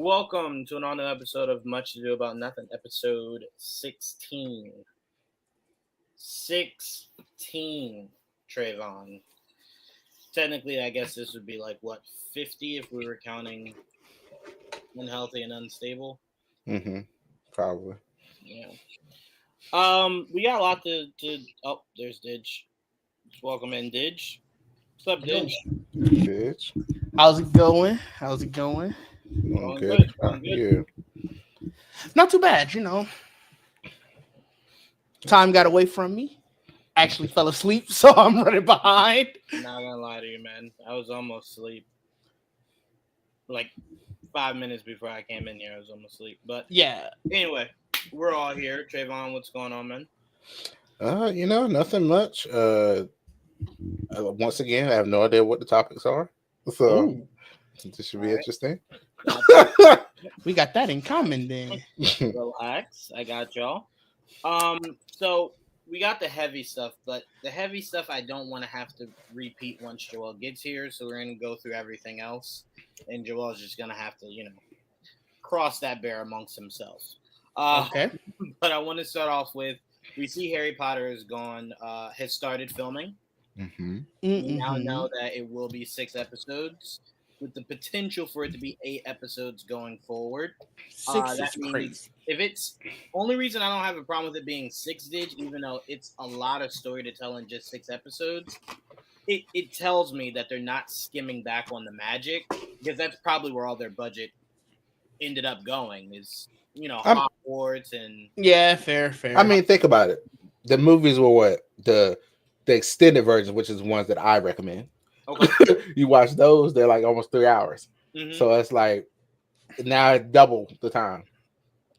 Welcome to an all-new episode of Much Ado About Nothing, episode 16. 16, Trayvon. Technically, I guess this would be like, 50 if we were counting unhealthy and unstable? Probably. Yeah. We got a lot to oh, there's Didge. Welcome in, Didge. What's up, Didge? Bitch. How's it going? Going Good. good, going good. Yeah. Not too bad, Time got away from me. Actually fell asleep, so I'm running behind. Not gonna lie to you, man. I was almost asleep. Like 5 minutes before I came in here, I was almost asleep. But yeah. Anyway, we're all here. Trayvon, what's going on, man? Nothing much. Once again, I have no idea what the topics are. So this should be interesting. We got that in common then. Relax. I got y'all. So we got the heavy stuff, but the heavy stuff I don't want to have to repeat once Joel gets here, so we're gonna go through everything else, and Joel's just gonna have to, cross that bear amongst himself. Okay. But I want to start off with, we see Harry Potter has started filming. We now know that it will be 6 episodes, with the potential for it to be 8 episodes going forward. 6 is that means crazy. If it's only reason I don't have a problem with it being 6 Dig, even though it's a lot of story to tell in just 6 episodes, it tells me that they're not skimming back on the magic, because that's probably where all their budget ended up going is, Hogwarts and fair. I mean, think about it. The movies were what? The extended version, which is ones that I recommend. Okay. You watch those, they're like almost 3 hours. Mm-hmm. So it's like now double the time.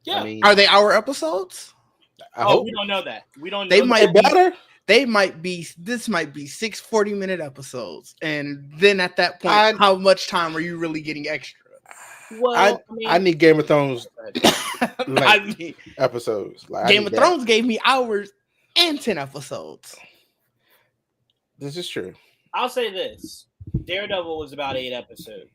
Yeah. I mean, are they hour episodes? I hope. We don't know that. We don't know. They might be better. They might be. This might be 6 40-minute episodes, and then at that point, how much time are you really getting extra? Well, I need Game of Thrones episodes. Like, Game of Thrones gave me hours and 10 episodes. This is true. I'll say this: Daredevil was about 8 episodes.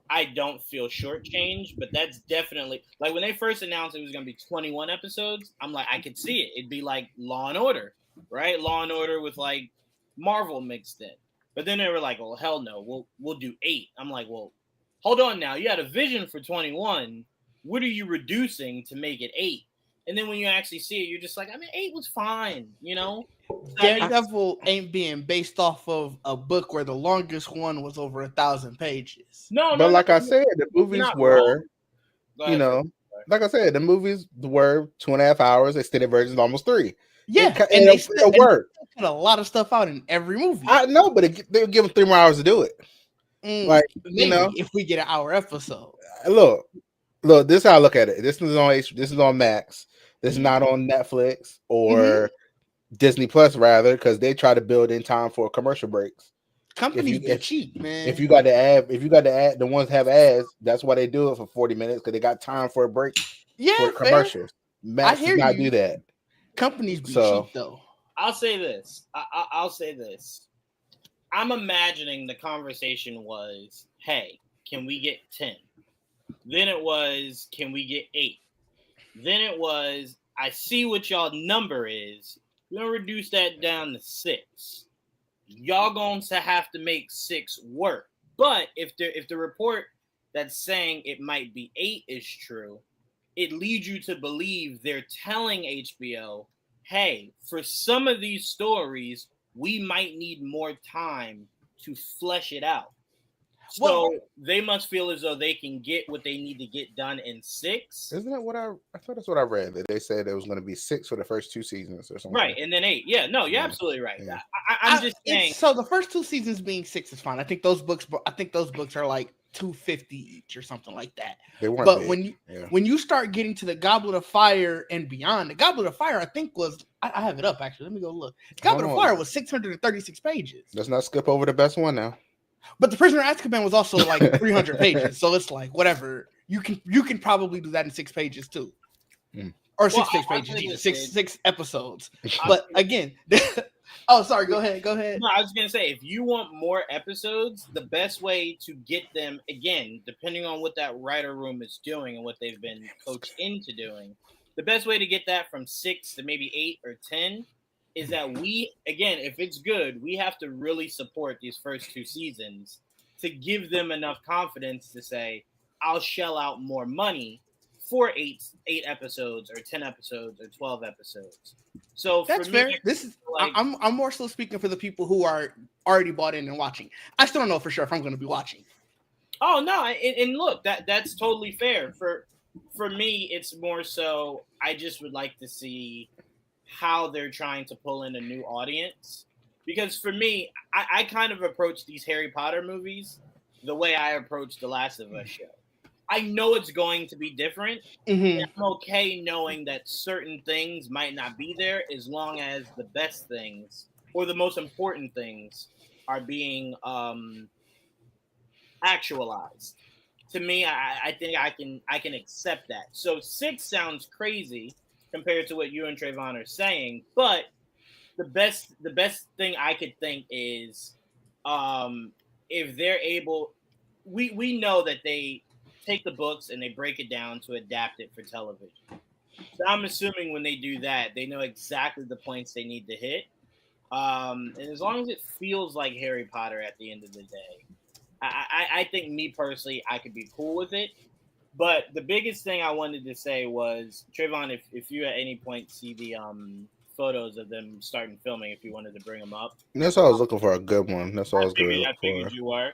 I don't feel shortchanged, but that's definitely, like, when they first announced it was going to be 21 episodes, I'm like, I could see it. It'd be like Law and Order, right? Law and Order with like Marvel mixed in. But then they were like, well, hell no, we'll do 8. I'm like, well, hold on now. You had a vision for 21. What are you reducing to make it 8? And then when you actually see it, you're just like, 8 was fine, Daredevil ain't being based off of a book where the longest one was over 1,000 pages. But like I said, the movies were, like I said, the movies were 2.5 hours. Extended versions almost 3. Yeah, and they still work. Put a lot of stuff out in every movie. I know, but they would give them 3 more hours to do it. Like, maybe if we get an hour episode. Look, this is how I look at it. This is on This is on Max. This is not on Netflix or Disney Plus, rather, because they try to build in time for commercial breaks. Companies get cheap, man. If you got the ad, the ones that have ads, that's why they do it for 40 minutes, because they got time for a break. Yeah, for commercials. Max does not do that. Companies be cheap though. I'll say this. I'll say this. I'm imagining the conversation was, hey, can we get 10? Then it was, can we get 8? Then it was, I see what y'all number is. We're going to reduce that down to 6. Y'all going to have to make 6 work. But if the report that's saying it might be 8 is true, it leads you to believe they're telling HBO, hey, for some of these stories, we might need more time to flesh it out. So they must feel as though they can get what they need to get done in 6. Isn't that what I thought? That's what I read. That they said it was going to be 6 for the first 2 seasons or something. Right, and then 8. Yeah, no, you're absolutely right. Yeah. I'm just saying. So the first 2 seasons being 6 is fine. I think those books are like 250 each or something like that. They weren't. But when you start getting to the Goblet of Fire and beyond, the Goblet of Fire I think was, I have it up actually. Let me go look. The Goblet of Fire was 636 pages. Let's not skip over the best one now. But the Prisoner of Azkaban was also like 300 pages, so it's like whatever. You can probably do that in 6 pages too, or 6 pages, 6 episodes. But again, Oh, sorry. Go ahead. No, I was gonna say, if you want more episodes, the best way to get them, again, depending on what that writer room is doing and what they've been coached into doing, the best way to get that from 6 to maybe 8 or 10 is that we, again, if it's good, we have to really support these first 2 seasons to give them enough confidence to say, I'll shell out more money for eight episodes or 10 episodes or 12 episodes. So That's for fair. me, This is like, I'm more so speaking for the people who are already bought in and watching. I still don't know for sure if I'm going to be watching. oh no, and look, that's totally fair. For me, it's more so I just would like to see how they're trying to pull in a new audience. Because for me, I kind of approach these Harry Potter movies the way I approach the Last of Us show. I know it's going to be different. Mm-hmm. I'm okay knowing that certain things might not be there as long as the best things or the most important things are being actualized. To me, I think I can accept that. So 6 sounds crazy compared to what you and Trayvon are saying, but the best thing I could think is if they're able, we know that they take the books and they break it down to adapt it for television. So I'm assuming when they do that, they know exactly the points they need to hit. And as long as it feels like Harry Potter at the end of the day, I think me personally, I could be cool with it. But the biggest thing I wanted to say was, Trayvon, if you at any point see the photos of them starting filming, if you wanted to bring them up. That's all I was looking for, a good one. That's all I was I looking figured for. you were.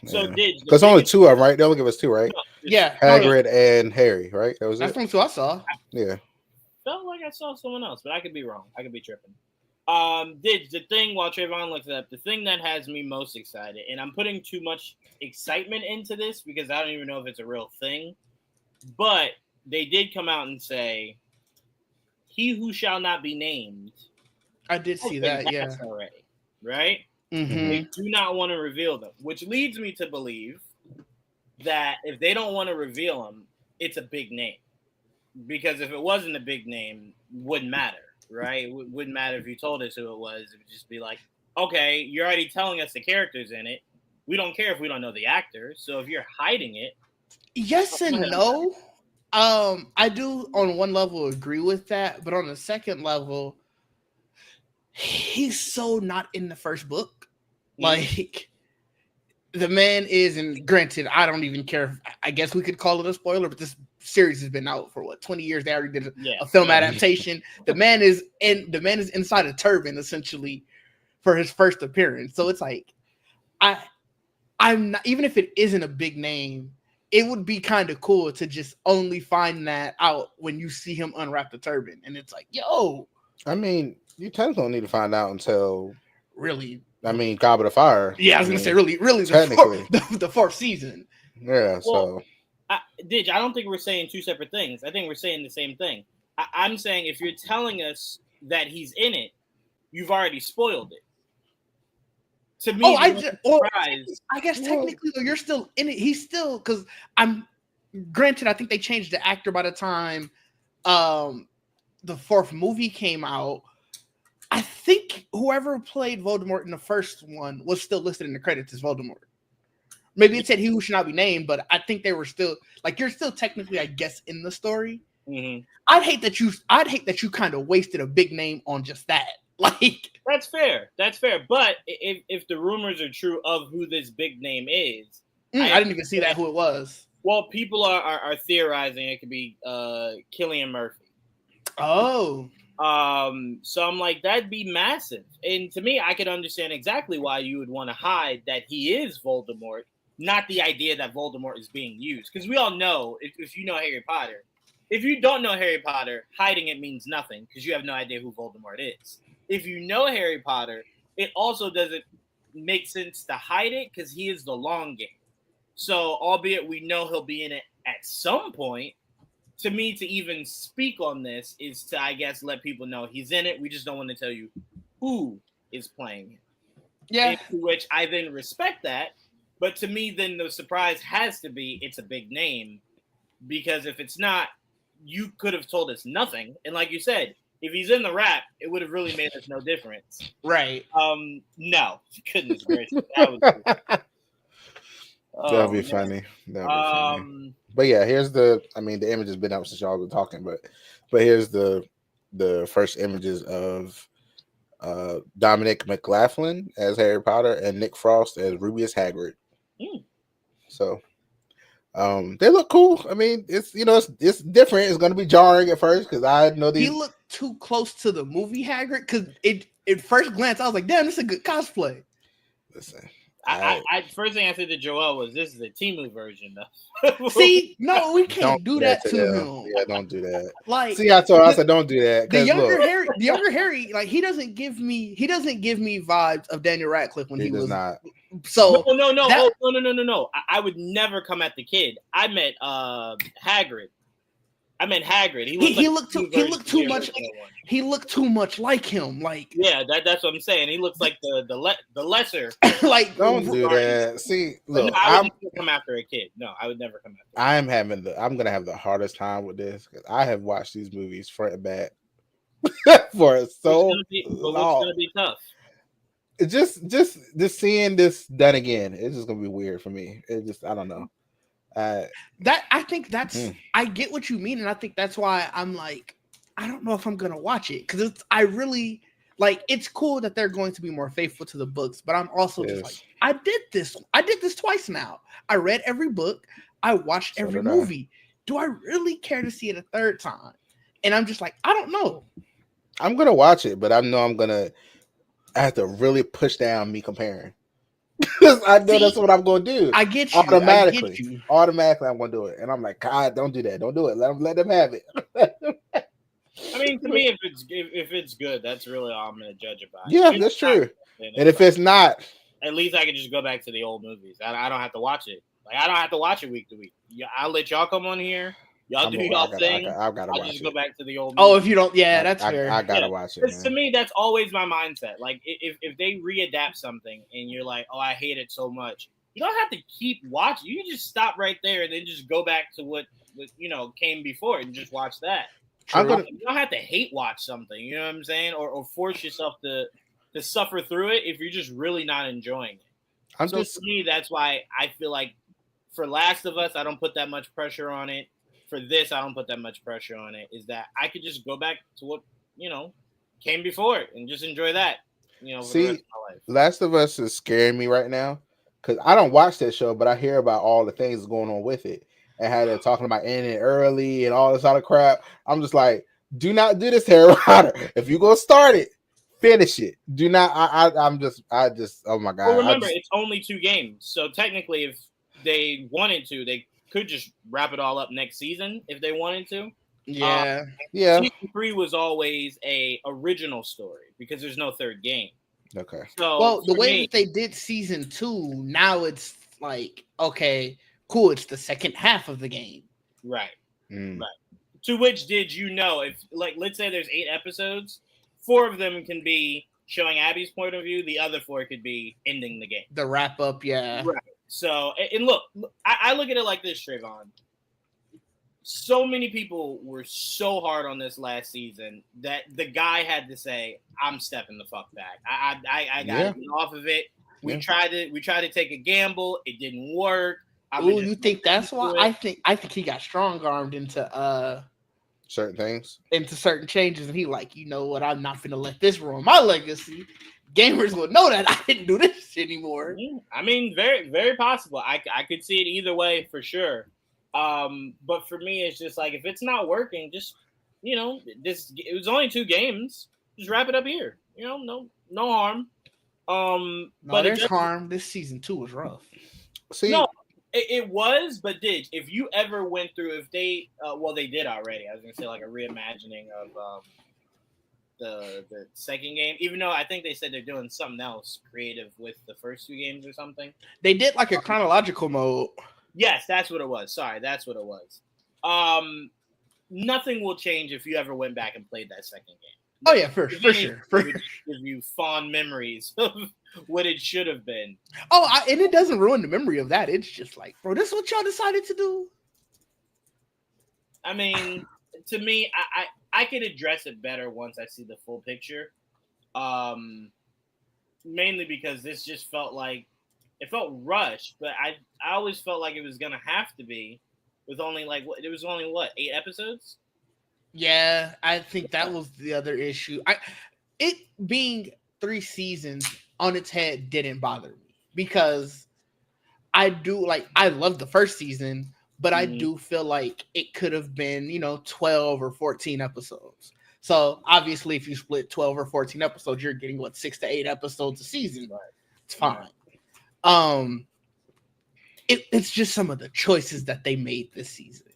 So Yeah. did Because only 2 of them, right? They only give us 2, right? Yeah, Hagrid and Harry, right? That was that's it. what I saw. Yeah. Felt like I saw someone else, but I could be wrong. I could be tripping. Did the thing while Trayvon looks it up, the thing that has me most excited, and I'm putting too much excitement into this because I don't even know if it's a real thing, but they did come out and say, "He who shall not be named." I did see that. Yeah. Already, right? Mm-hmm. They do not want to reveal them, which leads me to believe that if they don't want to reveal them, it's a big name. Because if it wasn't a big name, wouldn't matter, right? It wouldn't matter if you told us who it was. It would just be like, okay, you're already telling us the characters in it. We don't care if we don't know the actor. So if you're hiding it, Yes and no. I do on one level agree with that, but on the second level, he's so not in the first book. Like the man is, and granted, I don't even care. I guess we could call it a spoiler, but this series has been out for 20 years. They already did a film adaptation. The man is inside a turban essentially for his first appearance. So it's like I'm not, even if it isn't a big name, it would be kind of cool to just only find that out when you see him unwrap the turban, and it's like, yo. I mean, you technically don't need to find out until really. I mean, Goblet of Fire. Yeah, I was gonna say really, technically the 4th season. Yeah. Well, I don't think we're saying 2 separate things. I think we're saying the same thing. I'm saying if you're telling us that he's in it, you've already spoiled it. To me, I guess technically, though, you're still in it. He's still, because granted, I think they changed the actor by the time the 4th movie came out. I think whoever played Voldemort in the first one was still listed in the credits as Voldemort. Maybe it said he who should not be named, but I think they were still like, you're still technically, I guess, in the story. Mm-hmm. I'd hate that you kind of wasted a big name on just that. Like, that's fair. But if the rumors are true of who this big name is, I didn't even see that who it was. Well, people are theorizing it could be Cillian Murphy. Oh. So I'm like, that'd be massive. And to me, I could understand exactly why you would want to hide that he is Voldemort, not the idea that Voldemort is being used. Because we all know, if you know Harry Potter, if you don't know Harry Potter, hiding it means nothing because you have no idea who Voldemort is. If you know Harry Potter, it also doesn't make sense to hide it because he is the long game. So, albeit we know he'll be in it at some point, to me, to even speak on this is to, I guess, let people know he's in it. We just don't want to tell you who is playing him. Yeah. Which I then respect that. But to me, then the surprise has to be it's a big name. Because if it's not, you could have told us nothing. And like you said, If he's in the rap, it would have really made us no difference. Right. No, goodness gracious, that was good. That'll be funny. That'll be funny. But yeah, here's the image has been up since y'all been talking, but here's the first images of Dominic McLaughlin as Harry Potter and Nick Frost as Rubeus Hagrid. So they look cool. I mean, it's it's different. It's gonna be jarring at first because I know these. He looked too close to the movie Hagrid because at first glance I was like, damn, this is a good cosplay. Listen. I first thing I said to Joel was, "This is the Temu version, though." See, no, we can't do that to him. Yeah, don't do that. Like, see, I said, don't do that. The younger Harry, like he doesn't give me vibes of Daniel Radcliffe when he was not. So no. I would never come at the kid. I meant Hagrid. He looked too much. He looked too much like him. Like that's what I'm saying. He looks like the lesser. Like don't do that. See, look, no, I would never come after a kid. No, I would never come after. I'm gonna have the hardest time with this because I have watched these movies front and back for so long. It's gonna be tough. Just seeing this done again, it's just gonna be weird for me. It just I don't know. I think that's I get what you mean, and I think that's why I'm like, I don't know if I'm gonna watch it because I really like. It's cool that they're going to be more faithful to the books, but I'm also just like, I did this twice now. I read every book, I watched every movie. Do I really care to see it a third time? And I'm just like, I don't know. I'm gonna watch it, but I know I have to really push down me comparing. I know that's what I'm going to do. I get you. Automatically, I'm going to do it. And I'm like, God, don't do that. Don't do it. Let them have it. I mean, to me, if it's good, that's really all I'm going to judge about. Yeah, that's true. And if it's not, at least I can just go back to the old movies. I don't have to watch it. Like I don't have to watch it week to week. I'll let y'all come on here. Y'all do y'all thing. I've got to watch it. I'll just go back to the old movies. Oh, if you don't, that's fair. I got to watch it. To me, that's always my mindset. Like if they readapt something and you're like, oh, I hate it so much, you don't have to keep watching. You can just stop right there and then just go back to what came before and just watch that. You don't have to hate watch something. You know what I'm saying? Or force yourself to suffer through it if you're just really not enjoying it. For me, that's why I feel like for Last of Us, I don't put that much pressure on it. For this, I don't put that much pressure on it. Is that I could just go back to what came before it and just enjoy that. For the rest of my life. Last of Us is scaring me right now because I don't watch that show, but I hear about all the things going on with it and how they're talking about ending it early and all this other crap. I'm just like, do not do this, Harry Potter. If you're gonna start it, finish it. Do not. I just. Oh my god. Well, remember, it's only 2 games, so technically, if they wanted to, they could just wrap it all up next season if they wanted to. Yeah. Season 3 was always a original story because there's no third game. Okay. So the way that they did season 2, now it's like, okay, cool. It's the second half of the game. Right. Right. To which if let's say there's 8 episodes, 4 of them can be showing Abby's point of view. The other 4 could be ending the game. The wrap up. Yeah. Right. So, and look, I look at it like this, Trayvon. So many people were so hard on this last season that the guy had to say, "I'm stepping the fuck back. I got to get off of it." We tried to take a gamble. It didn't work. You think that's why? I think he got strong armed into certain things, into certain changes, and he like, you know what? I'm not gonna let this ruin my legacy. Gamers will know that I didn't do this anymore. I mean, very, very possible. I could see it either way for sure. But for me, it's just like if it's not working, just it was only 2 games. Just wrap it up here. No harm. But there's harm. This season 2 was rough. See, no, it was. But if you ever went through, if they, they did already. I was gonna say like a reimagining of the second game, even though I think they said they're doing something else creative with the first 2 games or something. They did like a chronological mode. Yes, that's what it was. Sorry, that's what it was. Nothing will change if you ever went back and played that second game. Oh yeah, for sure. Give you fond memories of what it should have been. And it doesn't ruin the memory of that. It's just like, bro, this is what y'all decided to do. I mean, to me, I could address it better once I see the full picture. Mainly because this just felt like it felt rushed, but I always felt like it was gonna have to be with only like what it was only 8 episodes. Yeah, I think that was the other issue. It being 3 seasons on its head didn't bother me because I love the first season, but I do feel like it could have been 12 or 14 episodes. So obviously, if you split 12 or 14 episodes, you're getting 6 to 8 episodes a season. Right. It's fine. Right. It's just some of the choices that they made this season.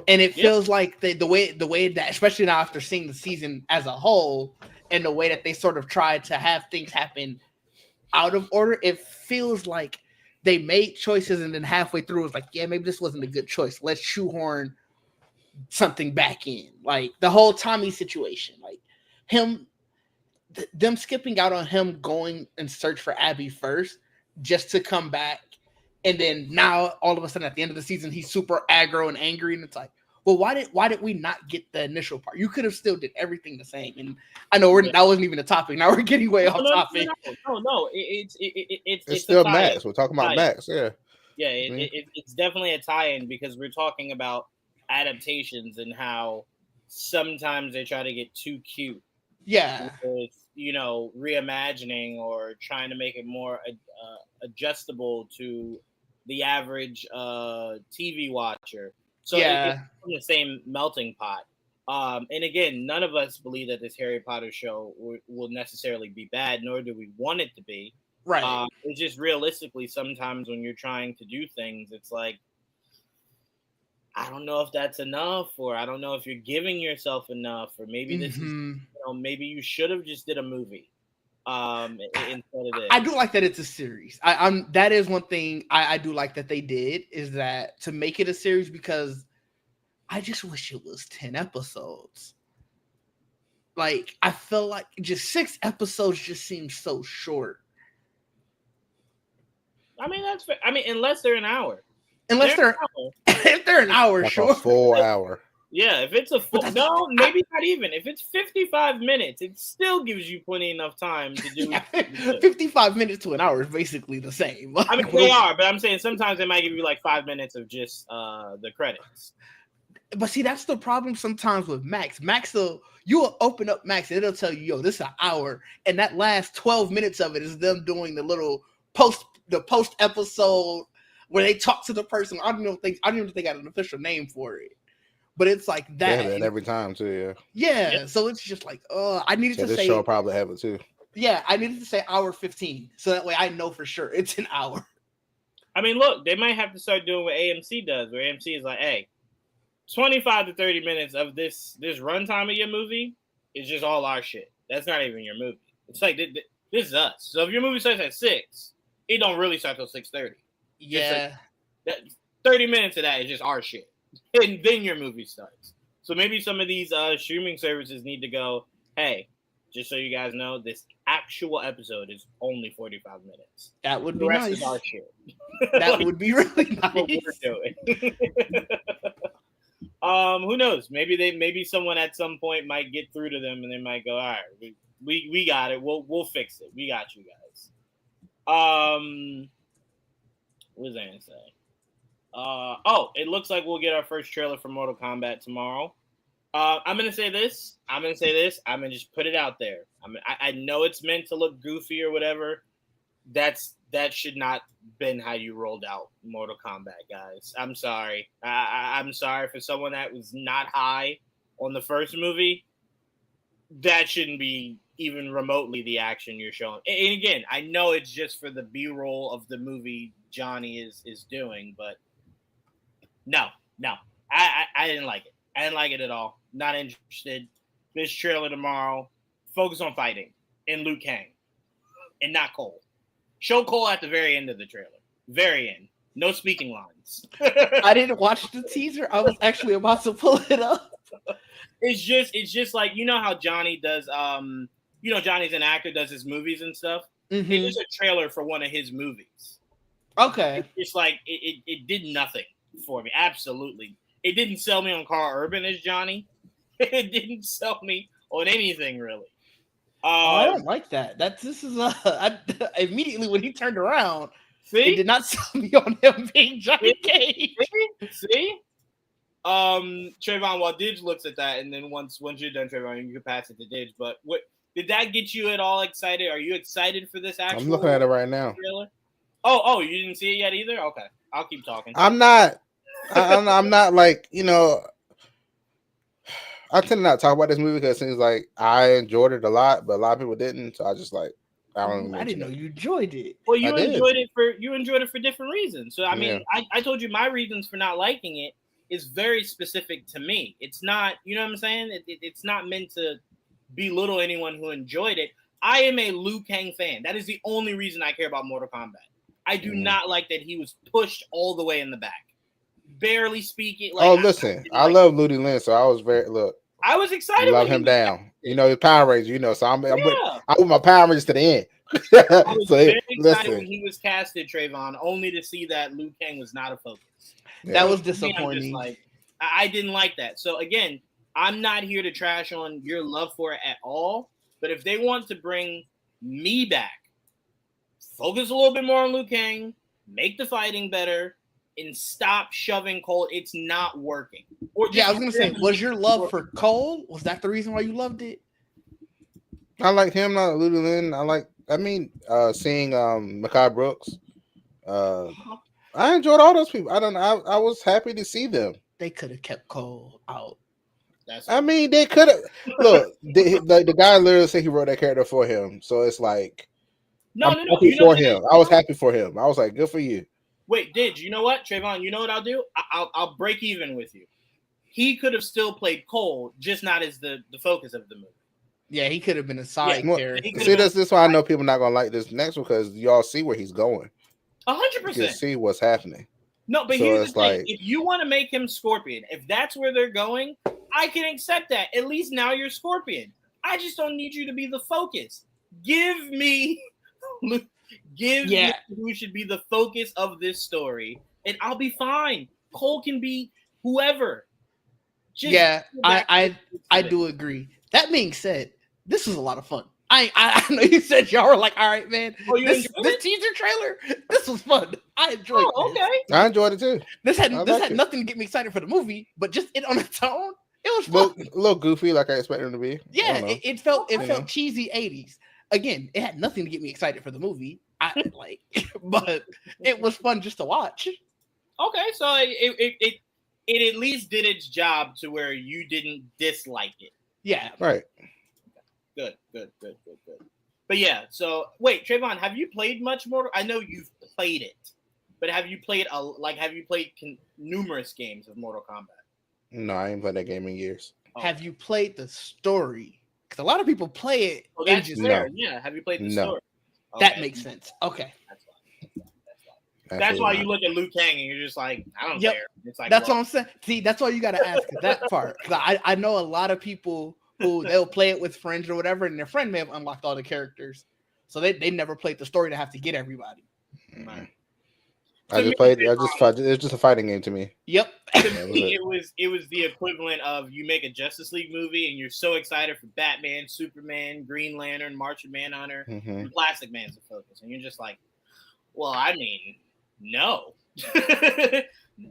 And it feels like the way that, especially now after seeing the season as a whole, and the way that they sort of tried to have things happen out of order, it feels like they made choices and then halfway through it was like, yeah, maybe this wasn't a good choice. Let's shoehorn something back in. Like the whole Tommy situation, like them skipping out on him going and search for Abby first just to come back. And then now all of a sudden at the end of the season, he's super aggro and angry. And it's like, well, why did we not get the initial part? You could have still did everything the same. And I know that wasn't even a topic. Now we're getting way off topic. No. It's still Max. We're talking about Max. Yeah. Yeah. It's definitely a tie-in because we're talking about adaptations and how sometimes they try to get too cute. Yeah. With, reimagining or trying to make it more adjustable to the average TV watcher. So it's from the same melting pot. And again, none of us believe that this Harry Potter show will necessarily be bad, nor do we want it to be. Right. It's just realistically, sometimes when you're trying to do things, it's like, I don't know if that's enough, or I don't know if you're giving yourself enough, or maybe this is, maybe you should have just did a movie. Instead of this. I do like that it's a series. That is one thing I do like that they did, is that to make it a series, because I just wish it was 10 episodes. Like, I feel like just 6 episodes just seems so short. I mean, that's fair. I mean, unless they're an hour. If they're an hour, like sure. A full hour. Yeah, if it's a full, no, maybe not even. If it's 55 minutes, it still gives you plenty enough time to do. 55 minutes to an hour is basically the same. I mean, they are, but I'm saying sometimes they might give you like 5 minutes of just the credits. But see, that's the problem sometimes with Max. You will open up Max and it'll tell you, yo, this is an hour, and that last 12 minutes of it is them doing the little post episode where they talk to the person. I don't even think they got an official name for it. But it's like that. Yeah, every time too, yeah. So it's just like, I needed to say. This show probably have it too. Yeah, I needed to say hour 15, so that way I know for sure it's an hour. I mean, look, they might have to start doing what AMC does, where AMC is like, hey, 25 to 30 minutes of this runtime of your movie is just all our shit. That's not even your movie. It's like this is us. So if your movie starts at 6, it don't really start till 6:30. Yeah, that 30 minutes of that is just our shit. And then your movie starts. So maybe some of these streaming services need to go, hey, just so you guys know, this actual episode is only 45 minutes. That would be the rest nice. Is our shit. That would be really nice. What we're doing. Who knows? Maybe someone at some point might get through to them and they might go, all right, we got it. We'll fix it. We got you guys. What was I gonna say? It looks like we'll get our first trailer for Mortal Kombat tomorrow. I'm gonna say this. I'm gonna just put it out there. I know it's meant to look goofy or whatever. That should not been how you rolled out Mortal Kombat, guys. I'm sorry. I'm sorry for someone that was not high on the first movie. That shouldn't be even remotely the action you're showing. And again, I know it's just for the B-roll of the movie Johnny is doing, but no, I didn't like it. I didn't like it at all. Not interested. This trailer tomorrow, focus on fighting and Liu Kang and not Cole. Show Cole at the very end of the trailer. Very end. No speaking lines. I didn't watch the teaser. I was actually about to pull it up. It's just like, you know how Johnny does, Johnny's an actor, does his movies and stuff. Mm-hmm. It's a trailer for one of his movies. Okay. It's like, it did nothing for me. Absolutely. It didn't sell me on Carl Urban as Johnny. It didn't sell me on anything really. I don't like that. Immediately when he turned around, it did not sell me on him being Johnny Cage. See? Trayvon, while Didge looks at that, and then once you're done, Trayvon, you can pass it to Didge. But what did that get you at all excited? Are you excited for this actual? I'm looking at it right now. Trailer? Oh, you didn't see it yet either? Okay, I'll keep talking. I'm not like, I tend to not talk about this movie because it seems like I enjoyed it a lot, but a lot of people didn't. So I just like I didn't know you enjoyed it. Well, you enjoyed it for different reasons. So I mean, I told you my reasons for not liking it is very specific to me. It's not, you know what I'm saying? It's not meant to belittle anyone who enjoyed it. I am a Liu Kang fan. That is the only reason I care about Mortal Kombat. I do not like that he was pushed all the way in the back. Barely speaking. Like, listen, I love Ludi Lin, so I was I was excited. Love him down. His Power Ranger, so I'm with my Power Rangers to the end. I was very excited when he was casted, Trayvon, only to see that Liu Kang was not a focus. Yeah. That was disappointing. I didn't like that. So again, I'm not here to trash on your love for it at all. But if they want to bring me back, focus a little bit more on Liu Kang, make the fighting better, and stop shoving Cole. It's not working. I was gonna say, was your love for Cole? Was that the reason why you loved it? I like him, not Ludi Lin. Seeing Mekhi Brooks. I enjoyed all those people. I was happy to see them. They could have kept Cole out. They could have. Look, the guy literally said he wrote that character for him. So it's like, I'm happy for him. I was happy for him. I was like, good for you. Wait, you know what, Trayvon? You know what I'll do? I'll break even with you. He could have still played Cole, just not as the focus of the movie. Yeah, he could have been a side character. See, this why I know people not gonna like this next one because y'all see where he's going. 100%. You see what's happening. No, but here's the thing: if you want to make him Scorpion, if that's where they're going, I can accept that. At least now you're Scorpion. I just don't need you to be the focus. Give me who should be the focus of this story, and I'll be fine. Cole can be whoever. I do agree. That being said, this was a lot of fun. I know you said y'all were like, all right, man. Oh, this teaser trailer, this was fun. I enjoyed it. Okay. I enjoyed it too. This had nothing to get me excited for the movie, but just it on its own, it was fun. A little goofy, like I expected him to be. Yeah, it felt cheesy 80s. Again, it had nothing to get me excited for the movie. But it was fun just to watch. Okay, so it at least did its job to where you didn't dislike it. Yeah. Right. Good. But yeah, so wait, Trayvon, have you played much more? I know you've played it, but have you played numerous games of Mortal Kombat? No, I ain't played that game in years. Oh. Have you played the story? Because a lot of people play it. Oh, that's fair. Yeah. Have you played the story? Okay. That makes sense. Okay. That's why you look at Liu Kang and you're just like, I don't care. It's like, that's what I'm saying. See, that's why you got to ask that part. Because I know a lot of people who they'll play it with friends or whatever, and their friend may have unlocked all the characters, so they never played the story to have to get everybody. Right. It's just a fighting game to me. Yep. To me, it was the equivalent of you make a Justice League movie and you're so excited for Batman, Superman, Green Lantern, Martian Manhunter, and Plastic Man's the focus, and you're just like, well, I mean, no.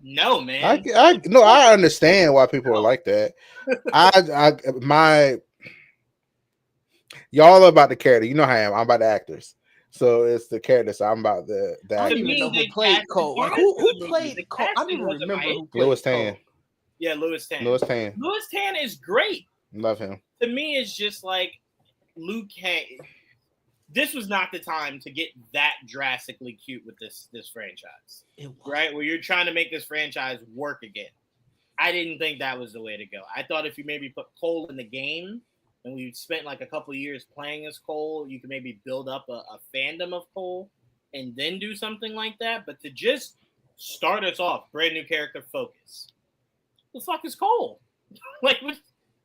No, man. I understand why people are like that. Y'all are about the character. You know how I am. I'm about the actors. So it's the character. So I'm about the I don't even know who played Cole. Who played Cole? I don't even remember who played Louis Tan. Yeah, Louis Tan. Louis Tan. Louis Tan is great. Love him. To me, it's just like Liu Kang. This was not the time to get that drastically cute with this franchise, right? Where you're trying to make this franchise work again. I didn't think that was the way to go. I thought if you maybe put Cole in the game and we spent like a couple of years playing as Cole, you could maybe build up a fandom of Cole and then do something like that. But to just start us off, brand new character focus. The fuck is Cole? Like,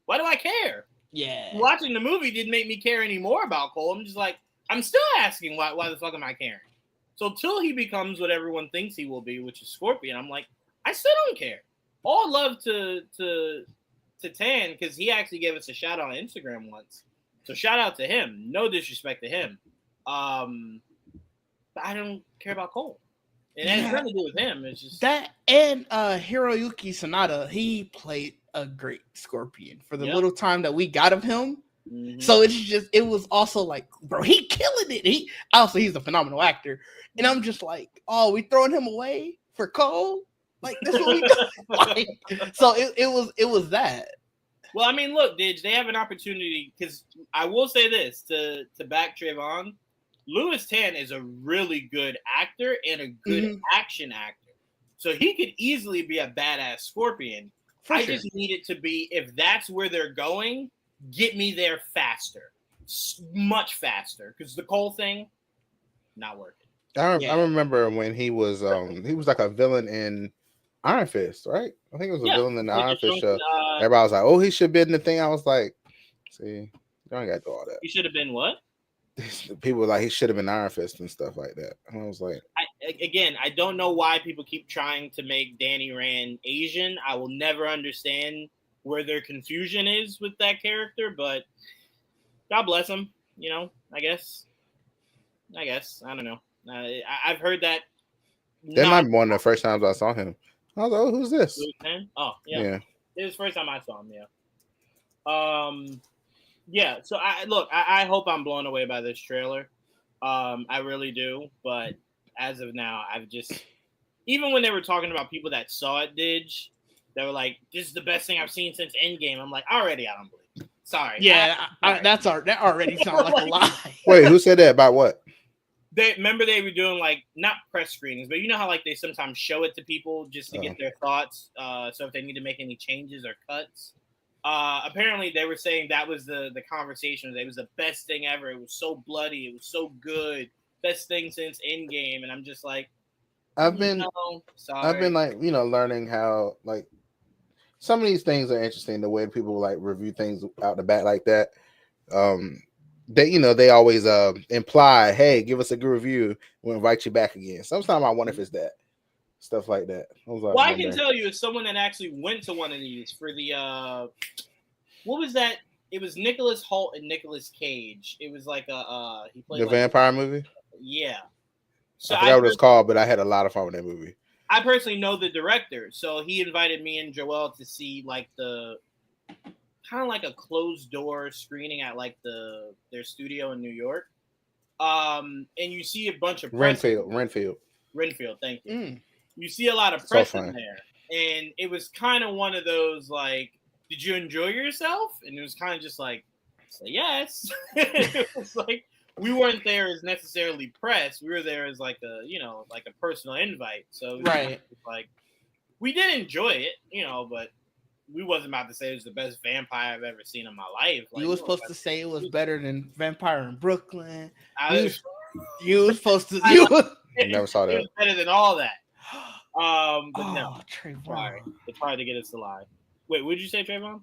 why do I care? Yeah. Watching the movie didn't make me care any more about Cole. I'm just like, I'm still asking why the fuck am I caring? So until he becomes what everyone thinks he will be, which is Scorpion, I'm like, I still don't care. All love to to Tan because he actually gave us a shout out on Instagram once. So shout out to him. No disrespect to him. But I don't care about Cole. It has nothing to do with him. It's just that, and Hiroyuki Sanada, he played a great Scorpion for the little time that we got of him. Mm-hmm. So it was also like, bro, he killing it. He's a phenomenal actor. And I'm just like, oh, we throwing him away for Cole? Like, that's what we do. Like, so it was that. Well, I mean, look, Didge, they have an opportunity because I will say this to back Trayvon. Louis Tan is a really good actor and a good action actor. So he could easily be a badass Scorpion. I just need it to be, if that's where they're going, get me there faster. Much faster. Because the Cole thing, not working. I remember when he was like a villain in Iron Fist, right? I think it was a villain in the Iron Fist show. Everybody was like, oh, he should be in the thing. I was like, see, you don't got to do all that. He should have been what? People were like, he should have been Iron Fist and stuff like that. And I was like, I don't know why people keep trying to make Danny Rand Asian. I will never understand where their confusion is with that character, but God bless him. You know, I guess. I don't know. I've heard that. That might be one of the first times I saw him. I was like, oh, who's this? Oh, yeah. It was the first time I saw him, yeah. Yeah, so I hope I'm blown away by this trailer. I really do, but as of now, I've just, even when they were talking about people that saw it, Didge, they were like, this is the best thing I've seen since Endgame. I'm like, already I don't believe it. Sorry. Yeah, that already sounds like a lie. Wait, who said that? About what? They were doing like, not press screenings, but you know how like they sometimes show it to people just to get their thoughts. So if they need to make any changes or cuts. Apparently they were saying that was the conversation. It was the best thing ever. It was so bloody. It was so good. Best thing since Endgame. And I'm just like, I've been like, learning how like some of these things are interesting. The way people like review things out the bat like that. They always imply, hey, give us a good review. We'll invite you back again. Sometimes I wonder if it's that. Stuff like that. I can tell you, as someone that actually went to one of these for the what was that? It was Nicholas Hoult and Nicolas Cage. It was like he played the vampire movie. Yeah. So I forgot what it's called, but I had a lot of fun with that movie. I personally know the director, so he invited me and Joel to see like the kind of like a closed door screening at like their studio in New York. And you see a bunch of Renfield. Thank you. You see a lot of press in there, and it was kind of one of those like, did you enjoy yourself? And it was kind of just like, say yes. It was like we weren't there as necessarily press. We were there as like a personal invite. So right, like we did enjoy it, but we wasn't about to say it was the best vampire I've ever seen in my life. Like, you were supposed to say it was better than Vampire in Brooklyn. You were supposed to. Never saw that. It was better than all that. But no, sorry. It's hard to get us to lie. Wait, what did you say, Trayvon?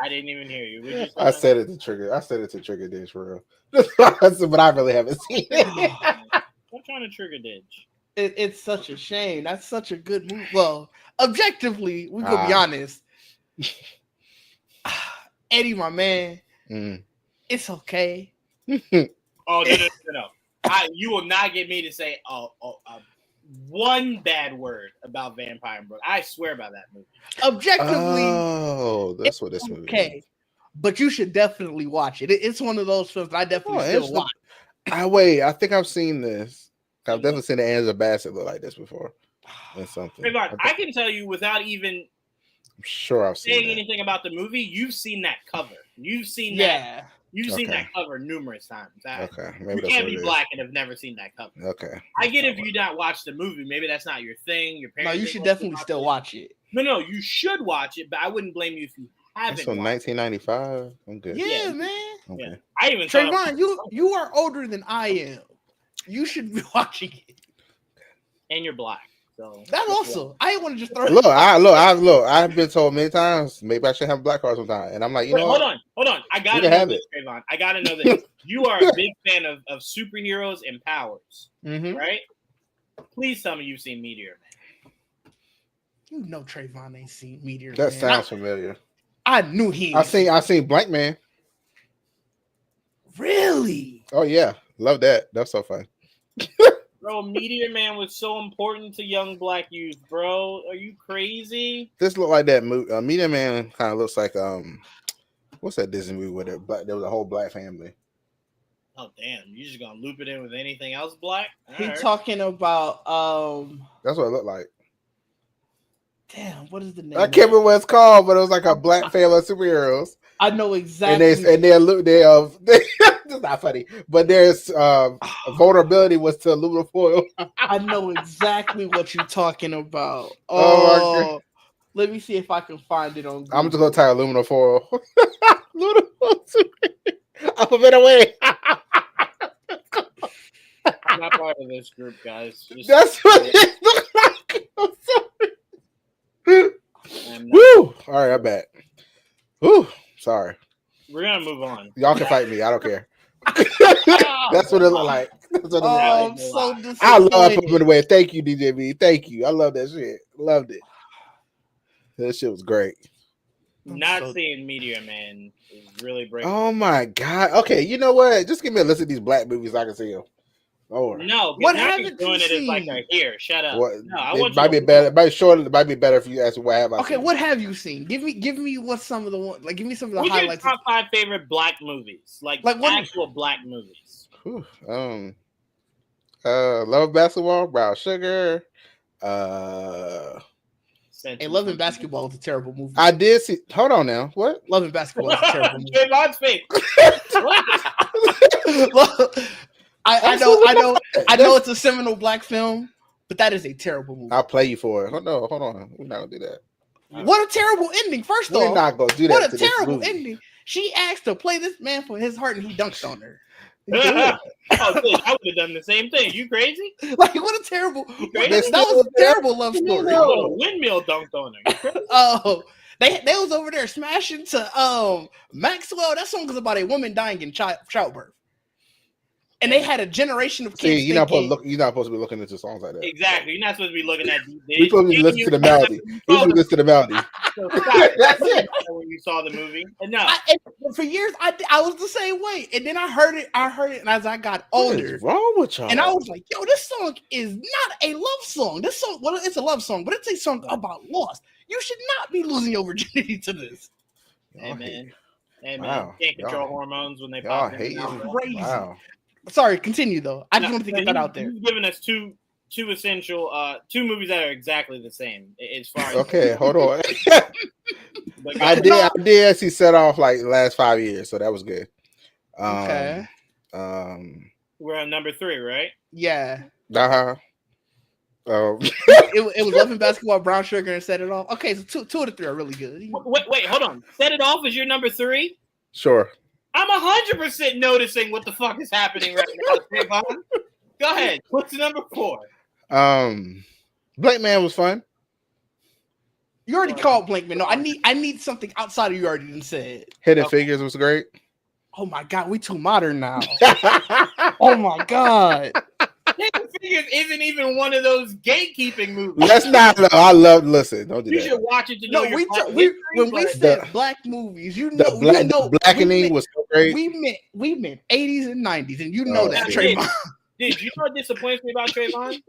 I didn't even hear you. I said it to trigger Didge for real. But I really haven't seen it. I'm trying to trigger Didge. It's such a shame. That's such a good movie. Well, objectively, we could be honest. Eddie, my man, it's okay. Oh no. You will not get me to say one bad word about Vampire in Brooklyn. I swear by that movie. Objectively, that's what this movie is. Okay, but you should definitely watch it. It's one of those films I definitely still watch. I think I've seen this. I've definitely seen the Angela Bassett look like this before. Or something. I can tell you without even I'm sure I've seen anything about the movie, you've seen that cover. You've seen that. You've seen that cover numerous times. Okay, maybe you can't be black and have never seen that cover. Okay, I get if you not watch the movie. Maybe that's not your thing. Your parents. No, you should definitely still watch it. No, you should watch it, but I wouldn't blame you if you haven't. It's from 1995. I'm good. Yeah, man. Okay. Yeah. I even Trayvon, you are older than I am. You should be watching it. And you're black. So that also, I want to just throw. Look. I've been told many times maybe I should have a black card sometime, and I'm like, hold on. I gotta know this, Trayvon. I gotta know this. You are a big fan of superheroes and powers, right? Please tell me you've seen Meteor Man. You know Trayvon ain't seen Meteor That Man. sounds familiar. I knew he. I seen Blank Man. Really? Oh yeah, love that. That's so fun. Bro, Meteor Man was so important to young black youth, bro. Are you crazy? This look like that movie. Meteor Man kind of looks like what's that Disney movie where there was a whole black family? Oh damn! You just gonna loop it in with anything else black? Talking about That's what it looked like. Damn, what is the name? I can't remember what it's called, but it was like a black family of superheroes. I know exactly. And they it's not funny, but there's vulnerability was to aluminum foil. I know exactly what you're talking about. Oh my God. Let me see if I can find it on Google. I'm just gonna type aluminum foil. Aluminum foil. I'll put it away. I'm not part of this group, guys. That's what it looks like. I'm sorry. Woo! All right, I'm back. Woo! Sorry. We're gonna move on. Y'all can fight me. I don't care. That's what it look like. That's what it look like. I'm so disappointed. I love putting it away. Thank you, DJB. Thank you. I love that shit. Loved it. That shit was great. Not seeing Meteor Man is really breaking. Oh my God. Okay, you know what? Just give me a list of these black movies so I can see them. Oh no, what now haven't doing you it is like seen? here. Shut up. What, no, I it want might you be to better. It might short. It might be better if you ask what have I Okay, seen. what have you seen? Give me what some of the one like. Give me some of the What's highlights. your top 5 favorite black movies? Like what actual black movies? Whew, Love Basketball, Brown Sugar. Hey, Love and Basketball is a terrible movie. I did see. Hold on now. What? Love and Basketball is a terrible movie. Trayvon's face. I know it's a seminal black film, but that is a terrible movie. I'll play you for it. Hold on. We're not gonna do that. What a terrible ending! First off, we're not gonna do that. What a terrible ending! She asked to play this man for his heart, and he dunked on her. I would have done the same thing. You crazy? Like what a terrible! That was a terrible love story. A windmill dunked on her. Oh, they was over there smashing to Maxwell. That song is about a woman dying in childbirth. And they had a generation of kids. See, you're not supposed to be looking into songs like that. Exactly. You're not supposed to be looking at. We're supposed to be listening to the melody. We're supposed to listen to the melody. So that's it. When you saw the movie, and no, for years I was the same way. And then I heard it, and as I got older, what is wrong with y'all? And I was like, "Yo, this song is not a love song. This song, well, it's a love song, but it's a song about loss. You should not be losing your virginity to this." Hey man, wow. You can't control hormones when they pop. Crazy. Wow. Sorry, continue though. I just want to get that out there. You've given us two essential two movies that are exactly the same as far as okay, hold on. I did actually set off like the last 5 years, so that was good. Okay. We're on number 3, right? Yeah. Uh-huh. It was Love and Basketball, Brown Sugar, and Set It Off. Okay, so two of the 3 are really good. Wait, hold on. Set It Off is your number 3? Sure. I'm 100% noticing what the fuck is happening right now. Go ahead. What's number 4? Blank Man was fun. You already called Blank Man. No, I need something outside of you already done said. Hidden Figures was great. Oh my God, we too modern now. Oh my God. Hidden Figures isn't even one of those gatekeeping movies. That's not. I love. Listen, don't do that. You should watch it to know. When we said black movies, the blackening was so great. We meant 80s and 90s, and you know that, Trayvon. Dude, you know what disappoints me about Trayvon?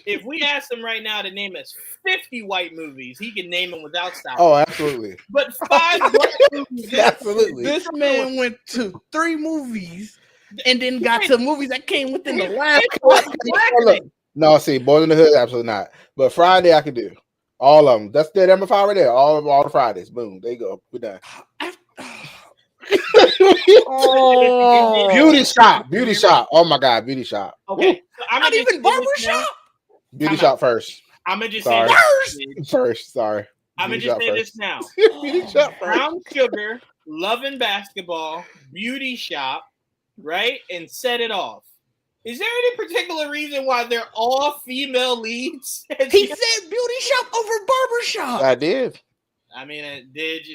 If we asked him right now to name us 50 white movies, he can name them without stopping. Oh, absolutely. But 5 black movies. Absolutely. This man went to 3 movies and then got to movies that came within the last. No, see, Boys in the Hood, absolutely not. But Friday, I could do all of them. That's the number 5 right there. All the Fridays. Boom, there you go. We're done. Beauty shop. Oh my God, beauty shop. Okay, so I'm not even barbershop. Beauty shop first. I'm gonna just say first. Sorry. I'm gonna just say this now. Beauty shop first. Brown Sugar, Love and Basketball, Beauty Shop, right, and Set It Off. Is there any particular reason why they're all female leads? He said beauty shop over barbershop. I did. I mean, it did.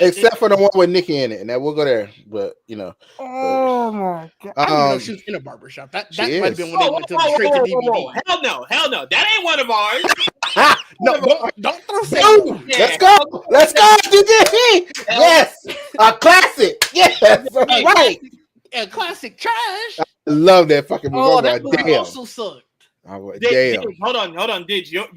Except for the one with Nikki in it, and that we'll go there. But you know. Oh my God! I didn't know she was in a barbershop. That might have been when they went to straight to DVD. Hell no! That ain't one of ours. No, don't throw Samuel. Let's go. Let's go, DJ. Yes, a classic. Yes, right. A classic trash. I love that fucking movie. Oh, that movie also sucked. Damn. Hold on, Didge. You'll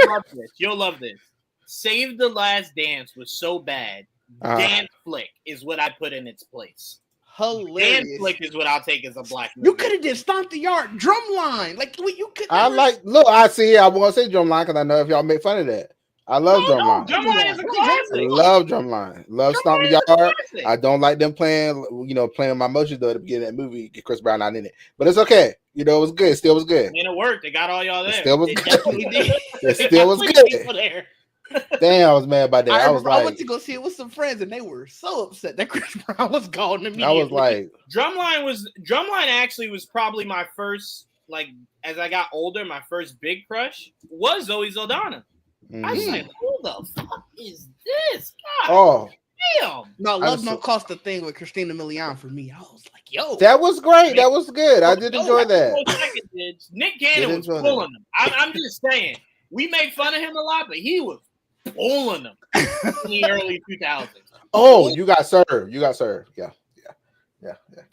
love this. You'll love this. Save the Last Dance was so bad. Dance Flick is what I put in its place. Hilarious. Dance Flick is what I'll take as a black movie. You could have just Stomp the Yard, Drumline. Like you could. I see. I want to say Drumline because I know if y'all make fun of that. I love Drumline. Drumline is a classic. I love Drumline. Love Stomp the Yard. I don't like them playing my emotions though at the beginning of that movie. Get Chris Brown not in it, but it's okay. It was good. It still was good. And it worked. They got all y'all there. It still was good. It still was good. There. Damn, I was mad about that. I went to go see it with some friends, and they were so upset that Chris Brown was gone immediately. I was like, Drumline actually was probably my first, like, as I got older, my first big crush was Zoe Saldana. I was like, who the fuck is this guy? Oh, damn. No, Love Don't Cost a Thing with Christina Milian for me. I was like, yo. That was great. That was good. I did enjoy that. Nick Cannon was pulling them. I'm just saying. We make fun of him a lot, but he was pulling them in the early 2000s. Oh, you got served. Yeah.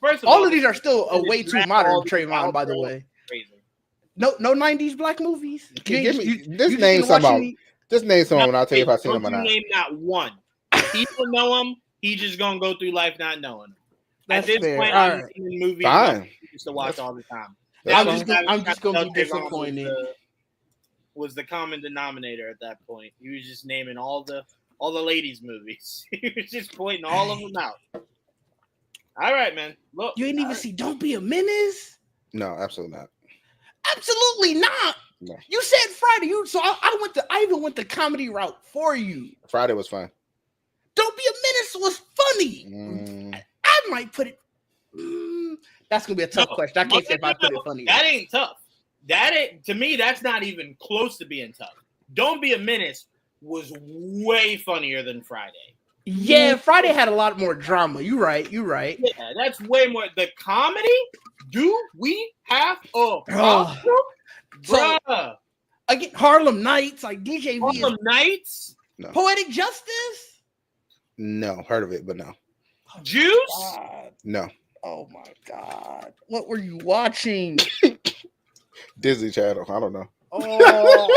First of all of these are still way too modern, Trayvon, by the way. Crazy. No 90s black movies. Just name some and I'll tell you if I seen them or not. Name not one. People know him. He's just gonna go through life not knowing him. At this point, I'm in movies used to watch all the time. I'm just gonna be disappointed. Was the common denominator at that point. He was just naming all the ladies' movies. He was just pointing all of them out. All right, man. Look, you ain't even see Don't Be a Menace? No, absolutely not. Absolutely not. No. You said Friday. I even went the comedy route for you. Friday was fun. Don't Be a Menace was funny. I might put it. That's gonna be a tough question. I can't say if I put it funny. That ain't tough. To me, that's not even close to being tough. Don't Be a Menace was way funnier than Friday. Yeah, Friday had a lot more drama. You're right. Yeah, that's way more. The comedy? Do we have a problem? Bruh. Again, Harlem Nights, like DJ V. Harlem Nights? No. Poetic Justice? No, heard of it, but no. Juice? No. Oh my God. What were you watching? Disney Channel. I don't know. Oh.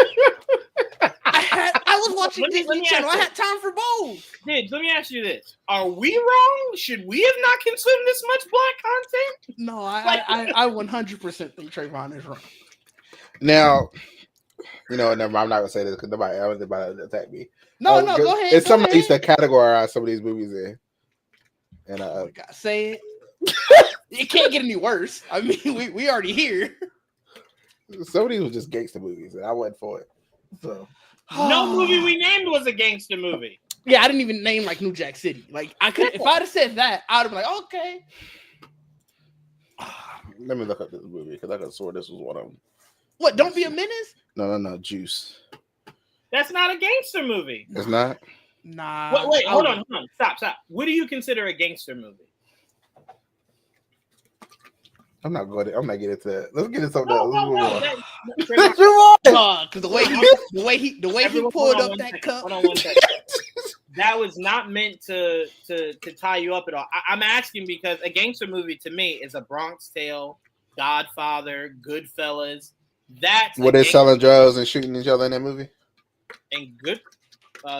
I was watching Disney Channel. I had time for both. Let me ask you this. Are we wrong? Should we have not consumed this much black content? No, I 100% think Trayvon is wrong. Now, never mind, I'm not going to say this because nobody else about to attack me. No, go ahead. It's somebody used to categorize some of these movies in. And I gotta say it. It can't get any worse. I mean, we already here. Some of these were just gangster movies, and I wasn't for it. So no movie we named was a gangster movie. Yeah, I didn't even name like New Jack City. Like I could, if I'd have said that, I'd have been like, okay. Let me look up this movie because I could have swore this was one of them. What? Don't Be a Menace? No. Juice. That's not a gangster movie. It's not. Nah. Wait. Hold on. Stop. What do you consider a gangster movie? I'm not getting into that. Let's get into something else. Because the way he pulled up that cup. Hold on 1 second. That was not meant to tie you up at all. I'm asking because a gangster movie to me is a Bronx Tale, Godfather, Goodfellas. That's were they selling drugs and shooting each other in that movie? And good.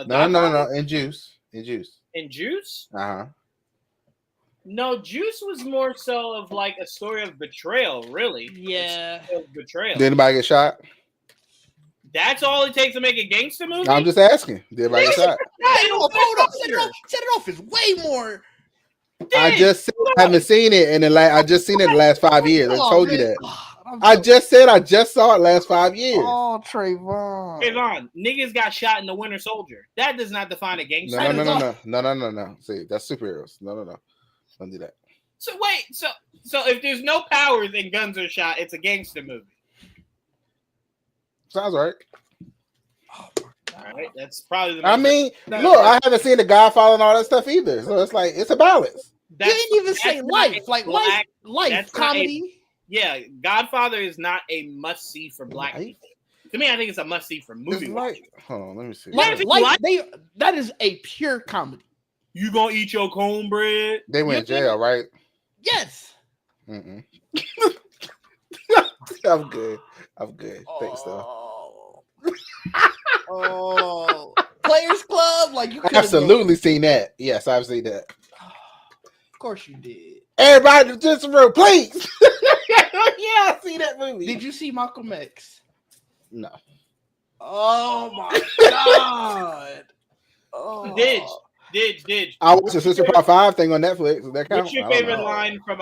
No. In Juice. In Juice? Uh-huh. No, Juice was more so of like a story of betrayal, really. Yeah. Betrayal. Did anybody get shot? That's all it takes to make a gangster movie? I'm just asking. Did anybody get shot? Set it off is way more. I just said I haven't seen it I just seen it in the last 5 years. I told you that. I just saw it last 5 years. Oh, Trayvon, niggas got shot in the Winter Soldier. That does not define a gangster. No. See, that's superheroes. No. Don't do that. So wait, so if there's no powers and guns are shot, it's a gangster movie. Sounds right. Oh my God. All right, that's probably the. Look, I haven't seen The Godfather and all that stuff either, so it's like it's a balance. You didn't even say life, like life comedy. Yeah, Godfather is not a must see for black people. To me, I think it's a must see for movie. Hold on, let me see. That is a pure comedy. You gonna eat your cornbread? They went in jail, right? Yes. I'm good. Thanks, though. Players Club, like you could absolutely seen that. Yes, I've seen that. Of course you did. Everybody, just a room, please. Yeah, I see that movie. Did you see Malcolm X? No. Oh my god. Did. I watched the Sister Part 5 thing on Netflix. Does that count? What's your favorite line from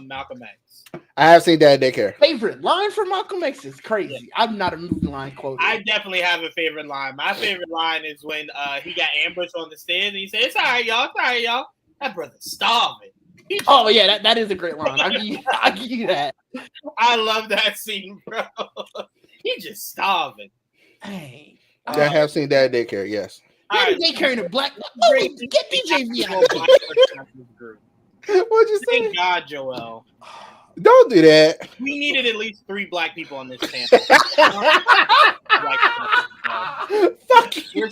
Malcolm X? I have seen Dad Daycare. Favorite line from Malcolm X is crazy. Yeah. I'm not a movie line quote. I definitely have a favorite line. My favorite line is when he got ambushed on the stairs and he said, "It's all right, y'all. That brother's starving." Oh yeah, that is a great line. I'll give you that. I love that scene, bro. He's just starving. Hey. I have seen Dad Daycare, yes. Daycare in a black. Get DJV out. What'd you say? Thank God, Joel. Don't do that. We needed at least 3 black people on this panel. Fuck you.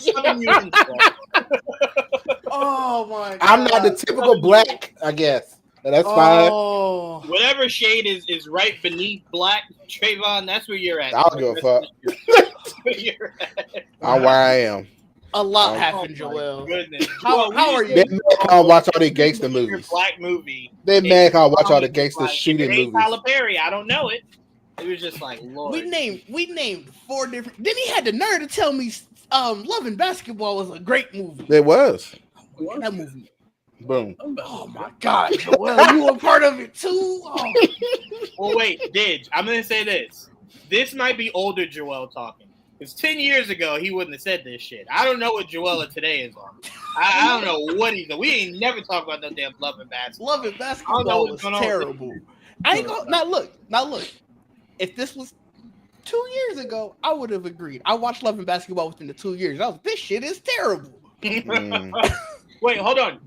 Oh my god. I'm not the typical black, I guess. That's fine. Whatever shade is right beneath black, Trayvon, that's where you're at. I don't give a fuck. That's where you're at. I'm where I am. A lot happened, Joel. Goodness. How are you? They can't watch all the gangster movies. Black movie. They can't watch all the gangster shooting movies. Tyler Perry, I don't know it. It was just like, Lord. We named 4 different. Then he had the nerve to tell me Loving Basketball was a great movie. It was. That movie. Boom. Oh my God, Joel, you were part of it too. Oh. Well, wait, Didge, I'm gonna say this. This might be older Joel talking. Because 10 years ago, he wouldn't have said this shit. I don't know what Joel today is on. I don't know what he's on. We ain't never talked about no damn Loving Basketball. Loving Basketball was terrible. I ain't gonna now look. If this was 2 years ago, I would have agreed. I watched Loving Basketball within the 2 years. This shit is terrible. Wait, hold on.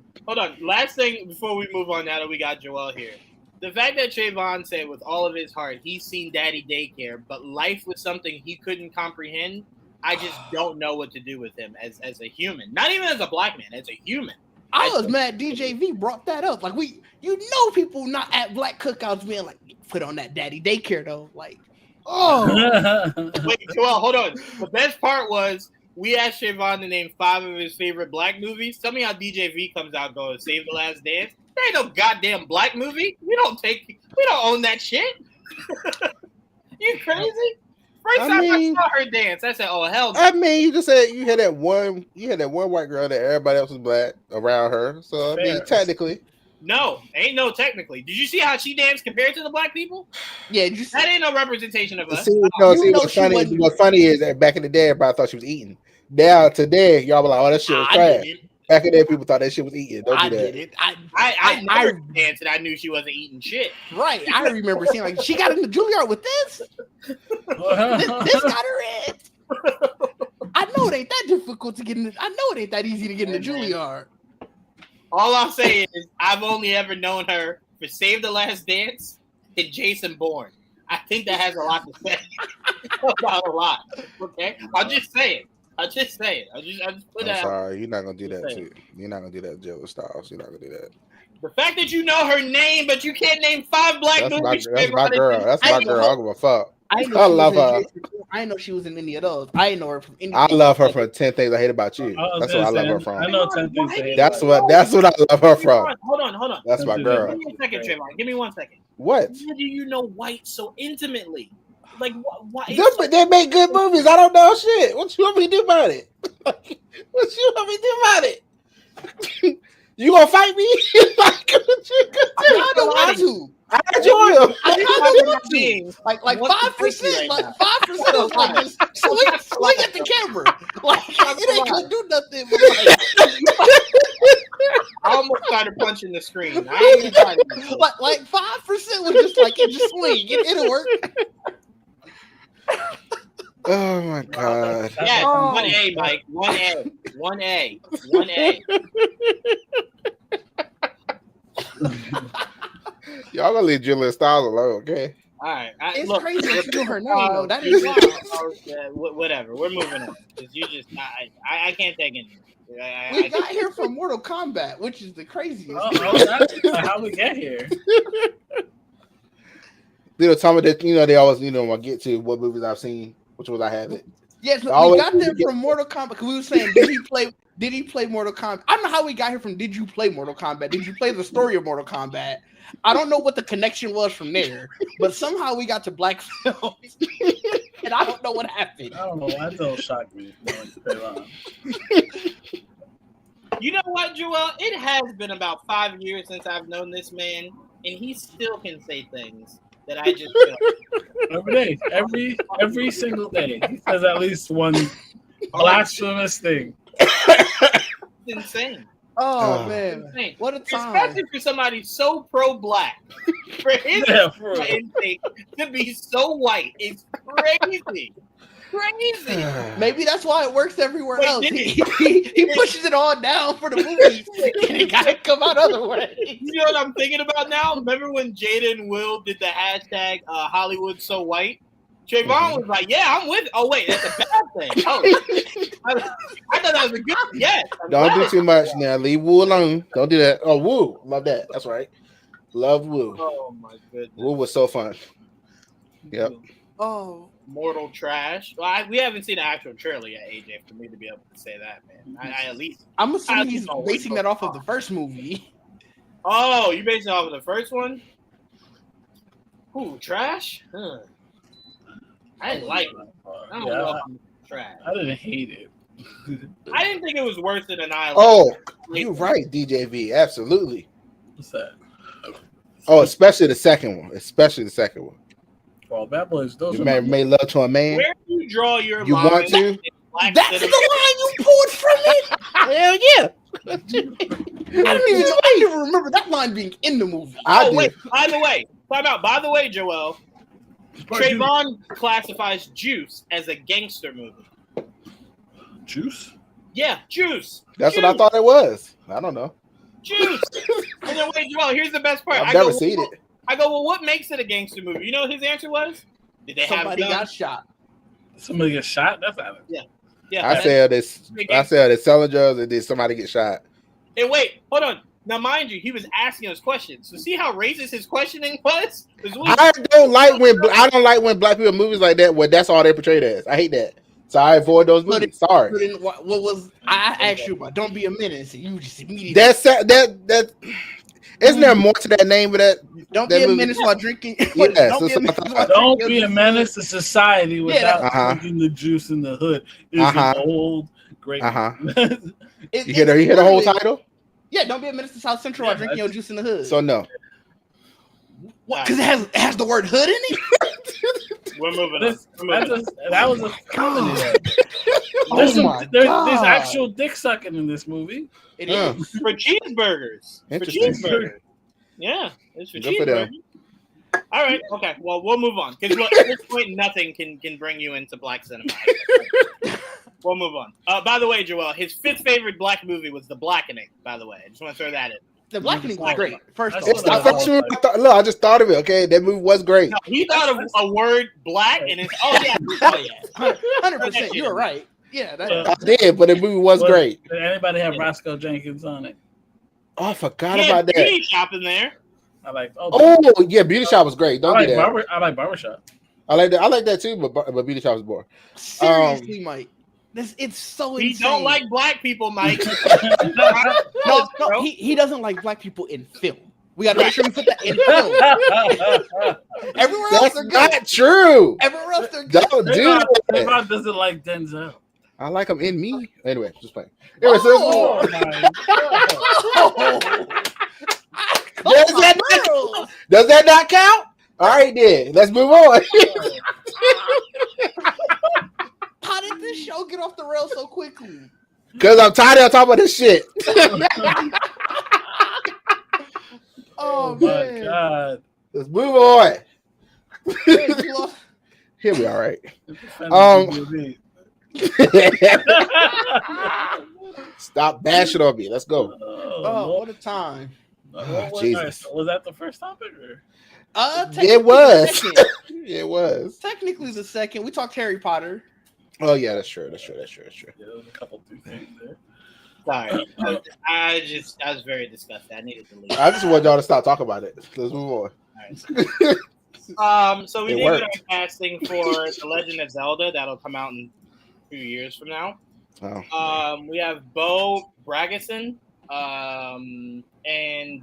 Last thing before we move on now that we got Joel here. The fact that Trayvon said with all of his heart he's seen Daddy Daycare, but life was something he couldn't comprehend, I just don't know what to do with him as a human. Not even as a black man, as a human. I was mad DJV brought that up. Like people not at black cookouts being like, put on that Daddy Daycare though. Like, Wait, Joel, hold on. The best part was we asked Trayvon to name 5 of his favorite black movies. Tell me how DJV comes out going, Save the Last Dance. There ain't no goddamn black movie. We don't own that shit. You crazy? First time I saw her dance, I said, "Oh hell!" I mean, you just said you had that one white girl that everybody else was black around her. So I mean, technically, no, ain't no technically. Did you see how she danced compared to the black people? Yeah, that ain't no representation of us. What's funny is that back in the day, everybody thought she was eating. Now today, y'all were like, "Oh, that shit was trash." Back in there, people thought that shit was eating. Don't do that. Did it. I never danced and I knew she wasn't eating shit. Right. I remember seeing like she got into Juilliard with this. This got her in. I know it ain't that difficult to get in. I know it ain't that easy to get into Juilliard. All I'm saying is I've only ever known her for Save the Last Dance and Jason Bourne. I think that has a lot to say about a lot. Okay, I'll just say it. I just put that. Sorry, you're not gonna do that too. You're not gonna do that, Jill Styles. You're not gonna do that. The fact that you know her name, but you can't name 5 black movies. That's my girl. That's my girl. I don't give a fuck. I love her. I didn't know she was in any of those. I didn't know her from any. I love her from 10 Things I Hate About You. That's what I love her from. I know 10 Things I Hate. That's what I love her from. Hold on. That's my girl. Give me a second, Trayvon. Give me 1 second. What? How do you know White so intimately? Like what? They make good movies. I don't know shit. What you want me to do about it? You gonna fight me? I don't want to. I enjoy them. I don't want to. Like 5%. Like 5%. Like just swing at the camera. Like it ain't gonna do nothing. I almost started punching the screen. I ain't even trying to. Like 5% was just like it just swing. It'll work. Oh my God. Yeah, 1A, Mike. 1A. Y'all gonna leave Julia Styles alone, okay? All right. It's crazy that you know her name, though. That is wild. Whatever. We're moving on. You just, I can't take it. We got here from Mortal Kombat, which is the craziest. That's how we get here. Tell me that they always want to get to what movies I've seen, which ones I haven't. Yes, we got there from Mortal Kombat because we were saying, did he play Mortal Kombat? I don't know how we got here from did you play Mortal Kombat? Did you play the story of Mortal Kombat? I don't know what the connection was from there, but somehow we got to black films, and I don't know what happened. I don't know. That don't shock me. You know what, Joel? It has been about 5 years since I've known this man, and he still can say things that I just feel. Every day, every single day, he says at least one blasphemous thing. It's insane. Oh man, insane. What a time! Especially for somebody so pro-black, for his instinct to be so white, it's crazy. Crazy. Maybe that's why it works everywhere else. He pushes it all down for the movies, and it gotta come out other ways. You know what I'm thinking about now? Remember when Jada and Will did the hashtag Hollywood so white? Trayvon was like, "Yeah, I'm with." Oh wait, that's a bad thing. Oh, I thought that was a good. Yes. Don't do too much now. Leave Woo alone. Don't do that. Oh, Woo, love that. That's right. Love Woo. Oh my goodness. Woo was so fun. Yep. Oh. Mortal trash. Well, we haven't seen an actual trailer yet, AJ, for me to be able to say that, man. I at least. I'm assuming he's basing that off of the first movie. Oh, you basing it off of the first one? Ooh, trash? Huh. I didn't like it. I don't know if I'm trash. I didn't hate it. I didn't think it was worse than Annihilation. Oh, you're right, DJV. Absolutely. What's that? Oh, especially the second one. Well, Bad Boys, those you made love to a man. Where do you draw your you line? Want to? That's the line you pulled from it. Hell yeah! I don't even remember that line being in the movie. Wait. By the way, time out. By the way, Joel, Trayvon classifies Juice as a gangster movie. Juice? Yeah, Juice. That's what I thought it was. I don't know. Juice. And then wait, Joel. Here's the best part. I've never seen it. I go, well, what makes it a gangster movie? You know what his answer was? Did they Somebody have got shot? Somebody get shot? That's not it. Yeah. I said they're selling drugs and did somebody get shot. And wait, hold on. Now, mind you, he was asking us questions. So see how racist his questioning was? I don't like when black people movies like that where that's all they portrayed as. I hate that. So I avoid those movies. Sorry. What was I asked you about? Don't be a menace. You just immediately. That. Isn't there more to that name of that? Don't be a menace while drinking. Don't be a menace to society without drinking the juice in the hood. It's an old great. You hear the whole title? Yeah, don't be a menace to South Central while drinking your juice in the hood. So no. What? Because it has the word hood in it. We're moving on. That was a comedy. There's actual dick sucking in this movie. It is for cheeseburgers. Yeah, it's for cheeseburgers. All right, okay. Well, we'll move on because at this point, nothing can bring you into black cinema. We'll move on. By the way, Joel, his fifth favorite black movie was The Blackening. By the way, I just want to throw that in. The Blackening was great. First off, it's the first movie I just thought of it. Okay, that movie was great. No, he thought of a word black, and it's 100%. You were right. Yeah, I did, but the movie was great. Did anybody have Roscoe Jenkins on it? Oh, I forgot about that. Beauty Shop in there. I like. Yeah, Beauty Shop was great. Don't do that. I like Barbershop. I like that too, but Beauty Shop was boring. Seriously, Mike. It's so insane. He don't like black people, Mike. No, he doesn't like black people in film. We got to make sure we put that in film. Everywhere else, they're good. That's not true. Everywhere else, they're good. Don't do that. Trayvon doesn't like Denzel. I like him in me. Anyway, just playing. Anyway, does that not count? All right, then. Let's move on. How did this show get off the rails so quickly? Because I'm tired of talking about this shit. Oh my God. Let's move on. He'll be all right. Stop bashing on me. Let's go. Oh, what a time. Jesus. Was that the first topic? It was. It was technically the second. We talked Harry Potter. Oh yeah, that's true. Yeah, there was a couple two things there. Sorry, I was very disgusted. I needed to leave. I just want y'all to stop talking about it. Let's move on. All right. So we did get our casting for The Legend of Zelda. That'll come out in 2 years from now. Oh. We have Bo Bragason and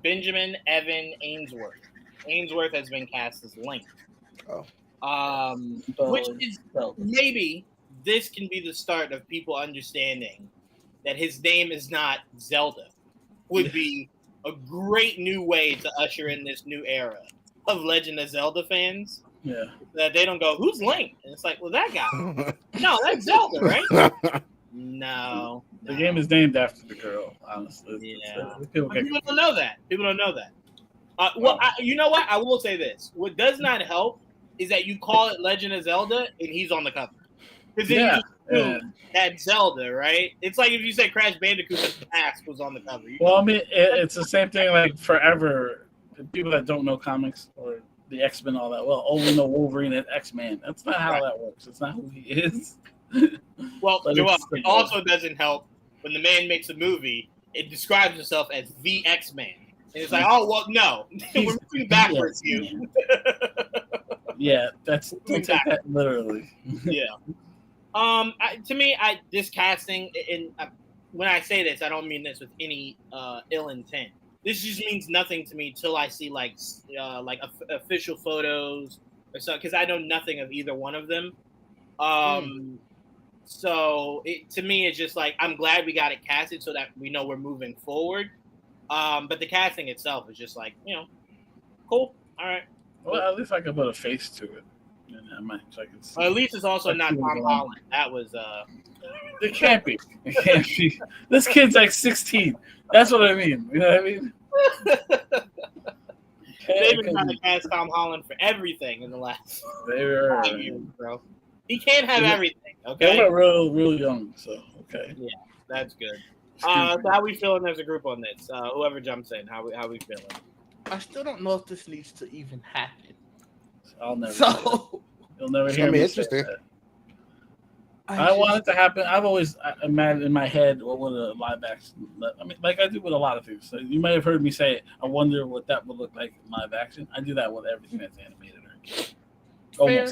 Benjamin Evan Ainsworth. Ainsworth has been cast as Link. Which is maybe this can be the start of people understanding that his name is not Zelda. Would be a great new way to usher in this new era of Legend of Zelda fans. Yeah. That they don't go, who's Link? And it's like, well, that guy. No, that's Zelda, right? No. The game is named after the girl, honestly. Yeah. People don't know that. You know what? I will say this. What does not help is that you call it Legend of Zelda and he's on the cover. Because then you just assume that's Zelda, right? It's like if you say Crash Bandicoot in the past was on the cover. Well, I mean, it's the same thing like forever. People that don't know comics or the X-Men all that well, we know Wolverine and X-Man. That's not how that works. It's not who he is. Well, it also doesn't help when the man makes a movie, it describes himself as the X-Man. And it's like, oh, well, no. We're moving backwards here. Yeah, don't take that literally. Yeah. To me, this casting, and when I say this, I don't mean this with any ill intent. This just means nothing to me till I see like official photos or so, because I know nothing of either one of them. So to me, it's just like I'm glad we got it casted so that we know we're moving forward. But the casting itself is just like, cool. All right. Well, at least I can put a face to it. So I can see. Well, at least it's also not Tom Holland. That was It can't be. It can't be. This kid's like 16. That's what I mean. You know what I mean? They've been trying to cast Tom Holland for everything in the last 5 years, bro. He can't have everything. Okay. They were real young, so okay. Yeah, that's good. So how we feeling as a group on this? Whoever jumps in, how we feeling? I still don't know if this needs to even happen. I'll never. So you'll never hear me say that. I want it to happen. I've always imagined in my head what would a live action. I mean, like I do with a lot of things. So you might have heard me say, "I wonder what that would look like in live action." I do that with everything that's animated or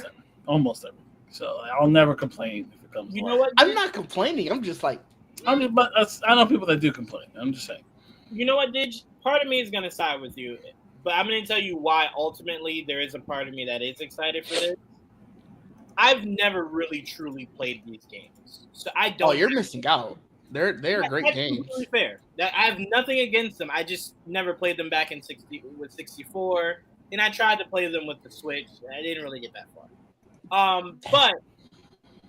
almost everything. So I'll never complain if it comes. You know what? I'm not complaining. I'm just like, but I know people that do complain. I'm just saying. You know what, Didge? Part of me is gonna side with you, but I'm gonna tell you why. Ultimately, there is a part of me that is excited for this. I've never really truly played these games, so I don't. Oh, you're missing out. They're great games. That's really fair. I have nothing against them. I just never played them back in 64, and I tried to play them with the Switch. I didn't really get that far. But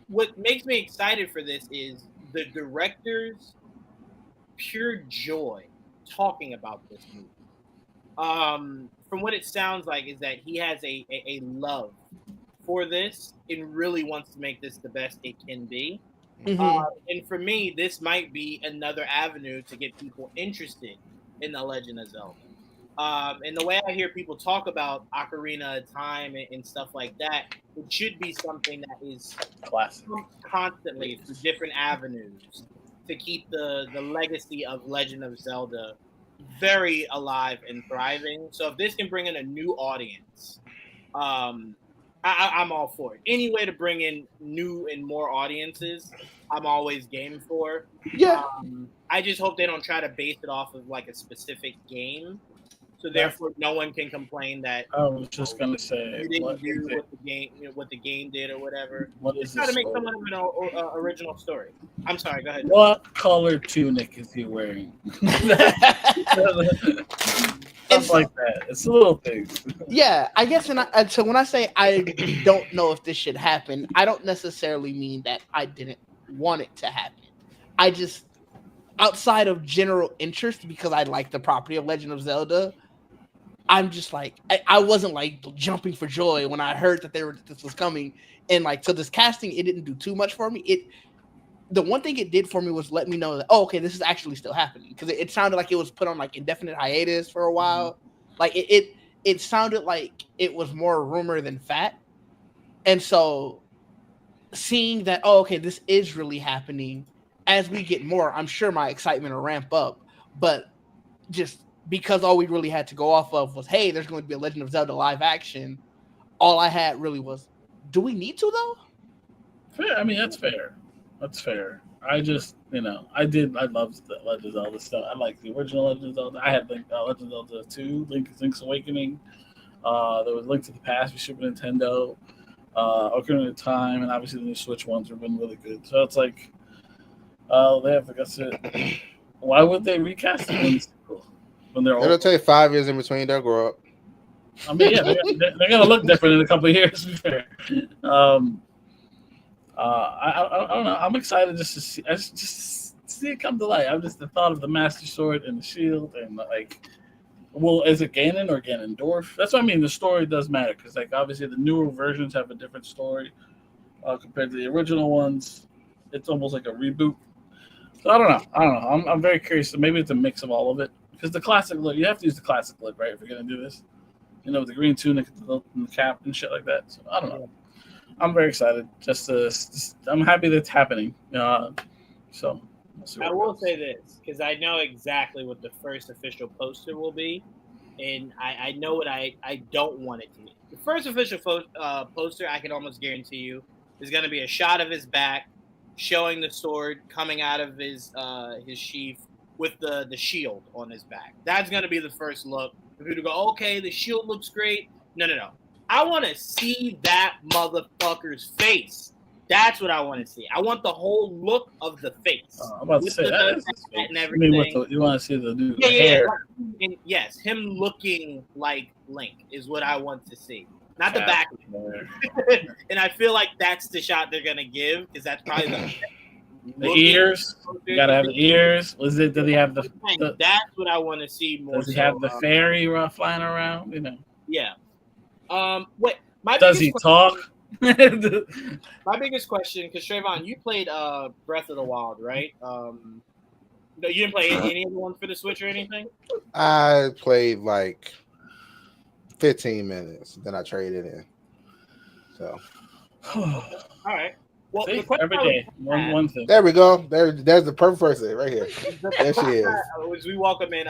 what makes me excited for this is the director's pure joy talking about this movie. From what it sounds like is that he has a love for this and really wants to make this the best it can be. Mm-hmm. And for me, this might be another avenue to get people interested in The Legend of Zelda. And the way I hear people talk about Ocarina of Time and stuff like that, it should be something that is constantly through different avenues to keep the legacy of Legend of Zelda very alive and thriving. So if this can bring in a new audience, I'm all for it. Any way to bring in new and more audiences, I'm always game for. Yeah. I just hope they don't try to base it off of like a specific game. So therefore, no one can complain that. I was just gonna say you didn't do what the game did or whatever. What is try to make someone of an original story. I'm sorry. Go ahead. What color tunic is he wearing? Stuff like that. It's little things. Yeah, I guess. So when I say I don't know if this should happen, I don't necessarily mean that I didn't want it to happen. I just, outside of general interest, because I like the property of Legend of Zelda, I'm just like, I wasn't like jumping for joy when I heard that this was coming. And like, so this casting, it didn't do too much for me. The one thing it did for me was let me know that, oh, okay, this is actually still happening. Because it sounded like it was put on like indefinite hiatus for a while. Like it sounded like it was more rumor than fact. And so seeing that, oh, okay, this is really happening, as we get more, I'm sure my excitement will ramp up. But just because all we really had to go off of was, hey, there's going to be a Legend of Zelda live action, all I had really was, do we need to, though? Fair. I mean, that's fair. That's fair. I just, I loved the Legend of Zelda stuff. I like the original Legend of Zelda. I had Legend of Zelda 2, Link's Awakening. There was Link to the Past for Super Nintendo, Ocarina of Time, and obviously the new Switch ones have been really good. So it's like, they have to guess it. Why would they recast it when they're old? It'll take 5 years in between. They'll grow up. I mean, yeah, they're gonna look different in a couple of years. To be fair, I don't know. I'm excited just to see it come to light. I'm just the thought of the Master Sword and the shield and like, well, is it Ganon or Ganondorf? That's what I mean. The story does matter because like obviously the newer versions have a different story compared to the original ones. It's almost like a reboot. So I don't know. I'm very curious. So maybe it's a mix of all of it because the classic look. You have to use the classic look, right? If you're gonna do this, with the green tunic and the cap and shit like that. So I don't know. I'm very excited. I'm happy that's happening. So I will say this because I know exactly what the first official poster will be, and I know what I don't want it to be. The first official poster, I can almost guarantee you, is going to be a shot of his back, showing the sword coming out of his sheath with the shield on his back. That's going to be the first look. For people to go, okay, the shield looks great. No. I want to see that motherfucker's face. That's what I want to see. I want the whole look of the face. I'm about to say that. And everything. You want to see the hair? And yes, him looking like Link is what I want to see, not the back. And I feel like that's the shot they're gonna give because that's probably the ears. You gotta have the ears. Was it? Did he have the? That's what I want to see more. Does he have the fairy flying around? Yeah. Does he talk? My biggest question, because Trayvon, you played Breath of the Wild, right? No, you didn't play any of the ones for the Switch or anything? I played like 15 minutes, then I traded in. So, all right. Well, see, every day, one thing. There we go. There's the perfect person right here. There she is. As we welcome in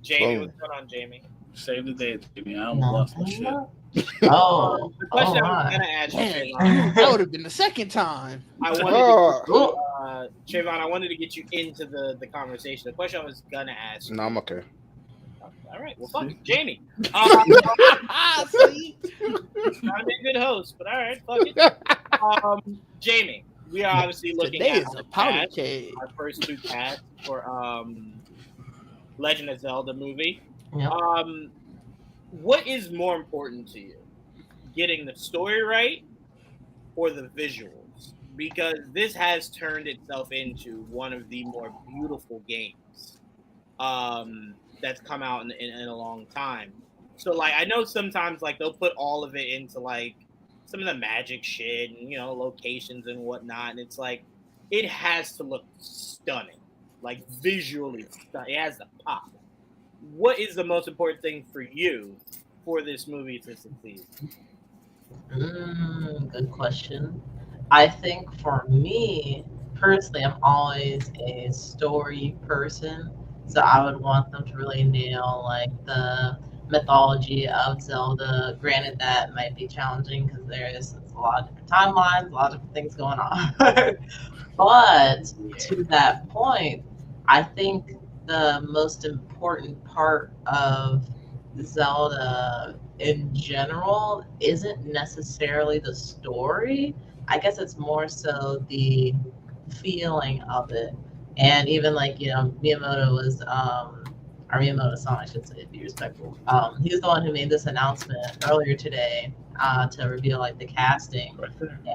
Jamie. What's going on, Jamie? Save the day, Jamie. I almost lost my shit. The question I was gonna ask you, that would have been the second time. Trayvon, I wanted to get you into the conversation. The question I was gonna ask you. No, I'm okay. All right, well, fuck it. Jamie. Trying to be a good host, but all right, fuck it. Jamie, we are obviously looking at our first two casts for Legend of Zelda movie. Yep. What is more important to you, getting the story right or the visuals? Because this has turned itself into one of the more beautiful games that's come out in a long time. So, like, I know sometimes, like, they'll put all of it into, like, some of the magic shit and, locations and whatnot. And it's like, it has to look stunning, like, visually stunning. It has the pop. What is the most important thing for you for this movie to succeed? Good question. I think for me, personally, I'm always a story person. So I would want them to really nail like the mythology of Zelda. Granted, that might be challenging because there's a lot of different timelines, a lot of different things going on. But to that point, I think the most important part of Zelda in general isn't necessarily the story. I guess it's more so the feeling of it. And even like, Miyamoto was, or Miyamoto-san, I should say, to be respectful. He was the one who made this announcement earlier today to reveal like the casting.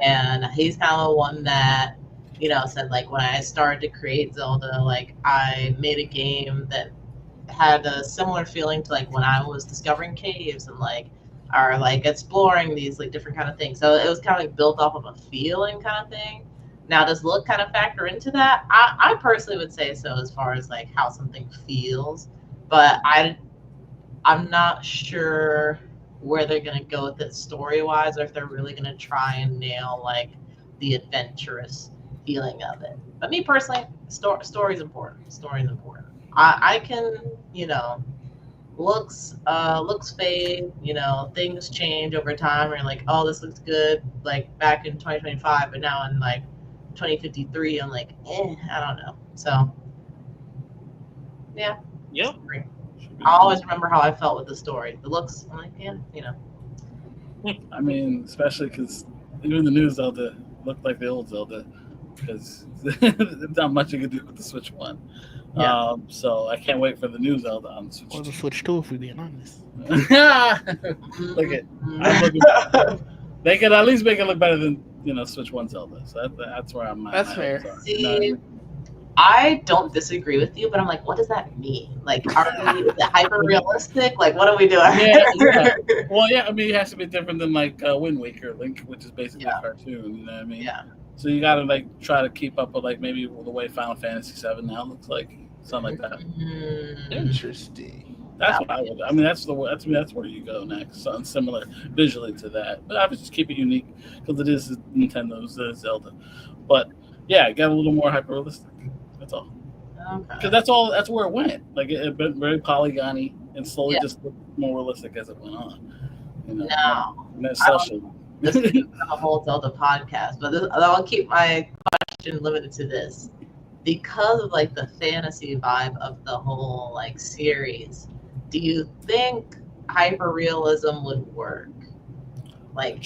And he's kind of one that, said like when I started to create Zelda, like I made a game that had a similar feeling to like when I was discovering caves and or exploring these like different kind of things. So it was kind of like built off of a feeling kind of thing. Now, does look kind of factor into that? I personally would say so as far as like how something feels, but I'm not sure where they're gonna go with it story wise, or if they're really gonna try and nail like the adventurous feeling of it. But me personally, story's important. Story's important. I can, looks fade, things change over time. You're like, oh, this looks good, like back in 2025, but now in like 2053, I'm like, I don't know. So, yeah. Yep. I always remember how I felt with the story. The looks, I'm like, I mean, especially because even the new Zelda looked like the old Zelda, because there's not much you can do with the Switch 1. Yeah. So I can't wait for the new Zelda on the Switch. Or the Switch 2, if we're being honest. Look at, they could at least make it look better than Switch 1 Zelda. So that's where I'm at. That's fair. See, I don't disagree with you, but I'm like, what does that mean? Like, is it hyper realistic? Like, what are we doing? Yeah. Well, yeah. I mean, it has to be different than like Wind Waker Link, which is basically a cartoon. You know what I mean? Yeah. So you got to like try to keep up with like maybe the way Final Fantasy VII now looks like, something like that. Interesting. That's what I would. I mean, that's where you go next. Something similar visually to that, but I would just keep it unique because it is Nintendo's Zelda. But yeah, it got a little more hyper realistic. That's all. Okay. Because that's where it went. Like it been very polygony and slowly just looked more realistic as it went on. This is a whole Zelda podcast, but I'll keep my question limited to this. Because of like the fantasy vibe of the whole like series, do you think hyper realism would work? Like,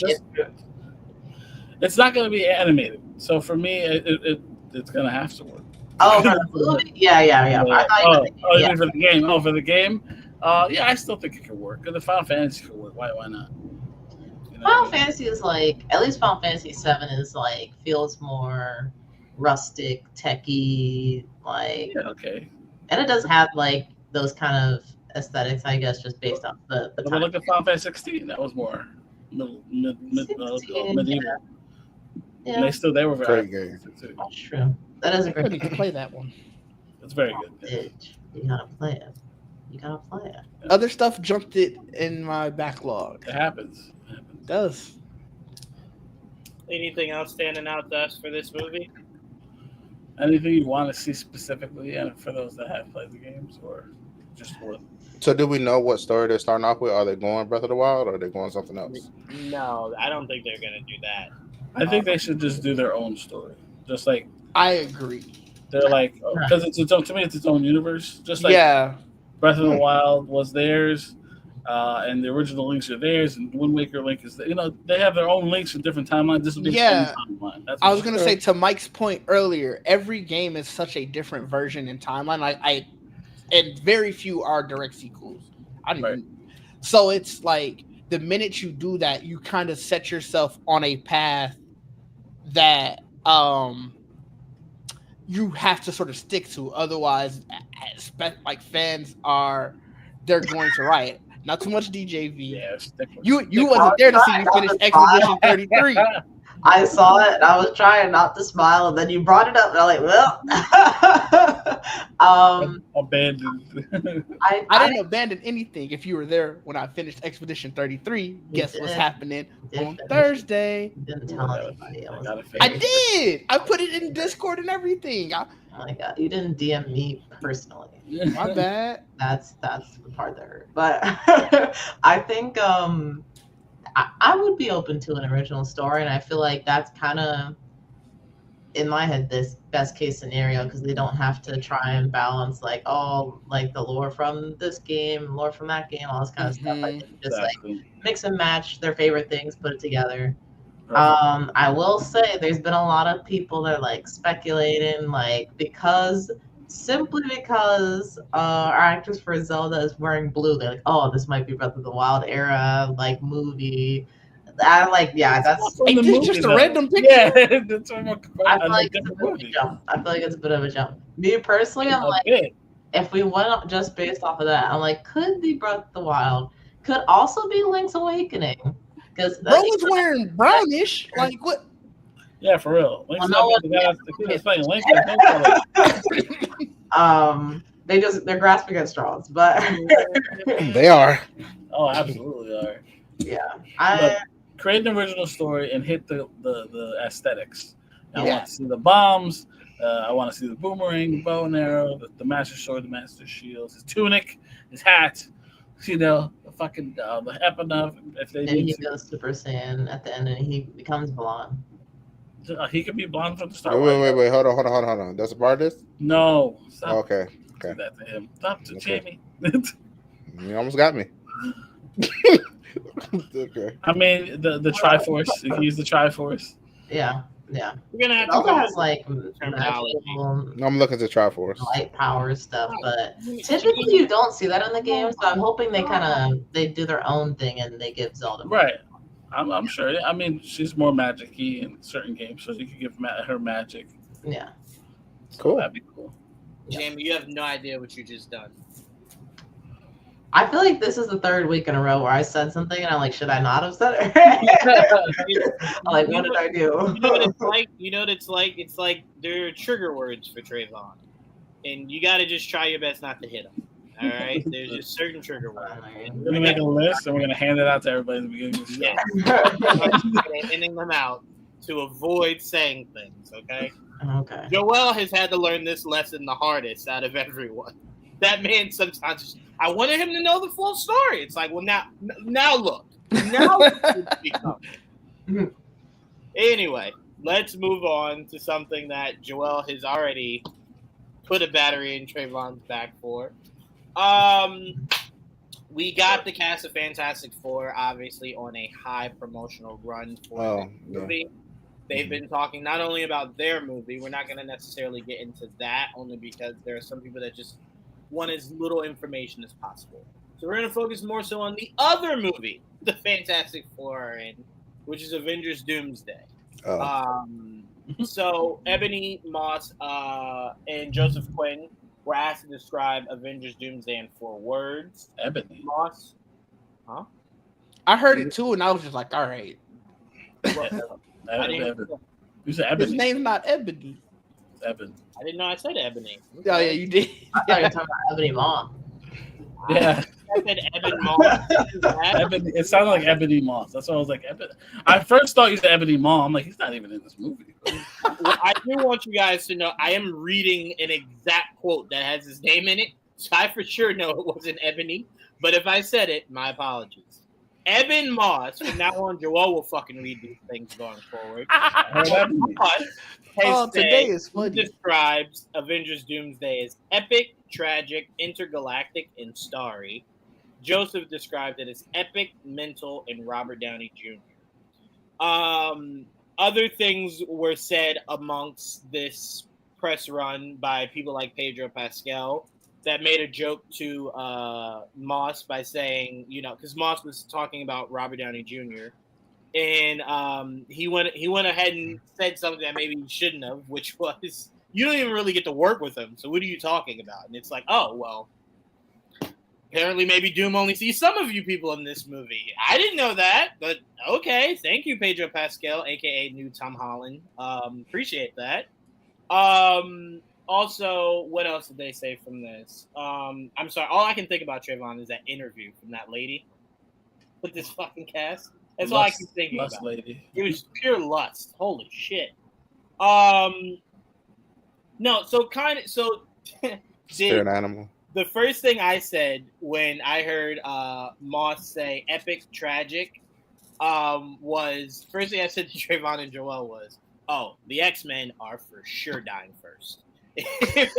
it's not going to be animated, so for me, it's going to have to work. Oh, for the movie? Yeah. You mean for the game? Oh, for the game? Yeah, I still think it could work. The Final Fantasy could work. Why not? Final Fantasy is like, at least Final Fantasy VII is like, feels more rustic, techy, like. Yeah, okay. And it doesn't have like those kind of aesthetics, I guess, just based off the time. Look at Final Fantasy 16. That was more medieval. Yeah. And they were very great game. That's true. That is a great game. To play that one. It's very good. You gotta play it. Yeah. Other stuff jumped it in my backlog. It happens. It does. Anything else standing out to us for this movie? Anything you want to see specifically, and for those that have played the games, or just what? So, do we know what story they're starting off with? Are they going Breath of the Wild, or are they going something else? No, I don't think they're gonna do that. I think they should just do their own story. Just like I agree. They're like, because it's its own. To me, it's its own universe. Just like Breath of the Wild was theirs, and the original links are theirs, and Wind Waker Link is. They have their own links in different timelines. This will be the own timeline. I was gonna say, to Mike's point earlier, every game is such a different version and timeline. And very few are direct sequels. So it's like the minute you do that, you kind of set yourself on a path that you have to sort of stick to. Otherwise, like fans they're going to riot. Not too much DJV. Yeah, you wasn't there to see me finish Expedition 33. I saw it and I was trying not to smile, and then you brought it up and I'm like, well, abandoned. I didn't abandon anything. If you were there when I finished Expedition 33, guess what's happening on Thursday? You didn't tell anybody. I did. I put it in Discord and everything. Oh my god, you didn't DM me personally. My bad. That's the part that hurt. But I think I would be open to an original story, and I feel like that's kind of in my head this best case scenario, because they don't have to try and balance like the lore from this game, lore from that game, all this kind of stuff. I think just like mix and match their favorite things, put it together. I will say there's been a lot of people that are like speculating, like simply because our actress for Zelda is wearing blue, they're like, oh, this might be Breath of the Wild era like movie. That's just a random picture. Yeah, I feel like it's a bit of a jump. I feel like it's a bit of a jump. Me personally, I'm like, if we went just based off of that, I'm like, could be Breath of the Wild, could also be Link's Awakening, because bro was wearing brownish. Like what? Yeah, for real. Link's playing Link. they're grasping at straws, but they are. Oh, absolutely are. Yeah, Create an original story and hit the aesthetics. I want to see the bombs. I want to see the boomerang, bow and arrow, the master sword, the master shields, his tunic, his hat. The fucking the epitaph. If they maybe need he to, goes Super Saiyan at the end and he becomes blonde. he could be blonde from the start. Wait. Hold on. That's a part of this? No. Stop. Okay. Do that to him. Stop to Jamie. You almost got me. Okay. I mean the Triforce. You can use the Triforce. Yeah. We're gonna have It to also go has like magical I'm looking to Triforce. light power stuff, but typically you don't see that in the game. So I'm hoping they do their own thing and they give Zelda. Right. I'm sure. I mean, she's more magic-y in certain games, so you can give her magic. Yeah. So Cool. That'd be cool. Jamie, you have no idea what you just done. I feel like this is the third week in a row where I said something and I'm like, should I not have said it? I'm like, what did I do? You know what it's like? It's like there are trigger words for Trayvon, and you got to just try your best not to hit them. All right, there's just certain trigger words. We're gonna make a list and we're gonna hand it out to everybody at the beginning of the show. Handing them out to avoid saying things. Okay. Okay. Joel has had to learn this lesson the hardest out of everyone. That man sometimes. I wanted him to know the full story. It's like, well, now look. Now Anyway, let's move on to something that Joel has already put a battery in Trayvon's back for. We got the cast of Fantastic Four, obviously, on a high promotional run for the movie. They've been talking not only about their movie. We're not going to necessarily get into that, only because there are some people that just want as little information as possible. So we're going to focus more so on the other movie the Fantastic Four are in, which is Avengers Doomsday. So Ebony Moss and Joseph Quinn were asked to describe Avengers Doomsday in 4 words. Ebony Moss? Huh? I heard it too, and I was just like, all right. You said Ebony. His name's not Ebony. It's Ebony. I didn't know I said Ebony. Oh, yeah, you did. I thought you were talking about Ebony Mom. Yeah. I said Ebony Moss. Ebony, it sounded like Ebony Moss. That's why I was like, Ebony. I first thought you said Ebony Mom. I'm like, he's not even in this movie. Well, I do want you guys to know I am reading an exact quote that has his name in it. So I for sure know it wasn't Ebony. But if I said it, my apologies. Eben Moss, from now on, Joel will fucking read these things going forward. Today is funny. Describes Avengers Doomsday as epic, tragic, intergalactic, and starry. Joseph described it as epic, mental, and Robert Downey Jr. Other things were said amongst this press run by people like Pedro Pascal that made a joke to Moss by saying, because Moss was talking about Robert Downey Jr. And he went ahead and said something that maybe he shouldn't have, which was, you don't even really get to work with him. So what are you talking about? And it's like, oh, well, apparently maybe Doom only sees some of you people in this movie. I didn't know that, but okay. Thank you, Pedro Pascal, a.k.a. new Tom Holland. Appreciate that. Also, what else did they say from this? I'm sorry. All I can think about, Trayvon, is that interview from that lady with this fucking cast. That's all I keep thinking about. Lady. It was pure lust. Holy shit. No, so Spirit animal. The first thing I said when I heard Moss say epic, tragic, was first thing I said to Trayvon and Joel was, oh, the X-Men are for sure dying first. They're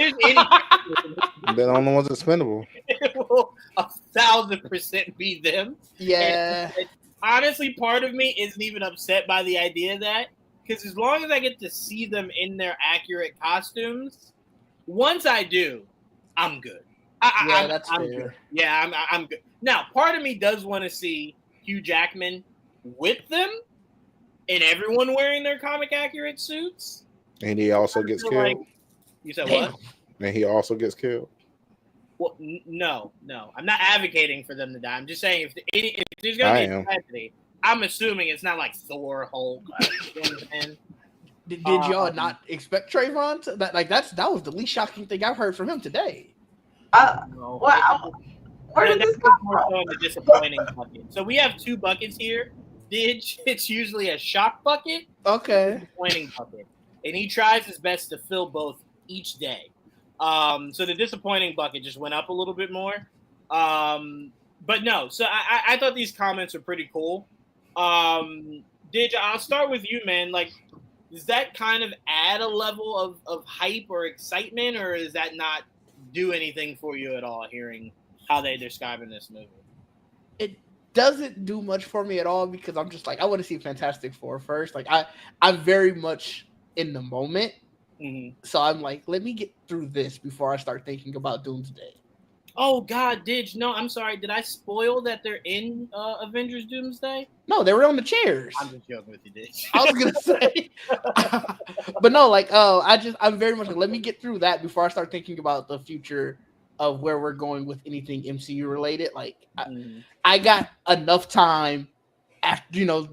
the only ones expendable. It will 1,000% be them. Yeah. And honestly, part of me isn't even upset by the idea of that, because as long as I get to see them in their accurate costumes, once I do, I'm good. That's I'm fair. Good. Yeah, I'm good. Now, part of me does want to see Hugh Jackman with them and everyone wearing their comic accurate suits. And he also gets killed. Like, you said what? And he also gets killed. Well, no. I'm not advocating for them to die. I'm just saying if there's going to be a tragedy, I'm assuming it's not like Thor, Hulk. Did y'all not expect Trayvon to that? Like that was the least shocking thing I've heard from him today. Where did this come from? The disappointing bucket. So we have 2 buckets here. It's usually a shock bucket. Okay. Disappointing bucket. And he tries his best to fill both each day. So the disappointing bucket just went up a little bit more. But no, so I thought these comments were pretty cool. Dij, I'll start with you, man. Like, does that kind of add a level of hype or excitement, or does that not do anything for you at all, hearing how they describing this movie? It doesn't do much for me at all because I'm just like, I want to see Fantastic Four first. Like, I'm very much in the moment. Mm-hmm. So I'm like, let me get through this before I start thinking about Doomsday. Oh, God, Dij, no, I'm sorry. Did I spoil that they're in Avengers Doomsday? No, they were on the chairs. I'm just joking with you, Dij. I was going to say. But no, like, I'm very much like, let me get through that before I start thinking about the future of where we're going with anything MCU related. Like, I got enough time after,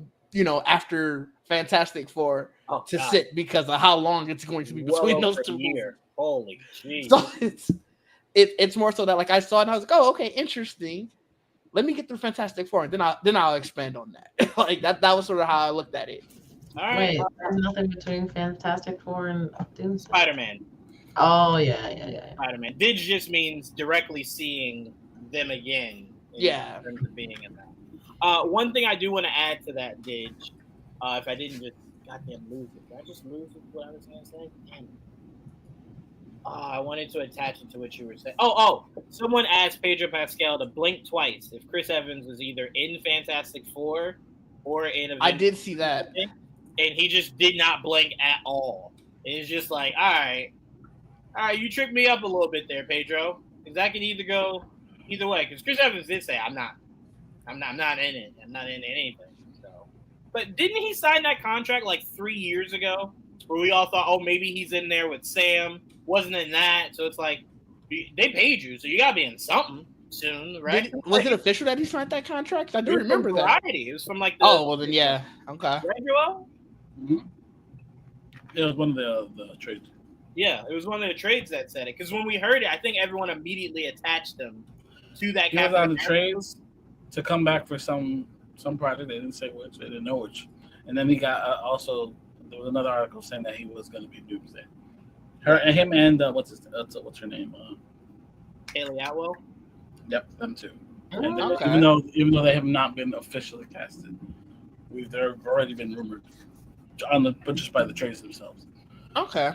after Fantastic Four to sit because of how long it's going to be between those 2 movies. Holy jeez. So it's more so that like I saw it and I was like, oh, okay, interesting. Let me get through Fantastic Four and then I'll expand on that. Like that was sort of how I looked at it. All right. Wait, there's nothing between Fantastic Four and Doomsday? Spider-Man. Oh yeah. Spider-Man. Dij just means directly seeing them again. In terms of being in that. One thing I do want to add to that, Dij, if I didn't just goddamn lose it. Did I just lose what I was going to say? Damn it. I wanted to attach it to what you were saying. Someone asked Pedro Pascal to blink twice if Chris Evans was either in Fantastic Four or in Avengers. I did see that. And he just did not blink at all. It's just like, all right, you tricked me up a little bit there, Pedro. Because that can either go either way. Because Chris Evans did say, I'm not in it. I'm not in anything. So, but didn't he sign that contract like 3 years ago? Where we all thought, oh, maybe he's in there with Sam. Wasn't in that. So it's like, they paid you. So you got to be in something soon, right? Was it official that he signed that contract? I do remember that. It was from like the... Oh, well then, yeah. Okay. Right, Joel? Mm-hmm. It was one of the trades. Yeah, it was one of the trades that said it. Because when we heard it, I think everyone immediately attached them to that. He was on the trades to come back for some project. They didn't say which. They didn't know which. And then he got also... There was another article saying that he was going to be Doomsday. Him and what's her name? Haley Atwell. Yep, them two. Okay. Even though they have not been officially casted, they've already been rumored but just by the trades themselves. Okay.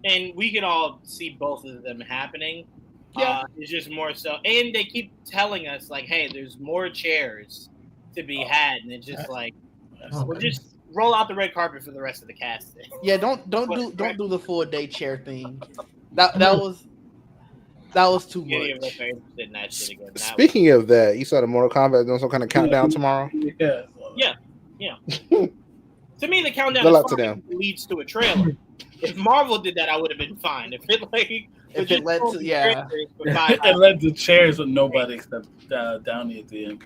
And we can all see both of them happening. Yeah. It's just more so, and they keep telling us like, "Hey, there's more chairs to be had," and it's just like, we'll just roll out the red carpet for the rest of the cast. Yeah, don't do the full day chair thing. That was too much. Speaking of that, you saw the Mortal Kombat doing some kind of countdown tomorrow. Yeah. To me, the countdown leads to a trailer. If Marvel did that, I would have been fine. If it led to it led to chairs with nobody except Downey at the end.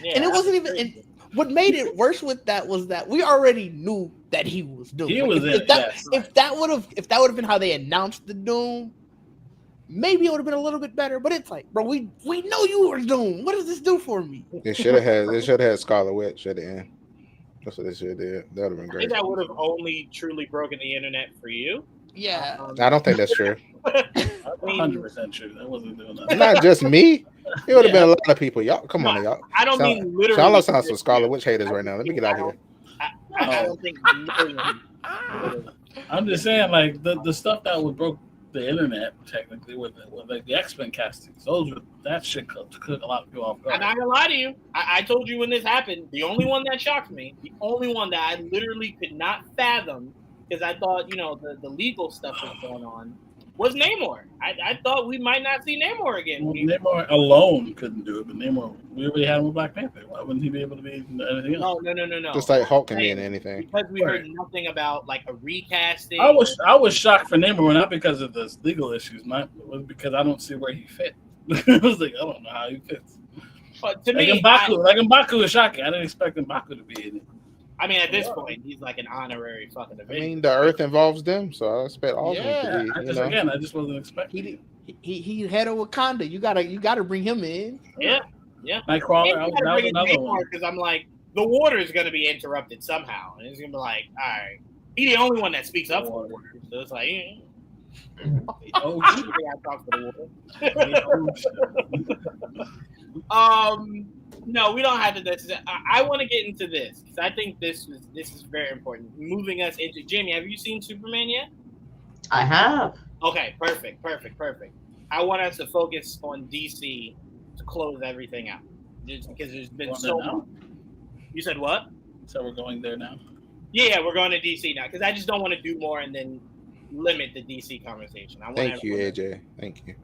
Yeah, and it wasn't even. And what made it worse with that was that we already knew that he was Doom. If that would have been how they announced the Doom, maybe it would have been a little bit better. But it's like, bro, we know you were Doom. What does this do for me? They should have had Scarlet Witch at the end. That's what they should have did. That would have been great. I think that would have only truly broken the internet for you. Yeah. I don't think that's true. 100% true. That wasn't doing that. Not just me. It would have been a lot of people. Y'all, come on, y'all. I don't mean literally. Y'all sound some Scarlet Witch haters right now. Let me get out of here. I don't think. I'm just saying, like the stuff that would broke the internet technically with like the X-Men castings. That shit could a lot of people off guard. I'm not gonna lie to you. I told you when this happened. The only one that shocked me, the only one that I literally could not fathom, because I thought the legal stuff was going on, was Namor. I thought we might not see Namor again. Well, Namor alone couldn't do it, but Namor, we already had him with Black Panther. Why wouldn't he be able to be anything else? No. Just like Hulk can be in anything. Because we heard nothing about like a recasting. I was shocked for Namor, not because of the legal issues, it was because I don't see where he fit. I was like, I don't know how he fits. But to me, M'Baku is shocking. I didn't expect M'Baku to be in it. I mean, at this point, he's like an honorary fucking Avenger. I mean, the Earth involves them, so I expect all of them to be. I just wasn't expecting. He head of Wakanda. You gotta bring him in. Yeah. Nightcrawler. That was another one. Because I'm like, the water is going to be interrupted somehow, and it's going to be like, all right, he's the only one that speaks up for the water, so it's like, Oh, I talk for the water. No, we don't have to. I want to get into this because I think this is very important. Moving us into Jamie, have you seen Superman yet? I have. Okay, perfect. I want us to focus on DC to close everything out, just because there's been so much. You said what? So we're going there now. Yeah, we're going to DC now because I just don't want to do more and then limit the DC conversation. Thank you, AJ. Thank you.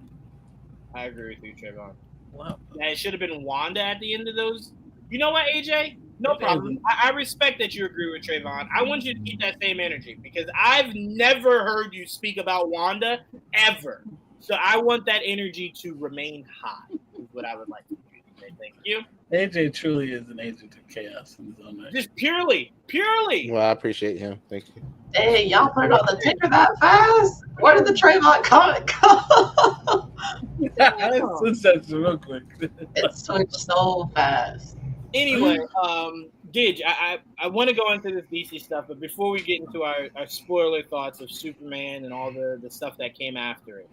I agree with you, Trayvon. Wow. Yeah, it should have been Wanda at the end of those. You know what, AJ? No problem. I respect that you agree with Trayvon. I want you to keep that same energy because I've never heard you speak about Wanda ever. So I want that energy to remain high. Is what I would like to do. Thank you. AJ truly is an agent of chaos in his own way. Just purely. Well, I appreciate him. Thank you. Hey, y'all put it on the ticker that fast? Where did the Trayvon comment go? Switch that real quick. It switched so fast. Anyway, Gidge, I want to go into this DC stuff, but before we get into our spoiler thoughts of Superman and all the stuff that came after it,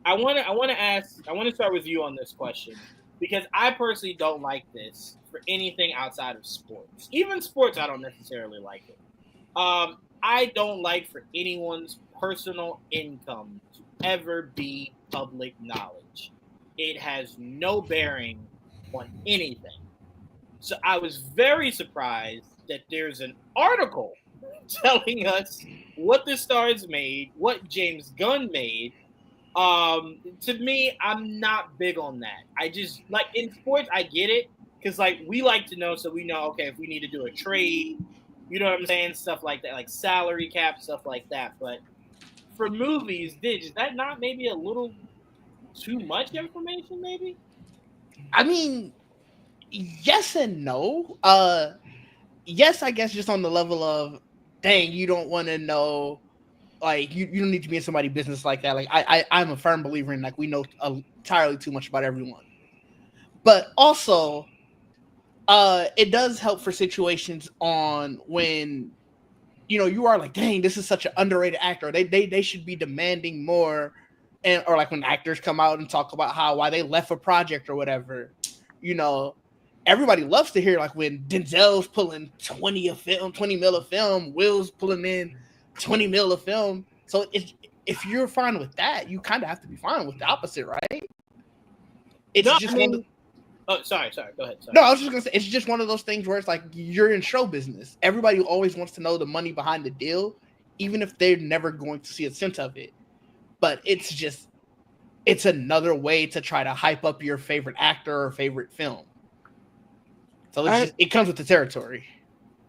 I want to start with you on this question because I personally don't like this for anything outside of sports. Even sports, I don't necessarily like it. I don't like for anyone's personal income to ever be public knowledge. It has no bearing on anything. So I was very surprised that there's an article telling us what the stars made, what James Gunn made. To me, I'm not big on that. I just like in sports, I get it because like we like to know, so we know okay if we need to do a trade, you know what I'm saying, stuff like that, like salary cap, stuff like that. But for movies, is that not maybe a little too much information? Maybe. I mean. Yes and no. Yes, I guess just on the level of, dang, you don't want to know, like you don't need to be in somebody's business like that. Like I'm a firm believer in like we know entirely too much about everyone. But also, it does help for situations on when, you are like, dang, this is such an underrated actor. They should be demanding more, or like when actors come out and talk about why they left a project or whatever, Everybody loves to hear like when Denzel's pulling 20 mil a film, Will's pulling in 20 mil a film. So if you're fine with that, you kind of have to be fine with the opposite, right? Sorry. Go ahead. Sorry. No, I was just gonna say it's just one of those things where it's like you're in show business. Everybody always wants to know the money behind the deal, even if they're never going to see a cent of it. But it's another way to try to hype up your favorite actor or favorite film. So it comes with the territory.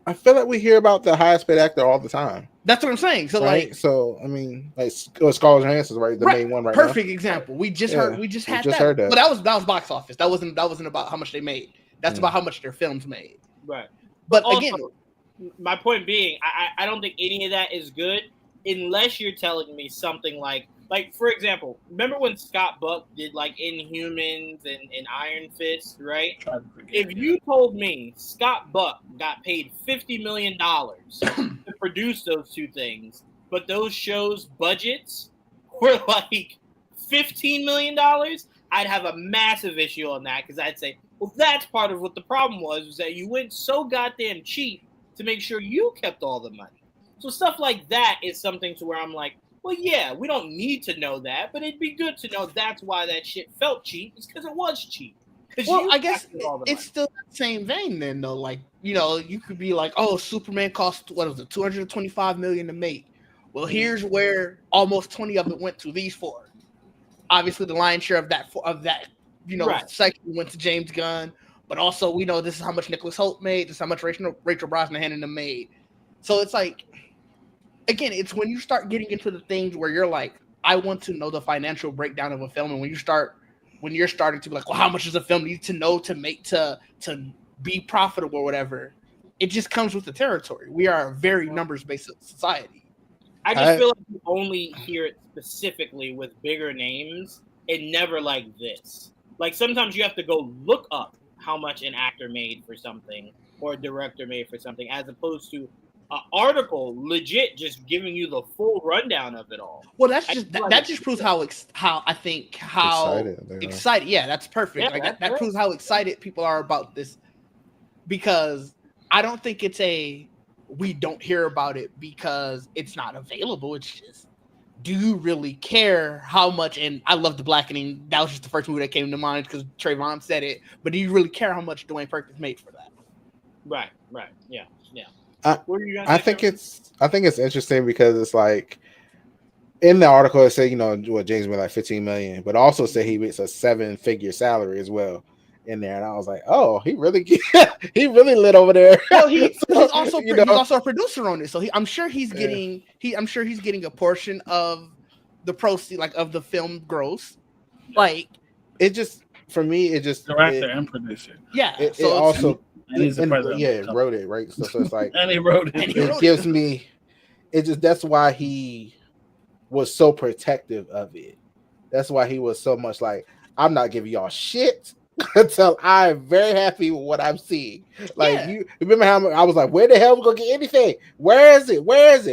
I feel like we hear about the highest paid actor all the time. That's what I'm saying. So right? I mean, like Scarlett Johansson, right? The main one right now. Perfect example. We just heard that. But that was box office. That wasn't about how much they made. That's about how much their films made. Right. But also, again, my point being, I don't think any of that is good unless you're telling me something like for example, remember when Scott Buck did like Inhumans and Iron Fist, right? If you told me Scott Buck got paid $50 million to produce those two things, but those shows' budgets were like $15 million, I'd have a massive issue on that because I'd say, well, that's part of what the problem was that you went so goddamn cheap to make sure you kept all the money. So stuff like that is something to where I'm like, well, yeah, we don't need to know that, but it'd be good to know that's why that shit felt cheap. It's because it was cheap. Well, I guess it's still the same vein then, though. Like, you could be like, oh, Superman cost, what was it, $225 million to make. Well, here's where almost 20 of it went to these four. Obviously, the lion's share of that right. Section went to James Gunn, but also we know this is how much Nicholas Hoult made, this is how much Rachel Brosnahan and them made. So it's like, again, it's when you start getting into the things where you're like, I want to know the financial breakdown of a film, and when you're starting to be like, well, how much does a film need to know to make to be profitable or whatever? It just comes with the territory. We are a very numbers-based society. I just feel like you only hear it specifically with bigger names and never like this. Like sometimes you have to go look up how much an actor made for something or a director made for something, as opposed to an article legit just giving you the full rundown of it all. Well, that's just that just proves how excited. Yeah, that's perfect. Yeah, like that proves how excited people are about this, because I don't think it's we don't hear about it because it's not available. It's just, do you really care how much? And I love The Blackening. That was just the first movie that came to mind because Trayvon said it. But do you really care how much Dwayne Perkins made for that? Right. Yeah. I think it's interesting because it's like in the article it said, what James made like 15 million, but also said he makes a 7-figure salary as well in there, and I was like, oh, he really lit over there. Well, he's also a producer on it, so I'm sure he's getting a portion of the proceeds, like of the film gross. Like it just, for me, it just director and producer. Yeah, it also. And wrote it, right? So it's like, and he wrote it. It gives me, that's why he was so protective of it. That's why he was so much like, I'm not giving y'all shit until I'm very happy with what I'm seeing. Like, you remember how I was like, where the hell we gonna get anything? Where is it?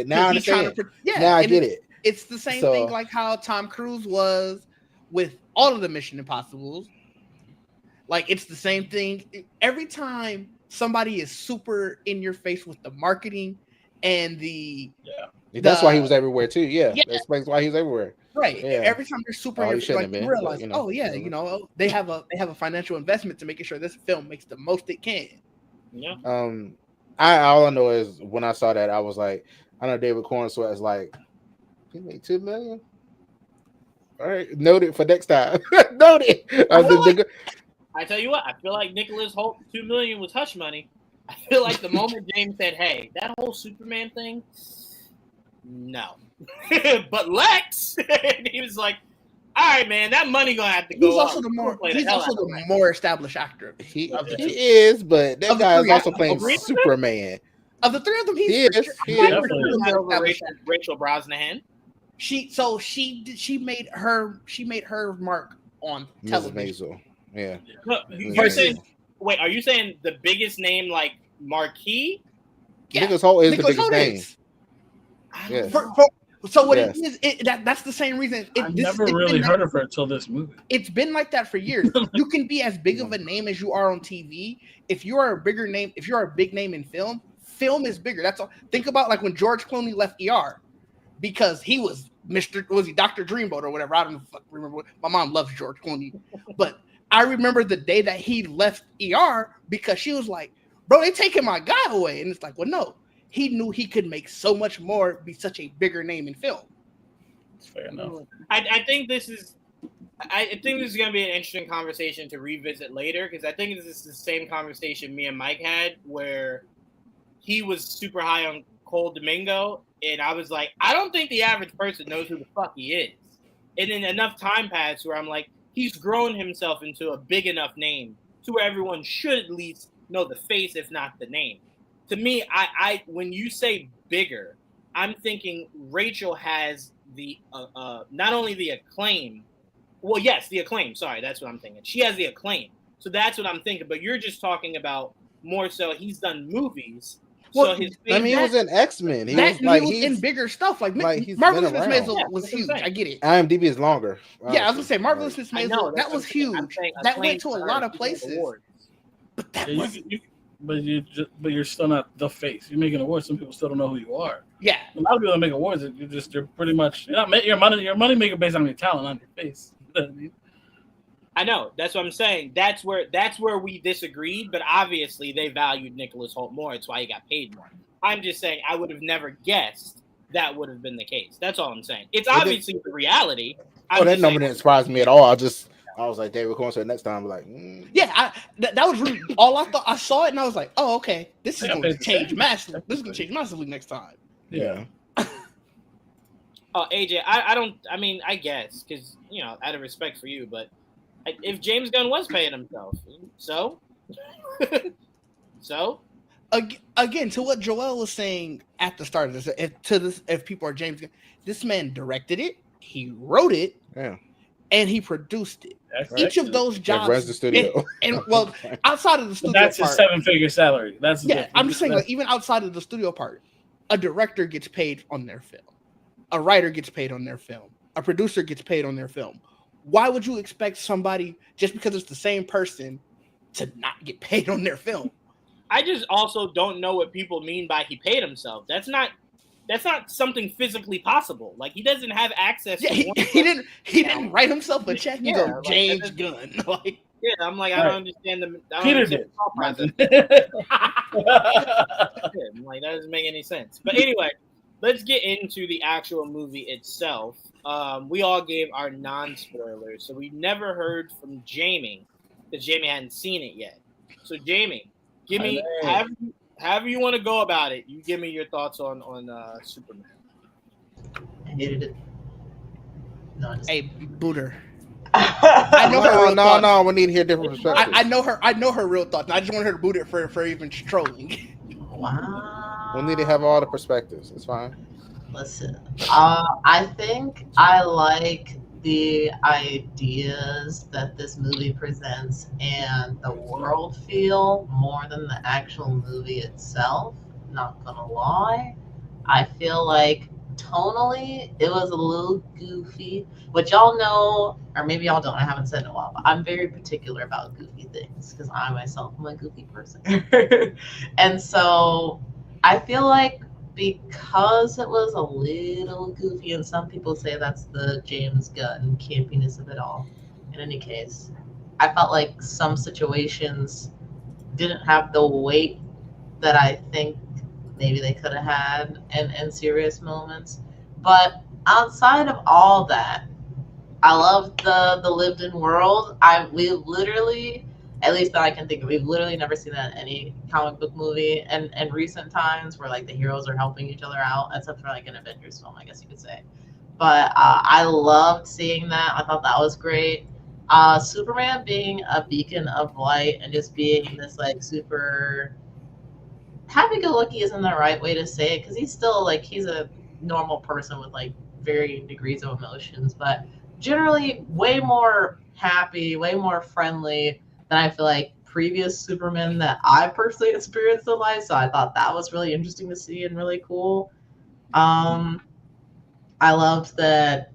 Now I understand. Now I get it. It's the same thing like how Tom Cruise was with all of the Mission Impossibles. Like, it's the same thing. Every time somebody is super in your face with the marketing and that's why he was everywhere too. Yeah. That explains why he was everywhere. Right. Yeah. Every time they're super in your face, like, you realize, they have a financial investment to making sure this film makes the most it can. Yeah. All I know is when I saw that, I was like, I know David Cornsweet is like, he made $2 million. All right, noted for next time. Noted. I tell you what, I feel like Nicholas Hoult $2 million was hush money. I feel like the moment James said, "Hey, that whole Superman thing, no," but Lex, he was like, "All right, man, that money gonna have to go." He's also the more established actor. He is, but that guy is also playing Superman. Of the three of them, he is. Rachel Brosnahan. She made her mark on television. Yeah. Wait, are you saying the biggest name like Marquis? Yeah. Nicholas Hoult is the biggest name. Yeah. So what it is, that's the same reason. I've never really heard of her until this movie. It's been like that for years. You can be as big of a name as you are on TV. If you are a bigger name, if you're a big name in film is bigger. That's all. Think about like when George Clooney left ER because he was Dr. Dreamboat or whatever. I don't remember. My mom loves George Clooney, but I remember the day that he left ER because she was like, "Bro, they taking my guy away." And it's like, well, no. He knew he could make so much more, be such a bigger name in film. That's fair enough. I think this is going to be an interesting conversation to revisit later, because I think this is the same conversation me and Mike had where he was super high on Cole Domingo, and I was like, I don't think the average person knows who the fuck he is. And then enough time passed where I'm like, he's grown himself into a big enough name to where everyone should at least know the face, if not the name. To me, I when you say bigger, I'm thinking Rachel has the not only the acclaim. Well, yes, the acclaim. Sorry, that's what I'm thinking. She has the acclaim, so that's what I'm thinking. But you're just talking about more so. He's done movies. Well, so he was in X-Men. He was in bigger stuff. Like Marvelous Miss Maisel was huge. I get it. IMDb is longer. Honestly. Yeah, I was gonna say Marvelous Miss Maisel. That was huge. That went to a lot of places. But that was. But you're still not the face. You're making awards. Some people still don't know who you are. Yeah, a lot of people that make awards, you're pretty much your money maker based on your talent, on your face. I know. That's what I'm saying. That's where we disagreed. But obviously, they valued Nicholas Hoult more. It's why he got paid more. I'm just saying I would have never guessed that would have been the case. That's all I'm saying. It's obviously the reality. That number didn't surprise me at all. I was like, David Corn said next time, I'm like, Yeah, that was really all I thought. I saw it and I was like, oh, okay, this is going to change massively. This is going to change massively next time. Yeah. Oh, AJ, I guess, because, out of respect for you, but if James Gunn was paying himself, so? Again, to what Joel was saying at the start of this, if people are James Gunn, this man directed it, he wrote it, and he produced it. That's Each of those jobs runs the studio. And well, outside of the studio that's part, his 7-figure salary. That's I'm just saying, like, even outside of the studio part, a director gets paid on their film, a writer gets paid on their film, a producer gets paid on their film. Why would you expect somebody, just because it's the same person, to not get paid on their film? I just also don't know what people mean by he paid himself. That's not something physically possible. Like, he doesn't have access. Yeah, to he didn't write himself a check. You go, James Gunn. Like, yeah, I'm like, I don't understand the. Peter did. I'm like, that doesn't make any sense. But anyway, let's get into the actual movie itself. We all gave our non-spoilers, so we never heard from Jamie because Jamie hadn't seen it yet. So Jamie, give me however you want to go about it. You give me your thoughts on Superman. I hated it. No, hey, Booter. I know her real thoughts. No, we need to hear different perspectives. I know her real thoughts. I just want her to boot it for even trolling. Wow. We need to have all the perspectives. It's fine. Listen, I think I like the ideas that this movie presents and the world feel more than the actual movie itself. Not gonna lie. I feel like tonally it was a little goofy, which y'all know, or maybe y'all don't, I haven't said in a while, but I'm very particular about goofy things because I myself am a goofy person. And so I feel like because it was a little goofy, and some people say that's the James Gunn campiness of it all. In any case, I felt like some situations didn't have the weight that I think maybe they could have had in serious moments. But outside of all that, I love the lived in world. We literally, at least that I can think of, we've literally never seen that in any comic book movie in recent times where like the heroes are helping each other out, except for like an Avengers film, I guess you could say. But I loved seeing that. I thought that was great. Superman being a beacon of light and just being this like super happy-go-lucky isn't the right way to say it because he's still like he's a normal person with like varying degrees of emotions, but generally way more happy, way more friendly than I feel like previous Supermen that I personally experienced in life. So I thought that was really interesting to see and really cool. I loved that.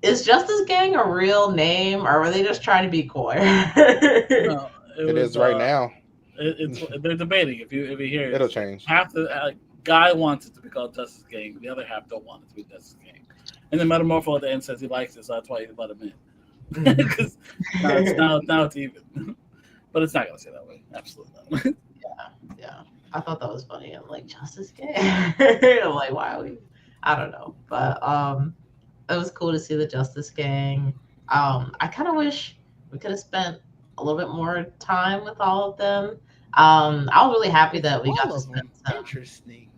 Is Justice Gang a real name, or were they just trying to be coy? No, it is right now. They're debating. If you hear it, it'll change. Half the guy wants it to be called Justice Gang. The other half don't want it to be Justice Gang. And then Metamorpho at the end says he likes it, so that's why he let him in. Because now it's even. But it's not gonna say that way. Absolutely not. Yeah. I thought that was funny. I'm like, Justice Gang. I'm like, why are we? I don't know, but it was cool to see the Justice Gang. I kind of wish we could have spent a little bit more time with all of them. I was really happy that we got to spend some. Interesting.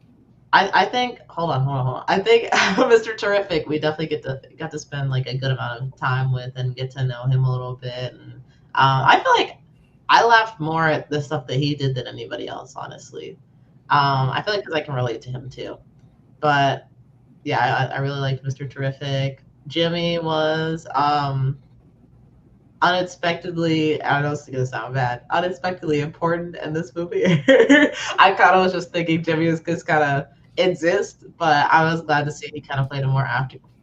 I think. Hold on. I think Mr. Terrific, we definitely got to spend like a good amount of time with and get to know him a little bit. And I feel like I laughed more at the stuff that he did than anybody else, honestly. I feel like because I can relate to him too. But yeah, I really liked Mr. Terrific. Jimmy was unexpectedly, I don't know, it's gonna sound bad, unexpectedly important in this movie. I kind of was just thinking Jimmy was just kind of exist, but I was glad to see he kind of played a more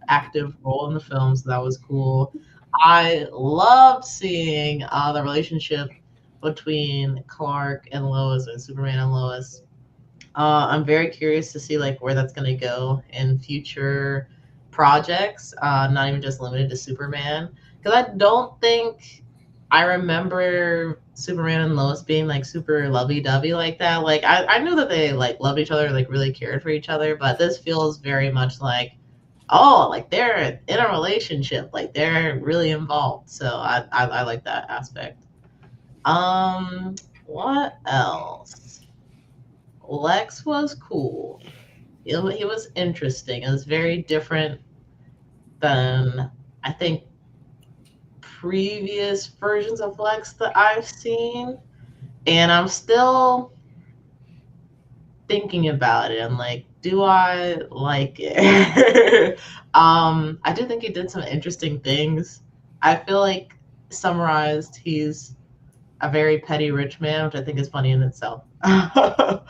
active role in the film, so that was cool. I loved seeing the relationship between Clark and Lois, or Superman and Lois. I'm very curious to see like where that's going to go in future projects, not even just limited to Superman, because I don't think I remember Superman and Lois being like super lovey-dovey like that. Like I knew that they like loved each other, like really cared for each other, but this feels very much like, oh, like they're in a relationship, like they're really involved. So I like that aspect. What else? Lex was cool. He was interesting. It was very different than I think previous versions of Lex that I've seen, and I'm still thinking about it. I'm like, do I like it? I do think he did some interesting things I feel like summarized, he's a very petty rich man, which I think is funny in itself. So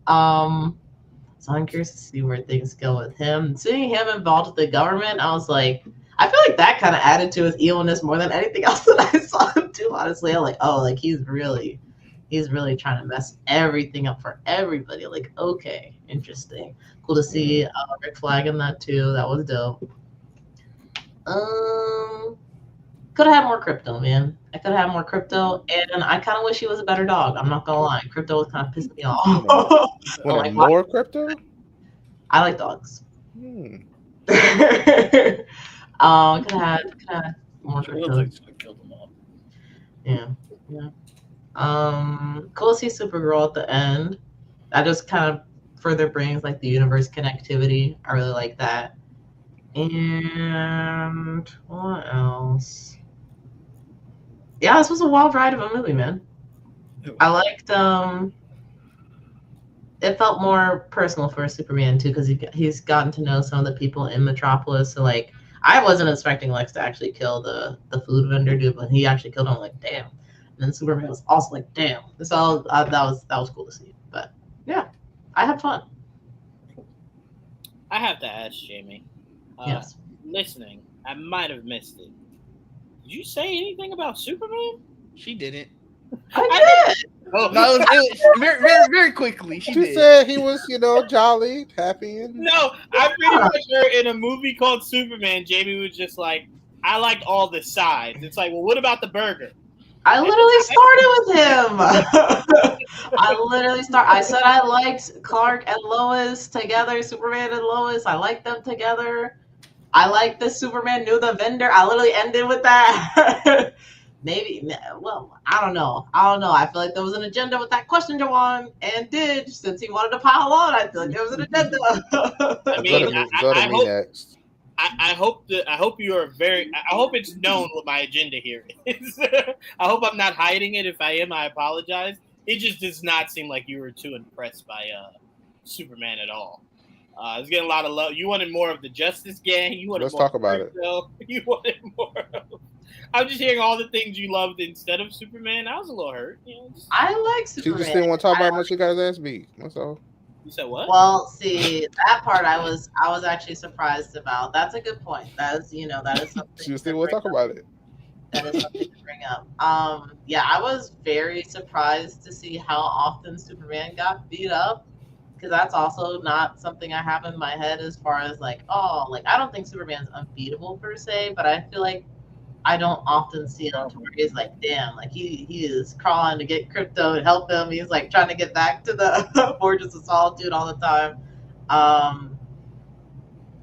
I'm curious to see where things go with him. Seeing him involved with the government, I was like, I feel like that kind of added to his evilness more than anything else that I saw him do. Honestly, I'm like, oh, like he's really trying to mess everything up for everybody. Like, okay, interesting, cool to see Rick Flag in that too. That was dope. Could have had more crypto, man. I could have had more crypto, and I kind of wish he was a better dog. I'm not gonna lie, crypto was kind of pissing me off. Like, more crypto? I like dogs. Could have had more crypto. Yeah. Cool to see Supergirl at the end. That just kind of further brings like the universe connectivity. I really like that. And what else? Yeah, this was a wild ride of a movie, man. I liked it felt more personal for Superman too, because he's gotten to know some of the people in Metropolis. So like, I wasn't expecting Lex to actually kill the food vendor dude, but he actually killed him. Like, damn. And then Superman was also like, damn. So that was cool to see. But yeah, I had fun. I have to ask Jamie. Yes. Listening, I might have missed it. Did you say anything about Superman? She didn't. I did. Oh, no, it was very, very, very quickly. She said he was, jolly, happy. No, I pretty much heard in a movie called Superman, Jamie was just like, I liked all the sides. It's like, well, what about the burger? I literally started with him. I said I liked Clark and Lois together, Superman and Lois. I liked them together. I like the Superman knew the vendor. I literally ended with that. Maybe, well, I don't know. I feel like there was an agenda with that question, Jawan, and since he wanted to pile on, I feel like there was an agenda. I mean, I hope it's known what my agenda here is. I hope I'm not hiding it. If I am, I apologize. It just does not seem like you were too impressed by Superman at all. It's getting a lot of love. You wanted more of the Justice Gang. Let's talk about it. You wanted more. I'm just hearing all the things you loved instead of Superman. I was a little hurt. I like Superman. She just didn't want to talk about how much she got his ass beat. That's all. You said what? Well, see, that part I was actually surprised about. That's a good point. That is something. She just didn't want to talk about it. That is something to bring up. Yeah, I was very surprised to see how often Superman got beat up. Because that's also not something I have in my head as far as like, I don't think Superman's unbeatable per se, but I feel like I don't often see him to where he's like, damn, like he is crawling to get crypto and help him. He's like trying to get back to the Fortress of Solitude all the time. I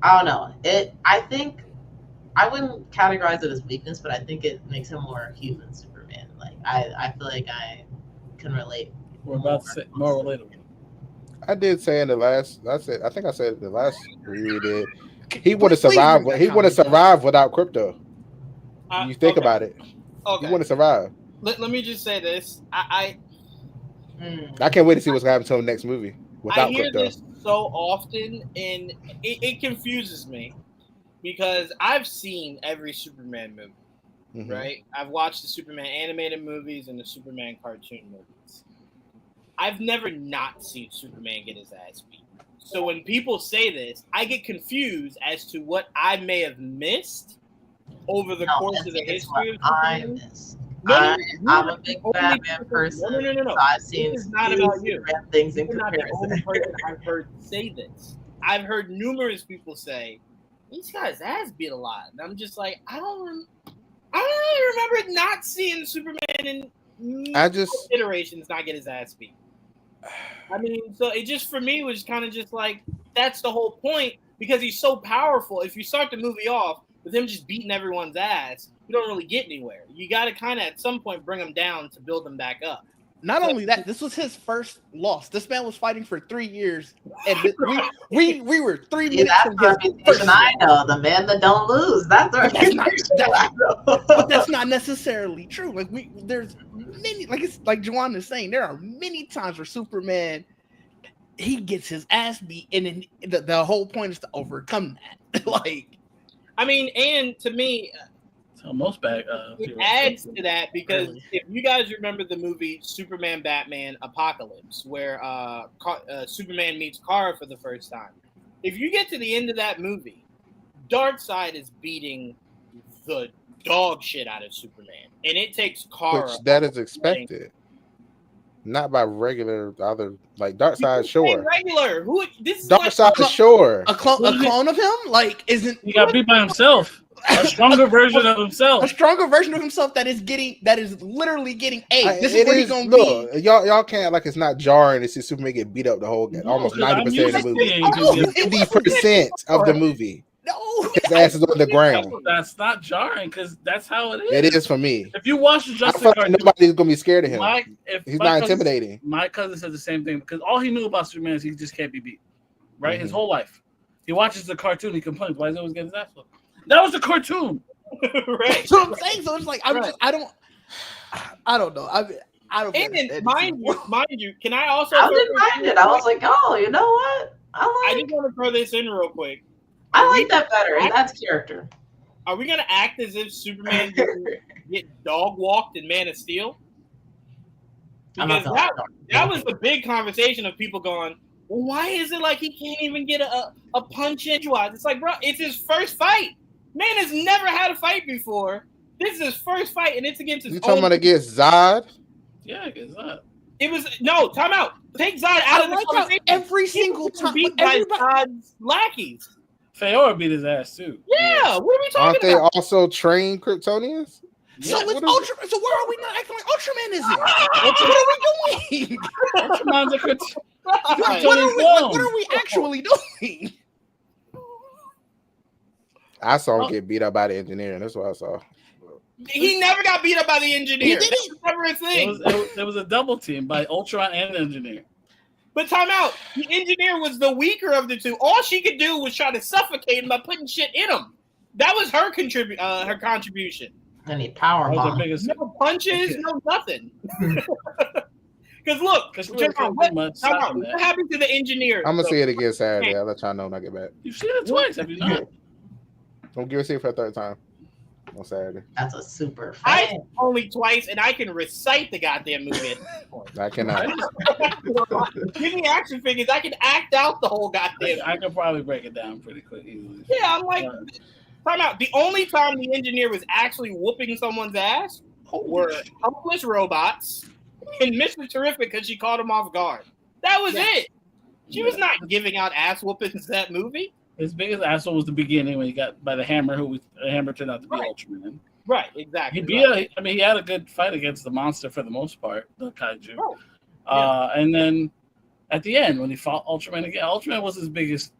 don't know. I think I wouldn't categorize it as weakness, but I think it makes him more human Superman. Like I feel like I can relate. We're about to say more relatable. I did say in the last. I think I said the last review we did. He would have survived. He would have survived without crypto. You think about it. Okay. He would have survived. Let me just say this. I can't wait to see what's going to happen to him next movie without I hear crypto. this so often, and it confuses me because I've seen every Superman movie, right? I've watched the Superman animated movies and the Superman cartoon movies. I've never not seen Superman get his ass beat. So when people say this, I get confused as to what I may have missed over the course of the history of Superman. I'm a big Batman person. No. So I've seen it's not about you. Things in You're not the only comparison. person I've heard say this. I've heard numerous people say, he's got his ass beat a lot. And I'm just like, I don't really remember not seeing Superman in iterations not get his ass beat. I mean, so it just, for me, was kind of just like, that's the whole point, because he's so powerful. If you start the movie off with him just beating everyone's ass, you don't really get anywhere. You got to kind of, at some point, bring him down to build him back up. Not only that, this was his first loss. This man was fighting for 3 years, and we were 3 minutes from his first. I know the man that don't lose. That's our but that's not necessarily true. Like there's many, like Juwan is saying, there are many times where Superman, he gets his ass beat, and then the whole point is to overcome that. Like, I mean, and to me, Most bad. It adds to that because if you guys remember the movie Superman Batman Apocalypse, where Superman meets Kara for the first time, if you get to the end of that movie, Darkseid is beating the dog shit out of Superman, and it takes Kara. Which that is expected. Not by regular other like Darkseid, sure. Regular. Who? This is Darkseid, like, sure. A clone of him, like isn't he got beat by himself? A stronger version of himself. A stronger version of himself that is literally getting A. This is where he's gonna be. Y'all can't like it's not jarring to see Superman get beat up the whole almost 90% of the movie. 50% of the movie. No, his ass is on the ground. That's not jarring because that's how it is. It is for me. If you watch the Justice League, nobody's gonna be scared of him. He's not intimidating. My cousin said the same thing because all he knew about Superman is he just can't be beat. Right, his whole life. He watches the cartoon. He complains why he's always getting his ass whooped. That was the cartoon. Right. That's what I'm saying. So it's like I don't know. I don't. And mind you, can I also? I didn't mind it. I was like, oh, you know what? I just want to throw this in real quick. I like that better, and that's character. Are we gonna act as if Superman get dog walked in Man of Steel? Because that was the big conversation of people going, well, why is it like he can't even get a punch edgewise? It's like, bro, it's his first fight. Man has never had a fight before. This is his first fight, and it's against his. You talking about against Zod? Yeah, against Zod. It was time out. Take Zod out of the conversation. Every single time, beat by Zod's lackeys. Feora beat his ass too. Yeah, what are we talking Aren't they about? Also trained Kryptonians? So it's Ultra. So why are we not acting like Ultraman isn't? What are we doing? Ultraman's a what are we actually doing? I saw him get beat up by the engineer, and that's what I saw. He never got beat up by the engineer. He didn't. Never a thing. There was a double team by Ultron and engineer. But time out. The engineer was the weaker of the two. All she could do was try to suffocate him by putting shit in him. That was her contribution. I need power bomb. No punches, no nothing. Because look, what happened to the engineer? I'm gonna see it again Saturday. I'll let y'all know when I get back. You've seen it twice, have you not? Don't give it to you for a third time on Saturday. That's a super fan. I only twice, and I can recite the goddamn movie at this point. I cannot. Give me action figures. I can act out the whole goddamn. I can probably break it down pretty quick. Easily. Yeah, I'm like, time out. The only time the engineer was actually whooping someone's ass were helpless robots and Mr. Terrific because she caught him off guard. That was it. She was not giving out ass whoopings that movie. His biggest asshole was the beginning when he got by the hammer, the hammer turned out to be Ultraman. Right, exactly. He had a good fight against the monster for the most part, the kaiju. Oh. And then at the end, when he fought Ultraman again, Ultraman was the biggest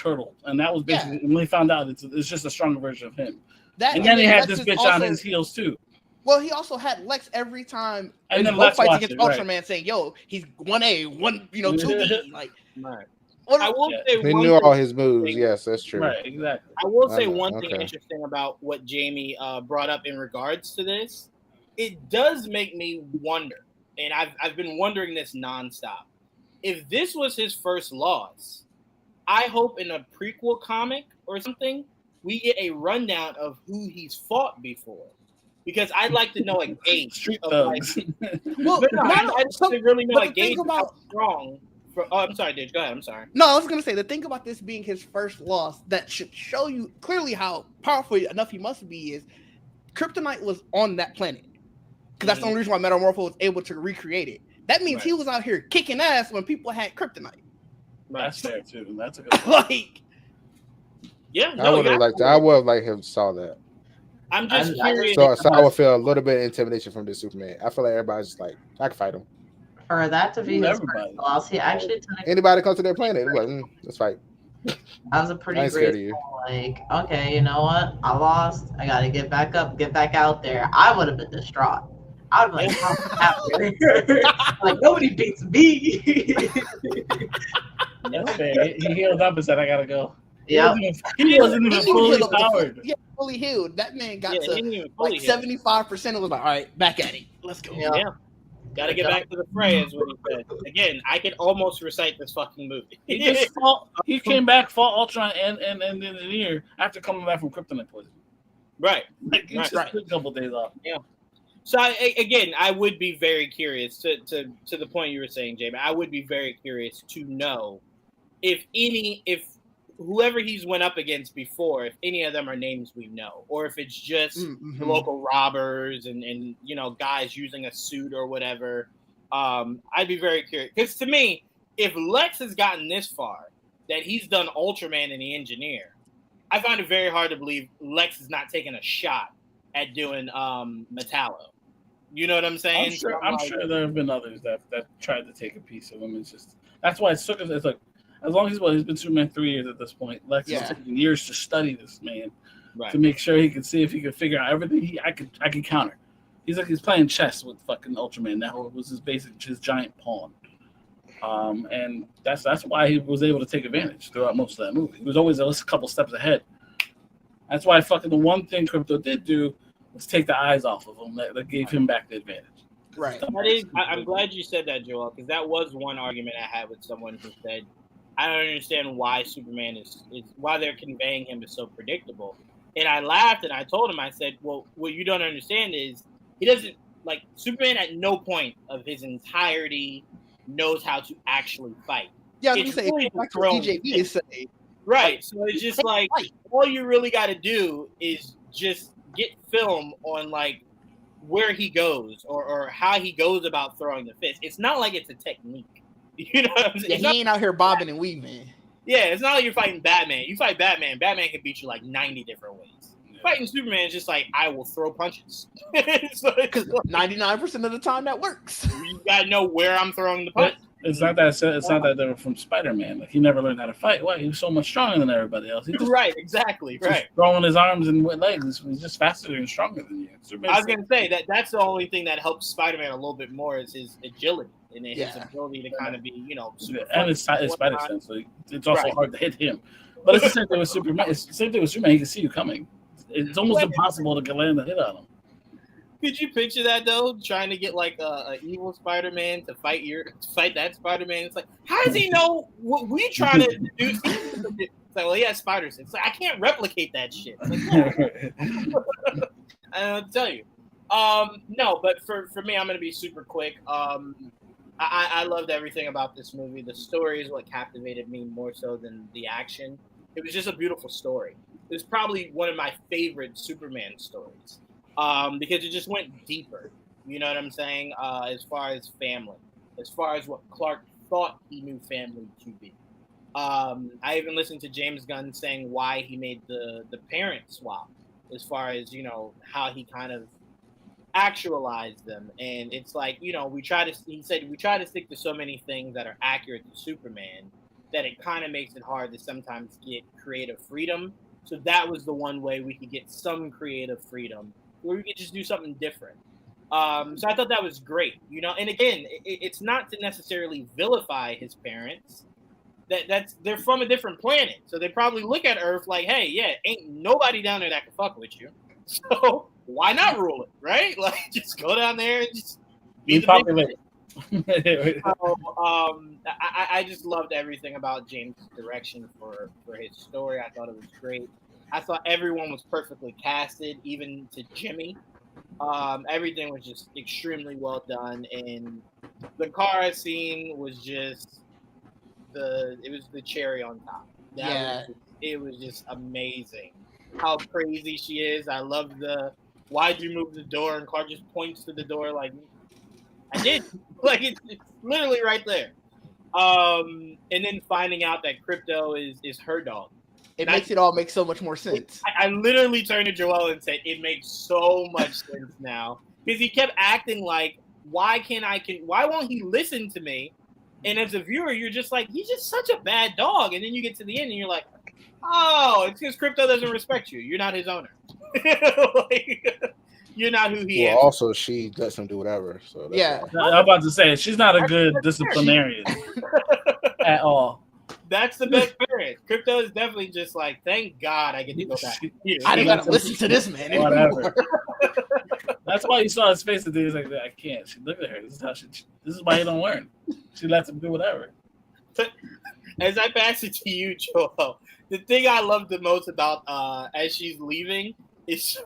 hurdle, and that was basically when he found out it's just a stronger version of him. And then he had this bitch on his heels too. Well, he also had Lex every time, and then Lex fights against Ultraman, saying, "Yo, he's 1A, 2B." Like, right. I will say he knew all his moves. Yes, that's true. Right, exactly. I will say one thing interesting about what Jamie brought up in regards to this. It does make me wonder, and I've been wondering this nonstop. If this was his first loss, I hope in a prequel comic or something we get a rundown of who he's fought before. Because I'd like to know a gauge of like. Well, I just really know a gauge of how strong. I'm sorry, dude. Go ahead. I'm sorry. No, I was gonna say the thing about this being his first loss that should show you clearly how powerful enough he must be is Kryptonite was on that planet because that's the only reason why Metamorpho was able to recreate it. That means he was out here kicking ass when people had Kryptonite. That's fair too. That's a good like. Yeah, I would have liked. I would have liked him to saw that. I'm just curious. So I would feel a little bit of intimidation from this Superman. I feel like everybody's just like, I can fight him. For that to be his first loss, he actually anybody come to their planet, like, let's fight. That was a pretty great. Like, okay, you know what? I lost. I got to get back up, get back out there. I would have been distraught. I would have been like, like nobody beats me. That's fair. He healed up and said, "I gotta go." Yeah, he wasn't even fully powered. Yeah, fully healed. That man got to like 75%. It was like, all right, back at it. Let's go. Yeah. Got to get back to the fray, is what he said. Again, I can almost recite this fucking movie. He came back, fought Ultron and the engineer after coming back from kryptonite poison. Right. Like you just took a couple days off. Yeah. So I would be very curious to the point you were saying, Jamie. I would be very curious to know if whoever he's went up against before, if any of them are names we know, or if it's just the local robbers and guys using a suit or whatever. I'd be very curious because to me, if Lex has gotten this far, that he's done Ultraman and the Engineer, I find it very hard to believe Lex is not taking a shot at doing Metallo. You know what I'm saying? I'm sure there have been others that tried to take a piece of him. It's just that's why it took us. It's like as long as he's been Superman 3 years at this point. Lex has taken years to study this man to make sure he can see if he can figure out everything I can counter. He's playing chess with fucking Ultraman. That was his giant pawn. And that's why he was able to take advantage throughout most of that movie. He was always a couple steps ahead. That's why fucking the one thing Crypto did do was take the eyes off of him that gave him back the advantage. Right. I'm glad you said that, Joel, because that was one argument I had with someone who said, I don't understand why Superman is why they're conveying him as so predictable. And I laughed and I told him, I said, well, what you don't understand is he doesn't like Superman at no point of his entirety knows how to actually fight. Yeah, I was gonna say like EJB is saying. Right. So it's just like all you really gotta do is just get film on like where he goes or how he goes about throwing the fist. It's not like it's a technique. You know what I'm saying? Yeah, he ain't out here bobbing and weaving. Yeah, it's not like you're fighting Batman. You fight Batman can beat you like 90 different ways. Yeah. Fighting Superman is just like, I will throw punches. Because 99% of the time that works. You gotta know where I'm throwing the punch. It's not that they were from Spider-Man. Like he never learned how to fight. Why? He was so much stronger than everybody else. Right, exactly. Right. Throwing his arms and legs. He's just faster and stronger than you. I was gonna say that's the only thing that helps Spider-Man a little bit more is his agility and his ability to kind of be, super and it's Spider sense. So it's also hard to hit him. But it's the same thing with Superman. It's the same thing with Superman. He can see you coming. It's almost impossible to land a hit on him. Could you picture that though? Trying to get like a evil Spider-Man to fight that Spider-Man. It's like, how does he know what we trying to do? It's like, well, he has spider sense. It's like, I can't replicate that shit. Like, I don't know what to tell you. No, but for me, I'm gonna be super quick. I loved everything about this movie. The story is what captivated me more so than the action. It was just a beautiful story. It was probably one of my favorite Superman stories. Because it just went deeper, you know what I'm saying? As far as family, as far as what Clark thought he knew family to be. I even listened to James Gunn saying why he made the parent swap, as far as how he kind of actualized them. And it's like he said we try to stick to so many things that are accurate to Superman that it kind of makes it hard to sometimes get creative freedom. So that was the one way we could get some creative freedom, where we could just do something different. So I thought that was great, And again, it's not to necessarily vilify his parents. They're from a different planet, so they probably look at Earth like, "Hey, yeah, ain't nobody down there that can fuck with you. So why not rule it, right? Like, just go down there and just be popular." So, I just loved everything about James' direction for his story. I thought it was great. I thought everyone was perfectly casted, even to Jimmy. Everything was just extremely well done, and the car scene was just the cherry on top. It was just amazing how crazy she is. I love why'd you move the door, and Clark just points to the door like, I did. Like it's literally right there. And then finding out that Crypto is her dog. It makes it all make so much more sense. I literally turned to Joel and said, it makes so much sense now. Because he kept acting like, why won't he listen to me? And as a viewer, you're just like, he's just such a bad dog. And then you get to the end and you're like, oh, it's because Crypto doesn't respect you. You're not his owner. You're not who he is. Well, also, she lets him do whatever. So I'm about to say, she's not a good disciplinarian at all. That's the best parent. Crypto is definitely just like, thank God I get to go back. I didn't got to listen to this man anymore. Whatever. That's why you saw his face. The day he's like, I can't. She looked at her. This is why he don't learn. She lets him do whatever. As I pass it to you, Joel, the thing I love the most about as she's leaving It's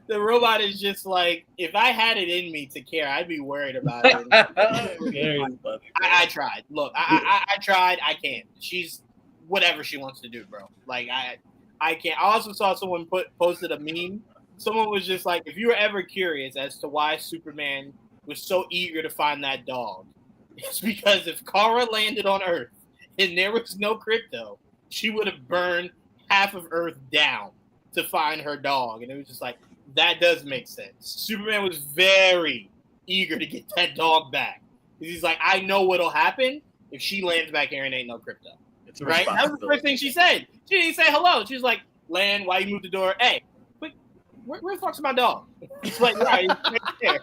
the robot is just like, if I had it in me to care, I'd be worried about it. I tried. Look, I tried. I can't. She's whatever she wants to do, bro. Like I can't. I also saw someone posted a meme. Someone was just like, if you were ever curious as to why Superman was so eager to find that dog, it's because if Kara landed on Earth and there was no crypto, she would have burned half of Earth down to find her dog. And it was just like, that does make sense. Superman was very eager to get that dog back. He's like, I know what'll happen if she lands back here and ain't no crypto. Right? That was the first thing she said. She didn't say hello. She was like, land, why you moved the door? Hey, where the fuck's my dog? It's like, right, there.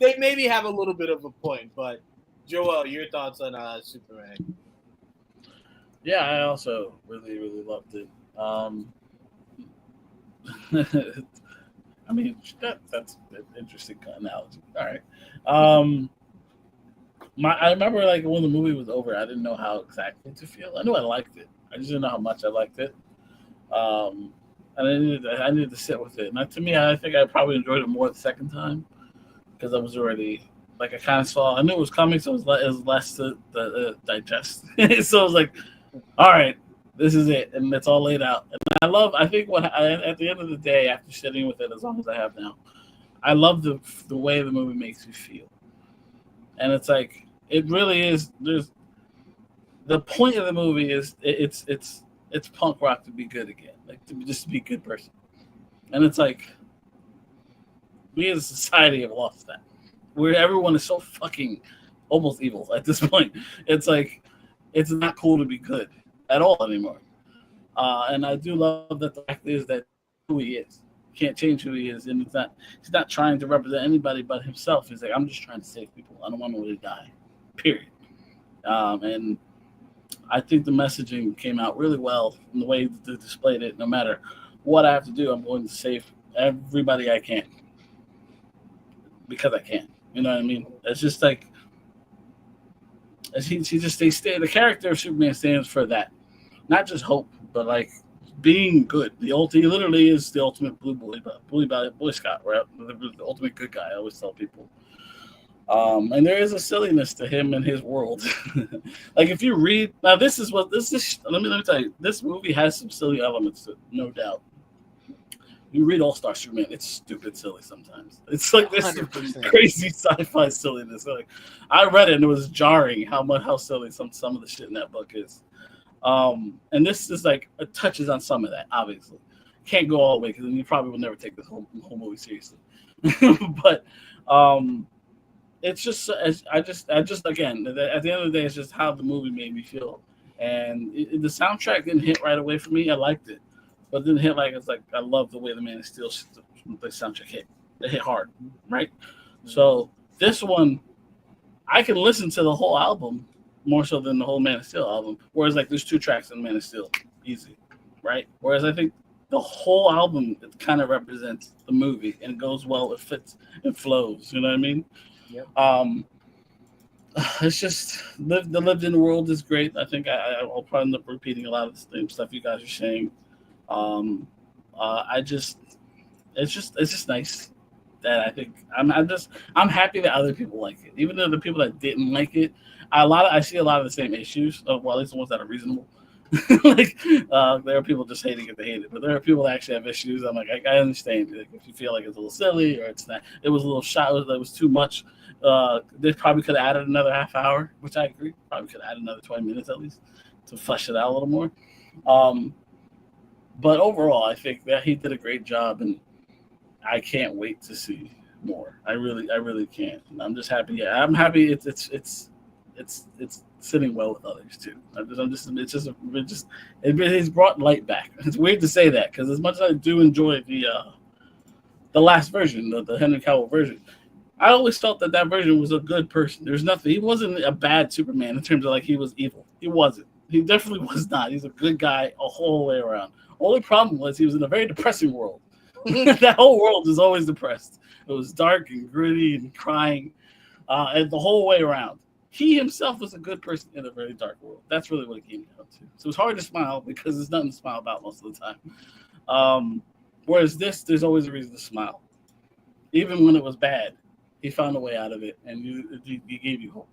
They maybe have a little bit of a point, but Joel, your thoughts on Superman? Yeah, I also really, really loved it. I mean, that's an interesting analogy. All right. I remember like when the movie was over, I didn't know how exactly to feel. I knew I liked it. I just didn't know how much I liked it. And I needed to sit with it. And to me, I think I probably enjoyed it more the second time because I was already like I kind of saw. I knew it was coming, so it was less to digest. So I was like, all right. This is it, and it's all laid out. And I think at the end of the day, after sitting with it as long as I have now, I love the way the movie makes me feel. And it's like it really is. There's the point of the movie is it's punk rock to be good again, like to just be a good person. And it's like we as a society have lost that, where everyone is so fucking almost evil at this point. It's like it's not cool to be good at all anymore. And I do love that the fact is that who he is. Can't change who he is. And he's not trying to represent anybody but himself. He's like, I'm just trying to save people. I don't want nobody to die. Period. And I think the messaging came out really well in the way they displayed it. No matter what I have to do, I'm going to save everybody I can. Because I can. You know what I mean? It's just like the character of Superman stands for that. Not just hope, but like being good. He literally is the ultimate Boy Scout, right? The ultimate good guy. I always tell people. And there is a silliness to him and his world. Like if you read now, this is. Let me tell you, this movie has some silly elements to it, no doubt. You read All Star Superman, it's stupid silly sometimes. It's like this 100%. Crazy sci-fi silliness. Like I read it and it was jarring how silly some of the shit in that book is. And this is like it touches on some of that. Obviously, can't go all the way because then you probably will never take this whole movie seriously. But it's just I just again at the end of the day, it's just how the movie made me feel. And the soundtrack didn't hit right away for me. I liked it. But it didn't hit like it's like I love the way the Man of Steel the soundtrack hit. It hit hard, right? So this one, I can listen to the whole album more so than the whole Man of Steel album. Whereas like there's 2 tracks in Man of Steel, easy, right? Whereas I think the whole album it kind of represents the movie and it goes well. It fits, it flows. You know what I mean? Yep. It's just the lived in world is great. I think I'll probably end up repeating a lot of the same stuff you guys are saying. It's just nice that I think I'm happy that other people like it, even though the people that didn't like it, I see a lot of the same issues. Well, at least the ones that are reasonable. Like there are people just hating it, they hate it, but there are people that actually have issues. I'm like, I understand like, if you feel like it's a little silly or it's not, it was a little shot, it was too much. They probably could have added another half hour, which I agree. Probably could have added another 20 minutes at least to flesh it out a little more. But overall, I think that he did a great job, and I can't wait to see more. I really can't. And I'm just happy. Yeah, I'm happy. It's sitting well with others too. It's brought light back. It's weird to say that because as much as I do enjoy the last version, the Henry Cavill version, I always felt that version was a good person. There's nothing. He wasn't a bad Superman in terms of like he was evil. He wasn't. He definitely was not. He's a good guy a whole way around. Only problem was he was in a very depressing world. That whole world is always depressed. It was dark and gritty and crying, and the whole way around. he himself was a good person in a very dark world. That's really what it came down to. So it's hard to smile because there's nothing to smile about most of the time. Whereas this, there's always a reason to smile. Even when it was bad, he found a way out of it, and he gave you hope.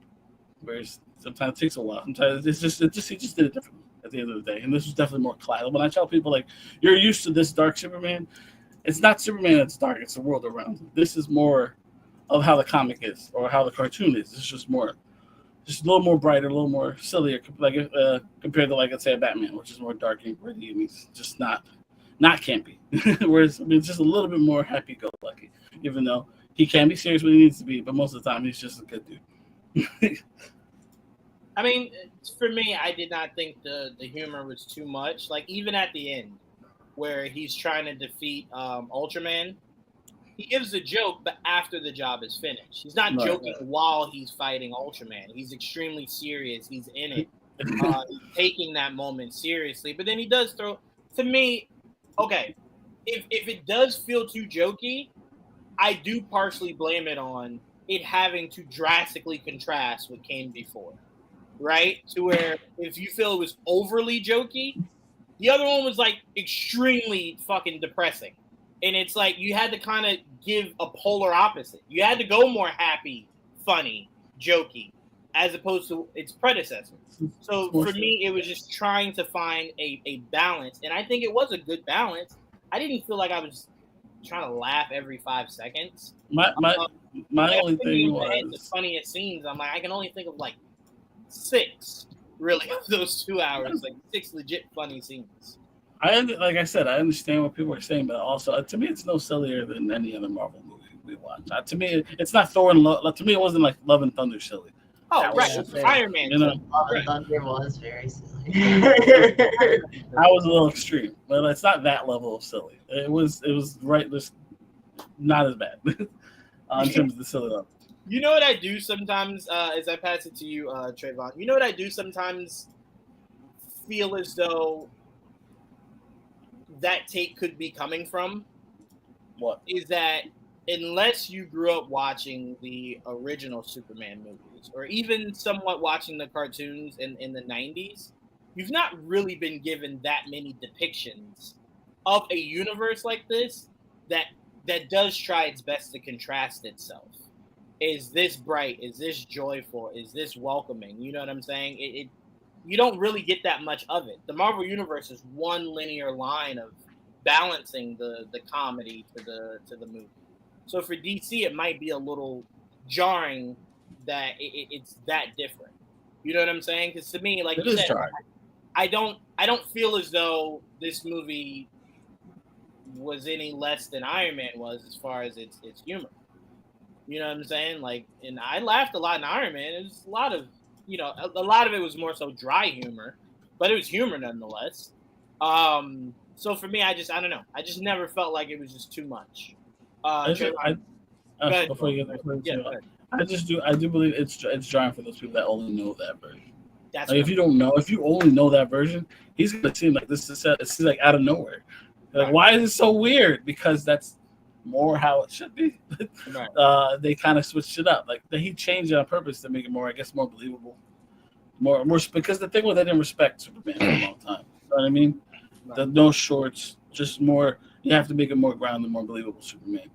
Whereas sometimes it takes a while. Sometimes he just did it differently at the end of the day. And this was definitely more classic. When I tell people, like, you're used to this dark Superman, it's not Superman that's dark, it's the world around him. This is more of how the comic is or how the cartoon is. It's just a little more brighter, a little more sillier, like compared to, like, let's say, a Batman, which is more dark and gritty, and he's just not campy. Whereas it's just a little bit more happy-go-lucky, even though he can be serious when he needs to be, but most of the time he's just a good dude. I mean, for me, I did not think the humor was too much. Like, even at the end, where he's trying to defeat Ultraman, he gives a joke, but after the job is finished. He's not joking while he's fighting Ultraman. He's extremely serious. He's in it. He's taking that moment seriously. But then he does throw, to me, okay, if it does feel too jokey, I do partially blame it on it having to drastically contrast what came before, right? To where if you feel it was overly jokey, the other one was like extremely fucking depressing. And it's like you had to kind of give a polar opposite. You had to go more happy, funny, jokey, as opposed to its predecessor. So for me, it was just trying to find a balance. And I think it was a good balance. I didn't feel like I was trying to laugh every 5 seconds. My only thing was the funniest scenes. I'm like, I can only think of like 6 really of those 2 hours, like 6 legit funny scenes. Like I said, I understand what people are saying, but also to me, it's no sillier than any other Marvel movie we watch. To me, it's not Thor and Love. To me, it wasn't like Love and Thunder silly. Oh, right, Iron Man. You know, Love and Thunder was very silly. That was a little extreme, but it's not that level of silly. It was right. Just not as bad in terms of the silly level. You know what I do sometimes, as I pass it to you, Trayvon. You know what I do sometimes feel as though that take could be coming from? What? Is that unless you grew up watching the original Superman movies, or even somewhat watching the cartoons in the 90s, you've not really been given that many depictions of a universe like this that does try its best to contrast itself. Is this bright? Is this joyful? Is this welcoming? You know what I'm saying? You don't really get that much of it. The Marvel Universe is one linear line of balancing the comedy to the movie. So for DC, it might be a little jarring that it's that different. You know what I'm saying? Because to me, like you said, I don't feel as though this movie was any less than Iron Man was as far as its humor. You know what I'm saying? Like, and I laughed a lot in Iron Man. It was a lot of it was more so dry humor, but it was humor nonetheless. So for me, I don't know. I just never felt like it was just too much. I do believe it's drawing for those people that only know that version. Like, if you only know that version, he's gonna seem like this is like out of nowhere. Like, why is it so weird? Because that's more how it should be. Right. They kind of switched it up. Like he changed it on purpose to make it more, I guess, more believable. More because the thing was they didn't respect Superman for a long time. You know what I mean? Right. No shorts, just more. You have to make it more grounded, more believable Superman.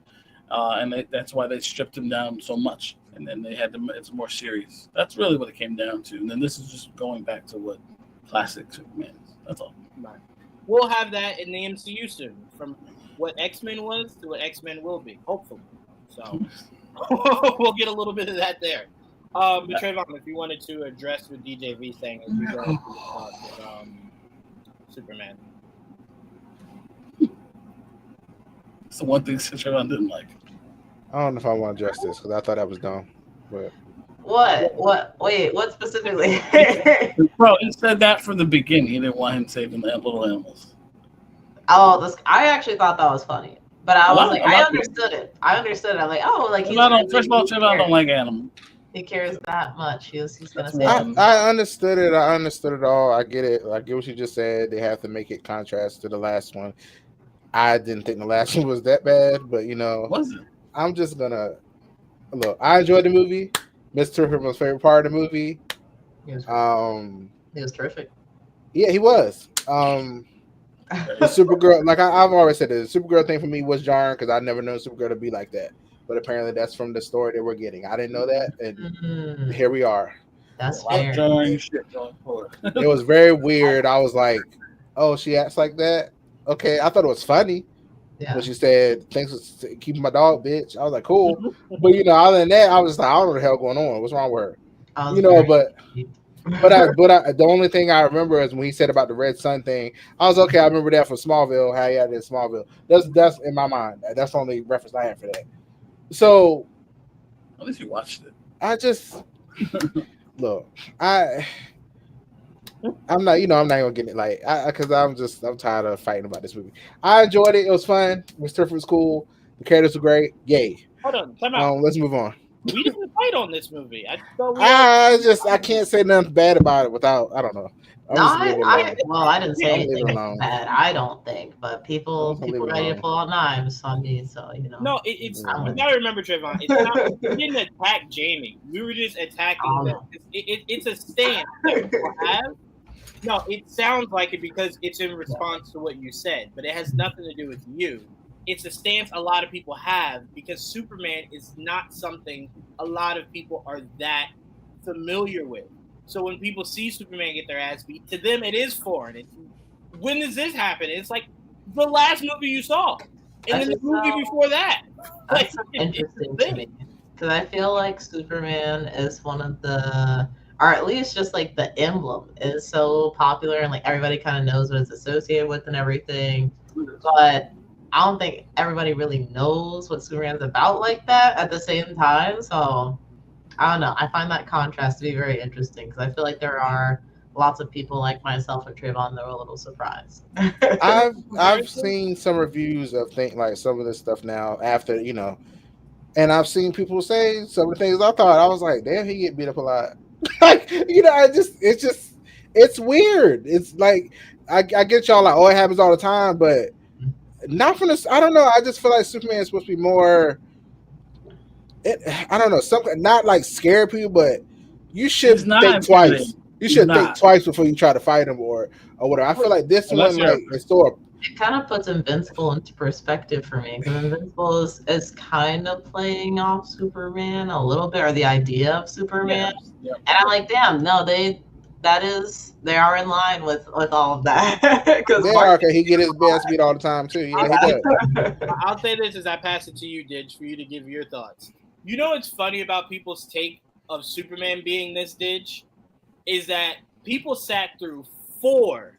And that's why they stripped him down so much. And then they had it's more serious. That's really what it came down to. And then this is just going back to what classic Superman is. That's all. Right. We'll have that in the MCU soon. From what X-Men was to what X-Men will be, hopefully. So we'll get a little bit of that there. But Trayvon, if you wanted to address what DJV saying as we go with Superman. It's the one thing Trayvon didn't like. I don't know if I want to address this because I thought that was dumb. But what? Wait, what specifically? Bro, he said that from the beginning. He didn't want him saving the little animals. Oh, I actually thought that was funny, but I was like, I understood it. I'm like, oh, like he's first of all, Trayvon don't like animals. He cares that much. He's gonna say. I understood it. I understood it all. I get it. I get what you just said. They have to make it contrast to the last one. I didn't think the last one was that bad, but was it? I'm just gonna look. I enjoyed the movie. Mr. Turpin's favorite part of the movie. He was terrific. Yeah, he was. The Supergirl, like I've always said, the Supergirl thing for me was jarring because I never known Supergirl to be like that. But apparently, that's from the story that we're getting. I didn't know that, and here we are. That's fair. It was very weird. I was like, "Oh, she acts like that." Okay, I thought it was funny. Yeah. When she said, "Thanks for keeping my dog, bitch," I was like, "Cool." But other than that, I was like, "I don't know what the hell going on. What's wrong with her?" But the only thing I remember is when he said about the red sun thing. I was okay. I remember that from Smallville. How he had it in Smallville. That's in my mind. That's the only reference I have for that. So at least you watched it. I just look. I'm not. I'm not gonna get it because I'm tired of fighting about this movie. I enjoyed it. It was fun. Mr. Turpin was cool. The characters were great. Yay. Hold on. Time out. Let's move on. We didn't fight on this movie. I can't say nothing bad about it without. I don't know. I didn't say anything bad. I don't think, but people ready to pull out knives on me. So No, it's. You gotta remember, Trayvon. It's not. We didn't attack Jamie. We were just attacking. It's a stance that people have. No, it sounds like it because it's in response to what you said, but it has nothing to do with you. It's a stance a lot of people have because Superman is not something a lot of people are that familiar with. So when people see Superman get their ass beat, to them it is foreign. When does this happen? It's like the last movie you saw, and then the movie before that. That's interesting to me because I feel like Superman is one of the, or at least just like the emblem is so popular and like everybody kind of knows what it's associated with and everything, but I don't think everybody really knows what Superman's about like that at the same time. So I don't know. I find that contrast to be very interesting because I feel like there are lots of people like myself and Trayvon that were a little surprised. I've seen some reviews of some of this stuff now after and I've seen people say some of the things I thought. I was like, damn, he get beat up a lot. It's weird. It's like I get y'all like, oh, it happens all the time, but not from this. I don't know. I just feel like Superman is supposed to be more. I don't know, something not like scare people, but you should think twice. You should think twice before you try to fight him or whatever. I feel like this one is so. It kind of puts Invincible into perspective for me because Invincible is kind of playing off Superman a little bit, or the idea of Superman, and I'm like, damn, no, they are in line with all of that. Because he get his best beat all the time too. Yeah, he does. I'll say this as I pass it to you, Didge, for you to give your thoughts. You know what's funny about people's take of Superman being this, Didge, is that people sat through 4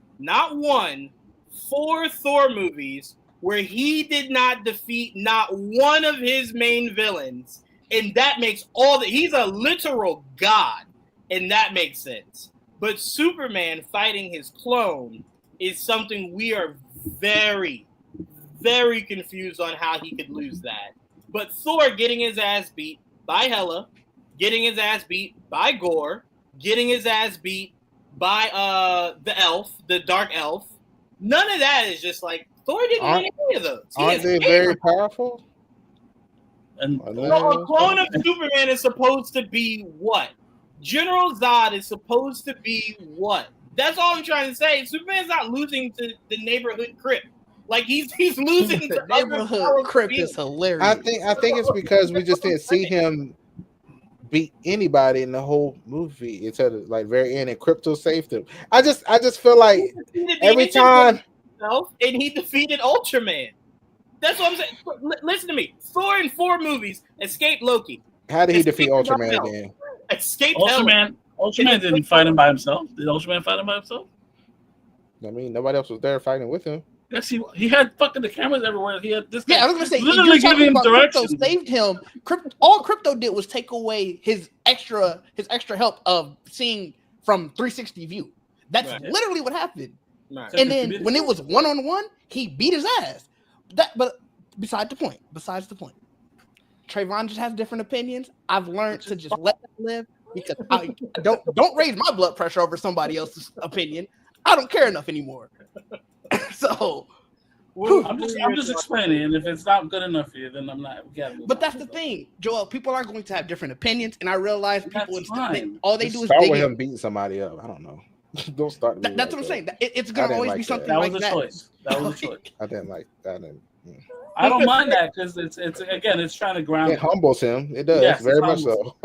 Thor movies where he did not defeat not one of his main villains, and that makes he's a literal god, and that makes sense. But Superman fighting his clone is something we are very, very confused on how he could lose that. But Thor getting his ass beat by Hela, getting his ass beat by Gore, getting his ass beat by the Dark Elf, none of that is just like Thor didn't win any of those. Aren't they very powerful? And a clone of Superman is supposed to be what? General Zod is supposed to be what? That's all I'm trying to say. Superman's not losing to the neighborhood Crip. Like he's losing to the neighborhood Crip is hilarious. I think it's because we just didn't see him beat anybody in the whole movie until the very end, and Crypto saved him. I just feel like every time, and he defeated Ultraman. That's what I'm saying. Listen to me. Thor in 4 movies escaped Loki. How did he defeat Ultraman again? Escaped Ultraman. Ultraman didn't fight him by himself. Did Ultraman fight him by himself? I mean, nobody else was there fighting with him. Yes, he had fucking the cameras everywhere. He had this. Yeah, I was gonna say, literally giving him directions. Crypto saved him. All Crypto did was take away his extra help of seeing from 360 view. That's literally what happened. Right. And then when it was 1-on-1, he beat his ass. But besides the point. Trayvon just has different opinions. I've learned to just let them live because I don't raise my blood pressure over somebody else's opinion. I don't care enough anymore. So I'm just explaining, and if it's not good enough for you, then I'm not. But that's the thing, Joel. People are going to have different opinions, and I realize people all they do is start with him beating somebody up. I don't know. Don't start. That's what I'm saying. It's gonna always be something like that. That was a choice. I didn't like that. I don't mind that because it's trying to ground. It humbles him. It does very much so.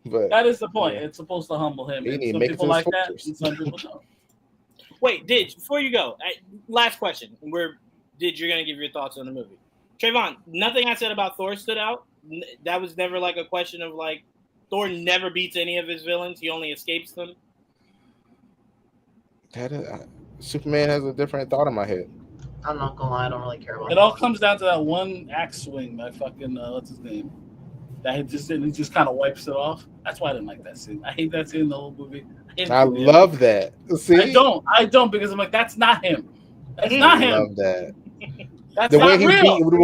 But that is the point. It's supposed to humble him. Some people like that, and some people don't. Wait, Didge, before you go, last question. Didge, you're going to give your thoughts on the movie. Trayvon, nothing I said about Thor stood out. That was never like a question of like, Thor never beats any of his villains. He only escapes them. Superman has a different thought in my head. I'm not going to lie. I don't really care about it. All comes down to that one axe swing by fucking, what's his name? That he just kind of wipes it off. That's why I didn't like that scene. I hate that scene in the whole movie. I love that. See? I don't because I'm like, that's not him. That's not him. I love that. That's the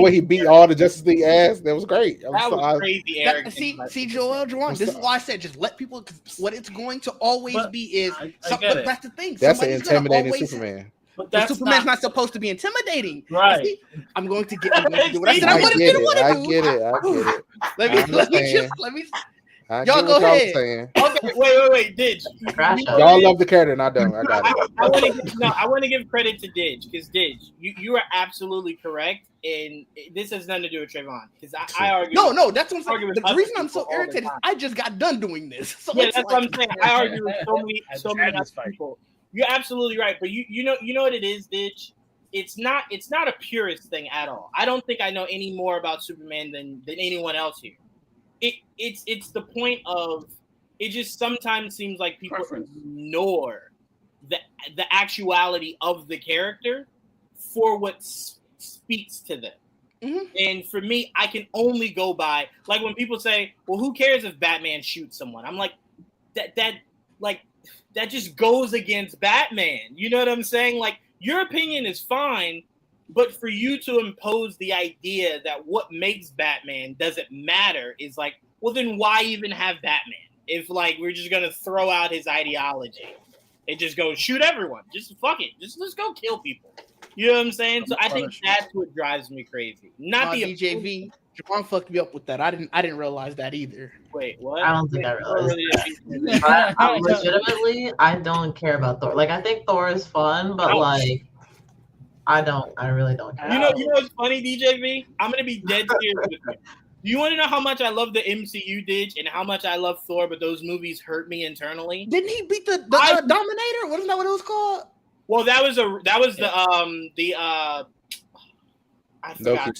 way he beat all the Justice League ass, that was great. That was crazy arrogant. See, Joel, this is why I said just let people. What it's going to always be is. That's the thing. That's an intimidating Superman. But Superman's not supposed to be intimidating. Right. See, I'm going to get. I get it. Let me. Y'all go ahead. Okay, wait, Didge. Y'all love the character, and I don't. I got it. I want to give credit to Didge because Didge, you are absolutely correct, and this has nothing to do with Trayvon because I argue. No, that's what I'm saying. The reason I'm so irritated is I just got done doing this. So yeah, that's what I'm saying. I argue with so many people. You're absolutely right, but you know what it is, Didge. It's not a purist thing at all. I don't think I know any more about Superman than anyone else here. It's the point of it just sometimes seems like people ignore the actuality of the character for what speaks to them. Mm-hmm. And for me, I can only go by like when people say, well, who cares if Batman shoots someone? I'm like, that just goes against Batman. You know what I'm saying? Like, your opinion is fine, but for you to impose the idea that what makes Batman doesn't matter is like, well, then why even have Batman? If like we're just gonna throw out his ideology, it just goes shoot everyone. Just fuck it. Just let's go kill people. You know what I'm saying? So I think that's what drives me crazy. Not the DJV. Javon fucked me up with that. I didn't realize that either. Wait, what? I don't think I realized. Legitimately, I don't care about Thor. Like, I think Thor is fun, but like, I really don't care. You know what's funny, DJV? I'm gonna be dead serious with you. Do you want to know how much I love the MCU, Didge, and how much I love Thor, but those movies hurt me internally? Didn't he beat the Dominator? Wasn't that what it was called? Well, that was the I forgot.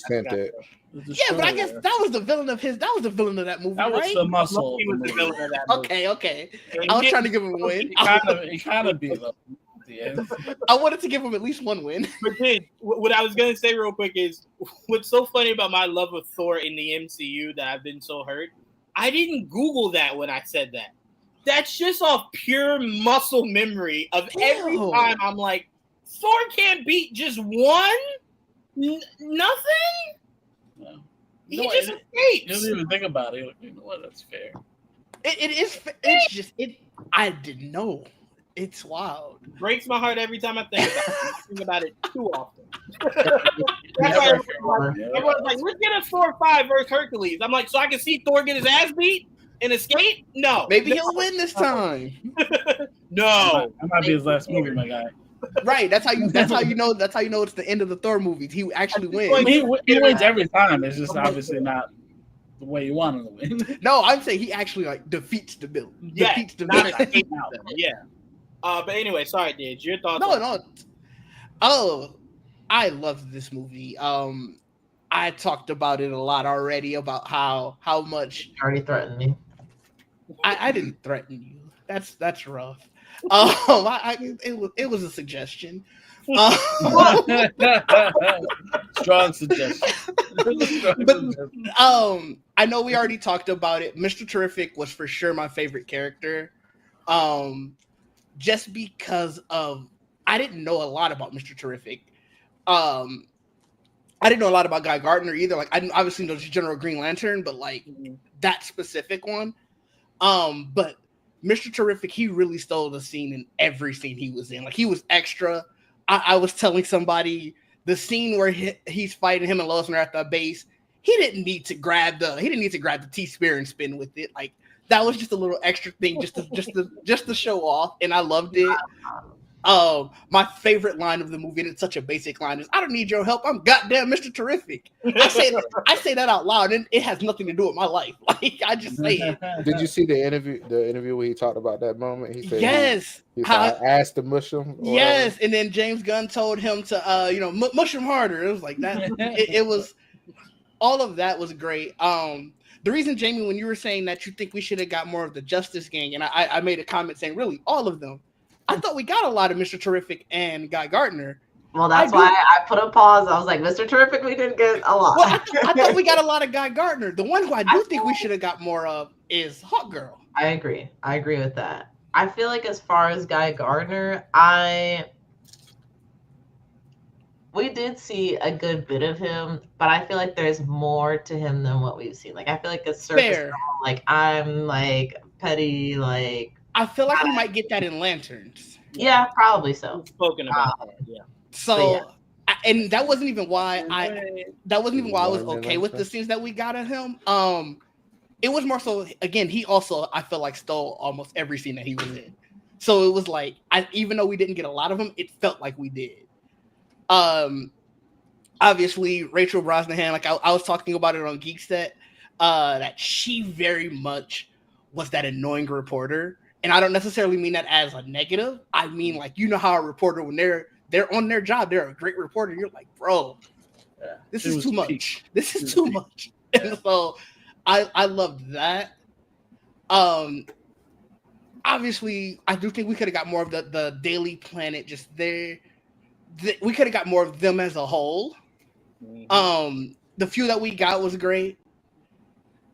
Yeah, but I guess that was the villain of his. That was the villain of that movie, that right? Was the muscle. He was the villain of that movie. Okay. I was trying to give him a win. He kind of beat up. I wanted to give him at least one win. But Didge, what I was gonna say real quick is what's so funny about my love of Thor in the MCU that I've been so hurt. I didn't Google that when I said that. That's just off pure muscle memory of every time I'm like, Thor can't beat just one? Nothing? No. He just escapes. You don't even think about it. You know what? That's fair. It's I didn't know. It's wild. It breaks my heart every time I think about it. I think about it too often. That's why everyone's like, let's get a Thor 5 versus Hercules. I'm like, so I can see Thor get his ass beat and escape? No. Maybe he'll win this time. No. That might be his last movie, my guy. Right. That's how you know it's the end of the Thor movies. He actually wins. He wins every time. It's just obviously not the way you want him to win. No, I'm saying he actually like defeats the villain. Yeah, defeats the villain. Yeah. But anyway, sorry, Didge. Your thoughts? No. Oh, I love this movie. I talked about it a lot already about how much. You already threatened me. I didn't threaten you. That's rough. It was a suggestion. Strong suggestion. But I know we already talked about it. Mr. Terrific was for sure my favorite character. Just because of I didn't know a lot about Mr. Terrific. I didn't know a lot about Guy Gardner either. Like, I obviously know the General Green Lantern, but like that specific one. But Mr. Terrific, he really stole the scene in every scene he was in. Like, he was extra. I was telling somebody the scene where he's fighting him and Lois are at the base. He didn't need to grab the T-spear and spin with it. Like that was just a little extra thing just to show off, and I loved it. My favorite line of the movie, and it's such a basic line, is "I don't need your help. I'm goddamn Mr. Terrific." I say that out loud, and it has nothing to do with my life. Like I just say it. Did you see the interview where he talked about that moment? He said, "Yes." He said, I asked to mush him. Yes, whatever. and then James Gunn told him to mush him harder. It was like that. It was all of that was great. The reason, Jamie, when you were saying that you think we should have got more of the Justice Gang, and I made a comment saying, really, all of them. I thought we got a lot of Mr. Terrific and Guy Gardner. Well, that's why I put a pause. I was like, Mr. Terrific, we didn't get a lot. Well, I thought we got a lot of Guy Gardner. The one who I do think we should have got more of is Hawk Girl. I agree with that. I feel like as far as Guy Gardner, we did see a good bit of him, but I feel like there's more to him than what we've seen. Like I feel like it's surface level, like I'm like petty, like I feel like we might get that in Lanterns. Yeah, probably so. We've spoken about that, yeah. So, and that wasn't even why I was okay with the scenes that we got of him. It was more so, again, he also, I feel like, stole almost every scene that he was in. So it was like, even though we didn't get a lot of them, it felt like we did. Obviously, Rachel Brosnahan, like I was talking about it on Geekset, that she very much was that annoying reporter. And I don't necessarily mean that as a negative. I mean, like, you know how a reporter, when they're on their job, they're a great reporter. You're like, bro, this is too much. This is too much. And so I loved that. Obviously, I do think we could have got more of the Daily Planet just there. We could have got more of them as a whole. Mm-hmm. The few that we got was great.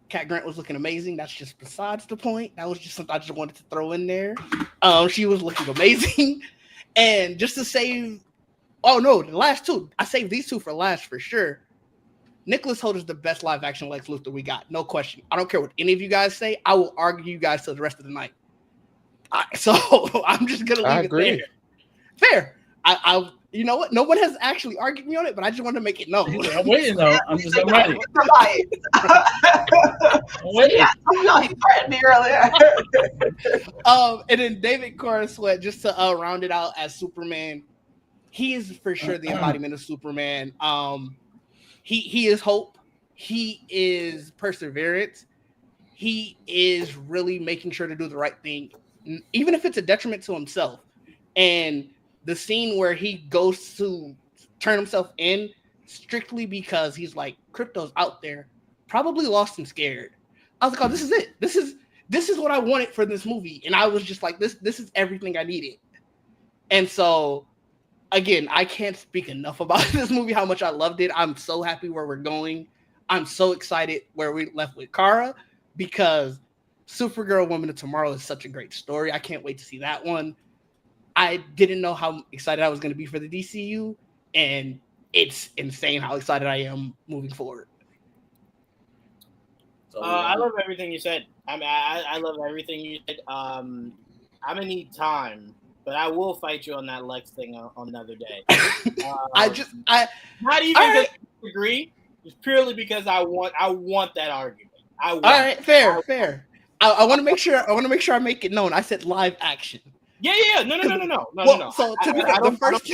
Cat Grant was looking amazing. That's just besides the point. That was just something I just wanted to throw in there. She was looking amazing. And just to save, the last two. I saved these two for last for sure. Nicholas Hoult is the best live action Lex Luthor we got. No question. I don't care what any of you guys say. I will argue you guys till the rest of the night. So I'm just going to leave it there. Fair. You know what? No one has actually argued me on it, but I just wanted to make it known. I'm waiting though. I'm ready. I'm waiting. Yeah, he threatened me earlier. And then David Corenswet, just to round it out as Superman, he is for sure the embodiment of Superman. He is hope. He is perseverance. He is really making sure to do the right thing, even if it's a detriment to himself. And the scene where he goes to turn himself in strictly because he's like, crypto's out there, probably lost and scared. I was like, oh, this is it. This is what I wanted for this movie. And I was just like, this is everything I needed. And so, again, I can't speak enough about this movie, how much I loved it. I'm so happy where we're going. I'm so excited where we left with Kara, because Supergirl Woman of Tomorrow is such a great story. I can't wait to see that one. I didn't know how excited I was going to be for the DCU, and it's insane how excited I am moving forward. I love everything you said. I love everything you said. I'm gonna need time, but I will fight you on that Lex thing on another day. Not even because I agree, just purely because I want that argument. All right, fair. I want to make sure. I make it known. I said live action. Yeah. No. So to be fair, the first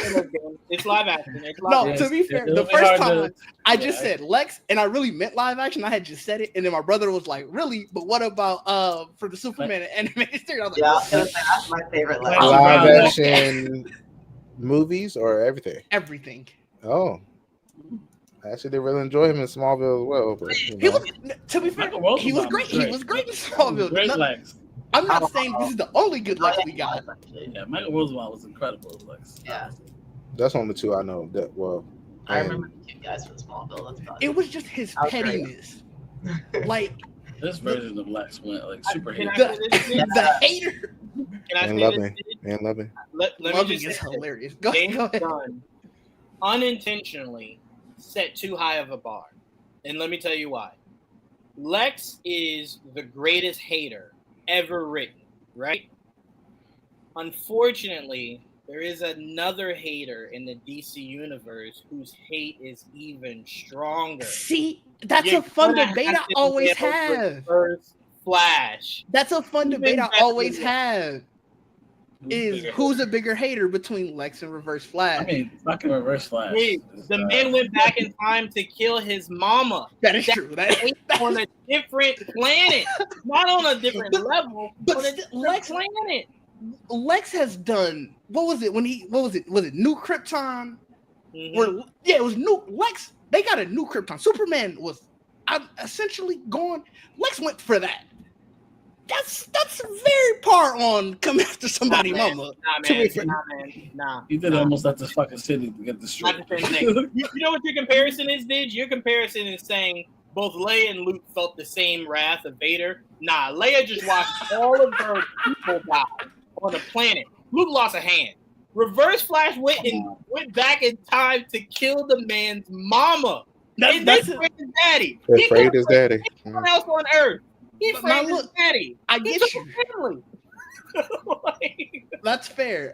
it's live action. To be fair, the first time I just said Lex, and I really meant live action. I had just said it, and then my brother was like, "Really? But what about for the Superman animated series?" I was like, that's my favorite live action movies or everything. Everything. Oh. Actually, they really enjoy him in Smallville as well. But, he was, to be fair, he was great. He was great in Smallville. Great Lex. I'm not saying this is the only good Lex we got. Yeah, Michael Rosenbaum was incredible as Lex. Yeah. That's only two I know that well. I remember the two guys from Smallville. That's about it. Was just his pettiness. Like this version of Lex went like super hater. The hater. And loving. Let me loving just is say hilarious. Go ahead. Unintentionally set too high of a bar. And let me tell you why. Lex is the greatest hater ever written, right? Unfortunately, there is another hater in the DC universe whose hate is even stronger. See, that's a fun debate I always have. Reverse Flash. That's a fun debate I always have. Is who's a bigger hater between Lex and Reverse Flash? I mean, fucking Reverse Flash. Wait, the man went back in time to kill his mama. That is true. That on a different planet, not on a different level, but on a different planet. Lex has done what was it New Krypton? Mm-hmm. It was new Lex. They got a new Krypton. Superman was essentially gone. Lex went for that. That's very par on coming after somebody's mama. Nah. You did almost let this fucking city get destroyed. Not the same thing. You know what your comparison is, Did? Your comparison is saying both Leia and Luke felt the same wrath of Vader. Nah, Leia just watched all of her people die on the planet. Luke lost a hand. Reverse Flash went back in time to kill the man's mama. That's his daddy. He afraid his daddy. Someone else on Earth. He framed his daddy. I get you. That's fair.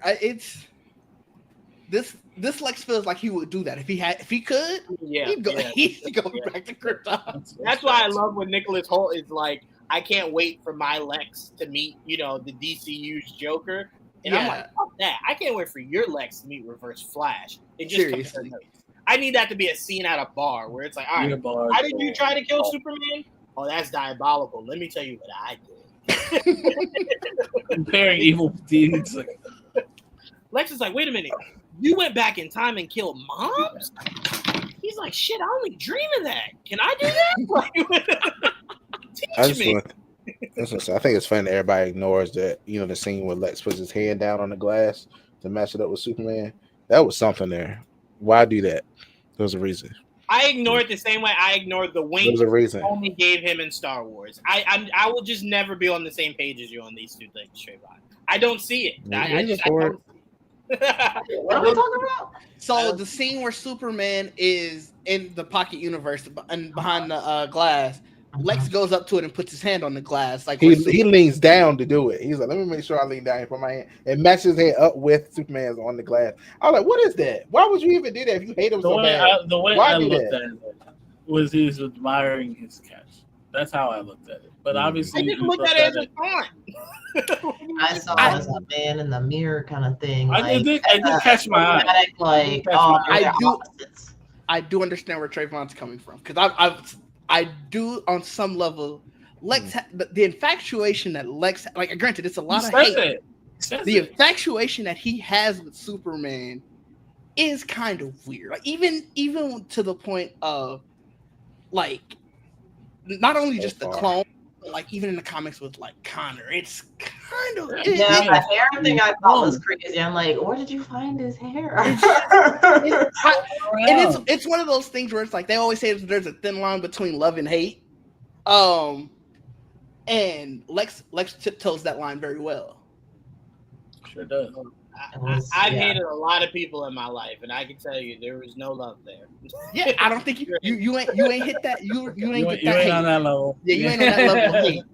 This Lex feels like he would do that if he could. Yeah, he'd go back to Krypton. That's why I love when Nicholas Hoult is like, I can't wait for my Lex to meet, the DCU's Joker. And I'm like, fuck that. I can't wait for your Lex to meet Reverse Flash. And just compare notes. I need that to be a scene at a bar where it's like, all right, how did you try to kill Superman? Oh, that's diabolical. Let me tell you what I did. Comparing evil deeds. Lex is like, wait a minute. You went back in time and killed moms? He's like, shit, I only dream of that. Can I do that? Teach me. I think it's funny that everybody ignores that, the scene where Lex puts his hand down on the glass to match it up with Superman. That was something there. Why do that? There was a reason. I ignored the same way I ignored the wink. There's a reason. Only gave him in Star Wars. I will just never be on the same page as you on these two things, Trayvon. I don't see it. I don't. What are we talking about? So the scene where Superman is in the pocket universe and behind the glass, Lex goes up to it and puts his hand on the glass. Like he leans down to do it. He's like, let me make sure I lean down and put my hand and match his hand up with Superman's on the glass. I was like, what is that? Why would you even do that if you hate him so bad? The way I looked at it was he was admiring his catch. That's how I looked at it. But obviously, I didn't look at it as a fun. I saw it as a man in the mirror kind of thing. I did catch my eye. I do understand where Trayvon's coming from because I do on some level. Lex, the infatuation that Lex, like granted, it's a lot of hate. The infatuation that he has with Superman is kind of weird. Like even to the point of like not only just the clone, but like even in the comics with like Connor, it's kind of the hair thing I thought was crazy. I'm like, where did you find his hair? It's one of those things where it's like they always say there's a thin line between love and hate. And Lex tiptoes that line very well. Sure does. I've hated a lot of people in my life, and I can tell you there was no love there. Yeah, I don't think you ain't hit that. You ain't get that you ain't hate. on that level. Yeah, you ain't on that level of hate.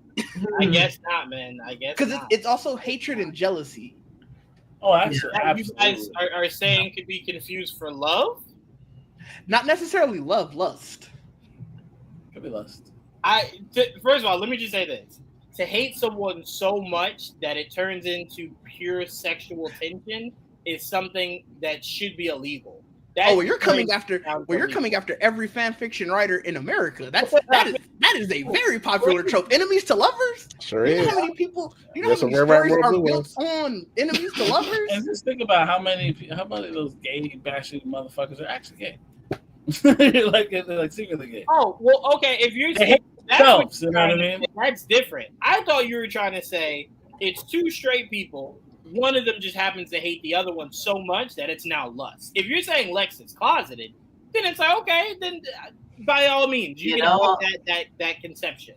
I guess not, man. I guess because it's also hatred and jealousy. Oh, absolutely. You guys are saying could be confused for love? Not necessarily love, lust. Could be lust. First of all, let me just say this. To hate someone so much that it turns into pure sexual tension is something that should be illegal. You're coming after every fan fiction writer in America. That is a very popular trope. Enemies to lovers. Sure is. How many people? You know how many stories are built on enemies to lovers? And just think about how many of those gay bashing motherfuckers are actually gay. like secretly gay. Oh well, okay. If you're saying that's you know what I mean? That's different. I thought you were trying to say it's two straight people. One of them just happens to hate the other one so much that it's now lust. If you're saying Lex is closeted, then it's like, okay, then by all means, you can have that conception.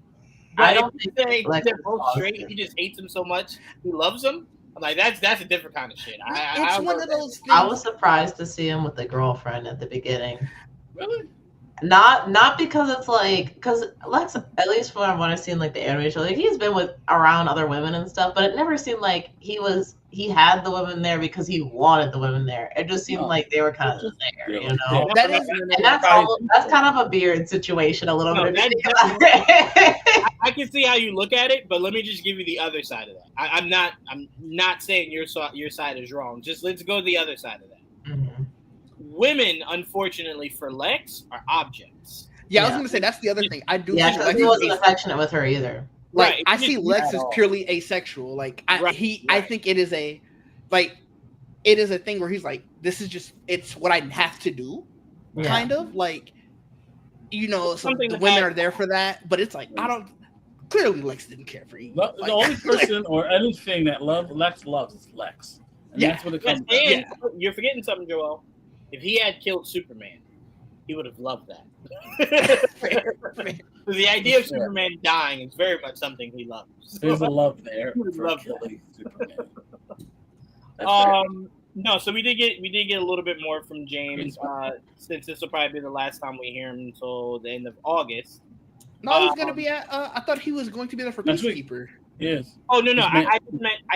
But I don't think they're both straight. He just hates him so much. He loves him. I'm like, that's a different kind of shit. It's one of those things. I was surprised to see him with a girlfriend at the beginning. Really? Not because it's like, because Lex, at least from what I've seen, like the animation, like he's been around other women and stuff, but it never seemed like he was he had the women there because he wanted the women there. It just seemed like they were kind of there, you know. That is, and that's kind of a Beard situation a little bit. I can see how you look at it, but let me just give you the other side of that. I'm not saying your side is wrong. Just let's go to the other side of that. Mm-hmm. Women, unfortunately, for Lex, are objects. Yeah, I was going to say that's the other thing. I do. Yeah, because he wasn't affectionate with her either. Like right. I see Lex as purely asexual. Like I think it is a thing where he's like, this is just it's what I have to do, kind of like, you know. So the women are there for that, but it's like I don't. Clearly, Lex didn't care for Eve. The only person or anything that Lex loves is Lex. And that's what it comes down. And you're forgetting something, Joel. If he had killed Superman, he would have loved that. Fair. The idea of Superman dying is very much something he loves. There's a love there for killing Superman. No, so we did get a little bit more from James. Since this will probably be the last time we hear him until the end of August. No, he's going to be at. I thought he was going to be there for Peacekeeper. Yes. Oh no! I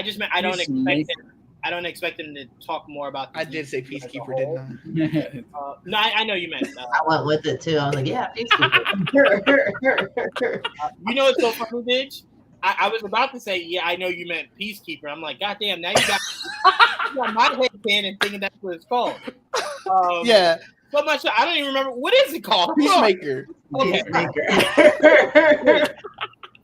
just meant I don't expect him. I don't expect him to talk more about. I did say Peacekeeper, didn't I? No, I know you meant. I went with it too. I was like, yeah, Peacekeeper. You know what's so funny, bitch? I was about to say, yeah, I know you meant Peacekeeper. I'm like, goddamn, now you got my head canon thinking that's what it's called. Yeah. So much. I don't even remember what is it called. Peacemaker. Okay.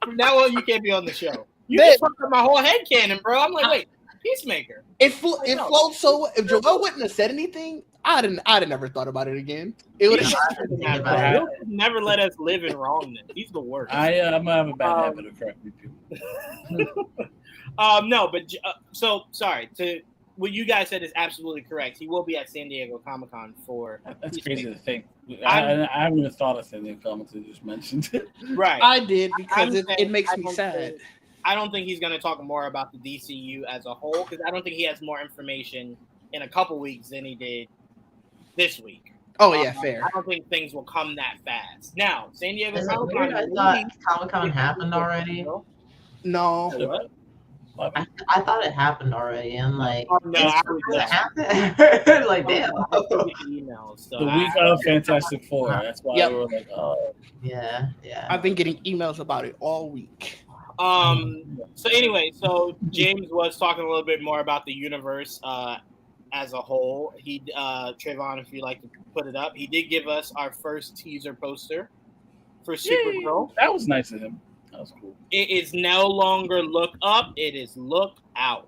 From now on, you can't be on the show. You just fucked up my whole head canon, bro. I'm like, wait, Peacemaker. It flowed so. If Joel wouldn't have said anything, I'd have never thought about it again. It would have never let us live in wrongness. He's the worst. I'm gonna have a bad habit of correcting people. No, but so sorry to. What you guys said is absolutely correct. He will be at San Diego Comic-Con for. That's crazy to think. I haven't even thought of San Diego Comic-Con. Just mentioned it. Right. I did because it makes me sad. I don't think he's going to talk more about the DCU as a whole because I don't think he has more information in a couple weeks than he did this week. Oh yeah, fair. I don't think things will come that fast. Now, San Diego Comic-Con. I thought Comic-Con happened already. No. What? I thought it happened already, and like, it happened. Like, damn. The week of Fantastic Four. That's why we were like, oh. Yeah. I've been getting emails about it all week. So anyway, so James was talking a little bit more about the universe as a whole. He, Trayvon, if you'd like to put it up, he did give us our first teaser poster for Supergirl. That was nice of him. That was cool. It is no longer look up; it is look out.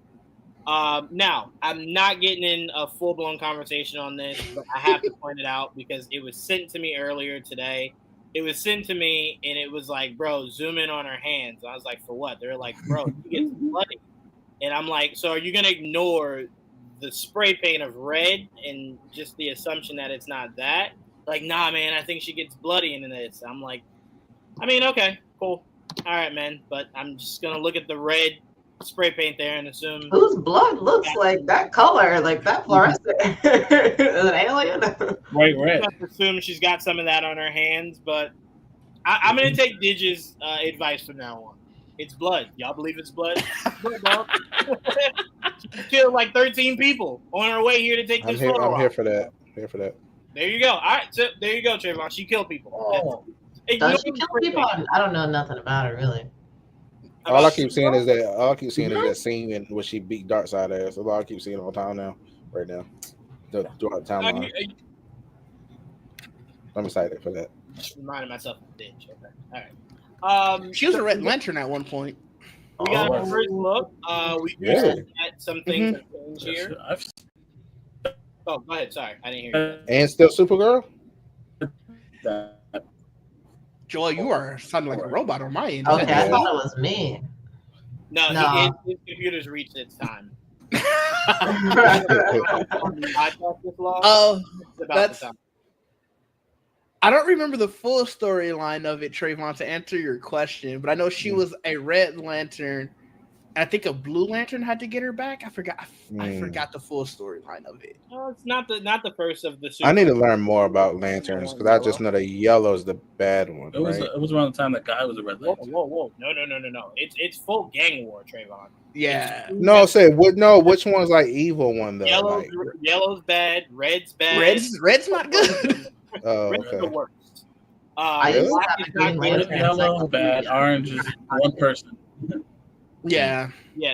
Now, I'm not getting in a full-blown conversation on this, but I have to point it out because it was sent to me earlier today. It was sent to me, and it was like, bro, zoom in on her hands. I was like, for what? They're like, bro, she gets bloody. And I'm like, so are you going to ignore the spray paint of red and just the assumption that it's not that? Like, nah, man, I think she gets bloody in this. I'm like, I mean, okay, cool. All right, man. But I'm just going to look at the red spray paint there and assume. Whose blood looks like that color, like that fluorescent? An alien? Right, red. I assume she's got some of that on her hands, but I'm going to take Dig's advice from now on. It's blood. Y'all believe it's blood? She killed like 13 people on her way here to take this photo. I'm here for that. There you go. All right, so there you go, Trayvon. She killed people. Oh. Does she kill people? I don't know nothing about her, really. All I keep seeing is that scene in where she beat Darkseid ass. That's all I keep seeing all the time now, right now. Throughout the timeline. I'm excited for that. Reminding myself of Ditch. Okay. All right. She was a Red Lantern at one point. We got our first look. We just had some things change here. Oh, go ahead. Sorry, I didn't hear you. And still Supergirl? Joel, you are sounding like a robot on my end. Okay, I thought it was me. No. His computer's reached its time. I don't remember the full storyline of it, Trayvon, to answer your question, but I know she was a Red Lantern I think a Blue Lantern had to get her back. I forgot the full storyline of it. Well, it's not the first of the. I need to learn more about lanterns because I just know the yellow is the bad one. It was around the time that guy was a red lantern. Whoa! No! It's full gang war, Trayvon. Yeah. No, which one's like evil one though? Yellow's bad. Red's bad. Red's not good. Oh, Red's okay. the worst. Yellow bad. Orange is one person. Yeah.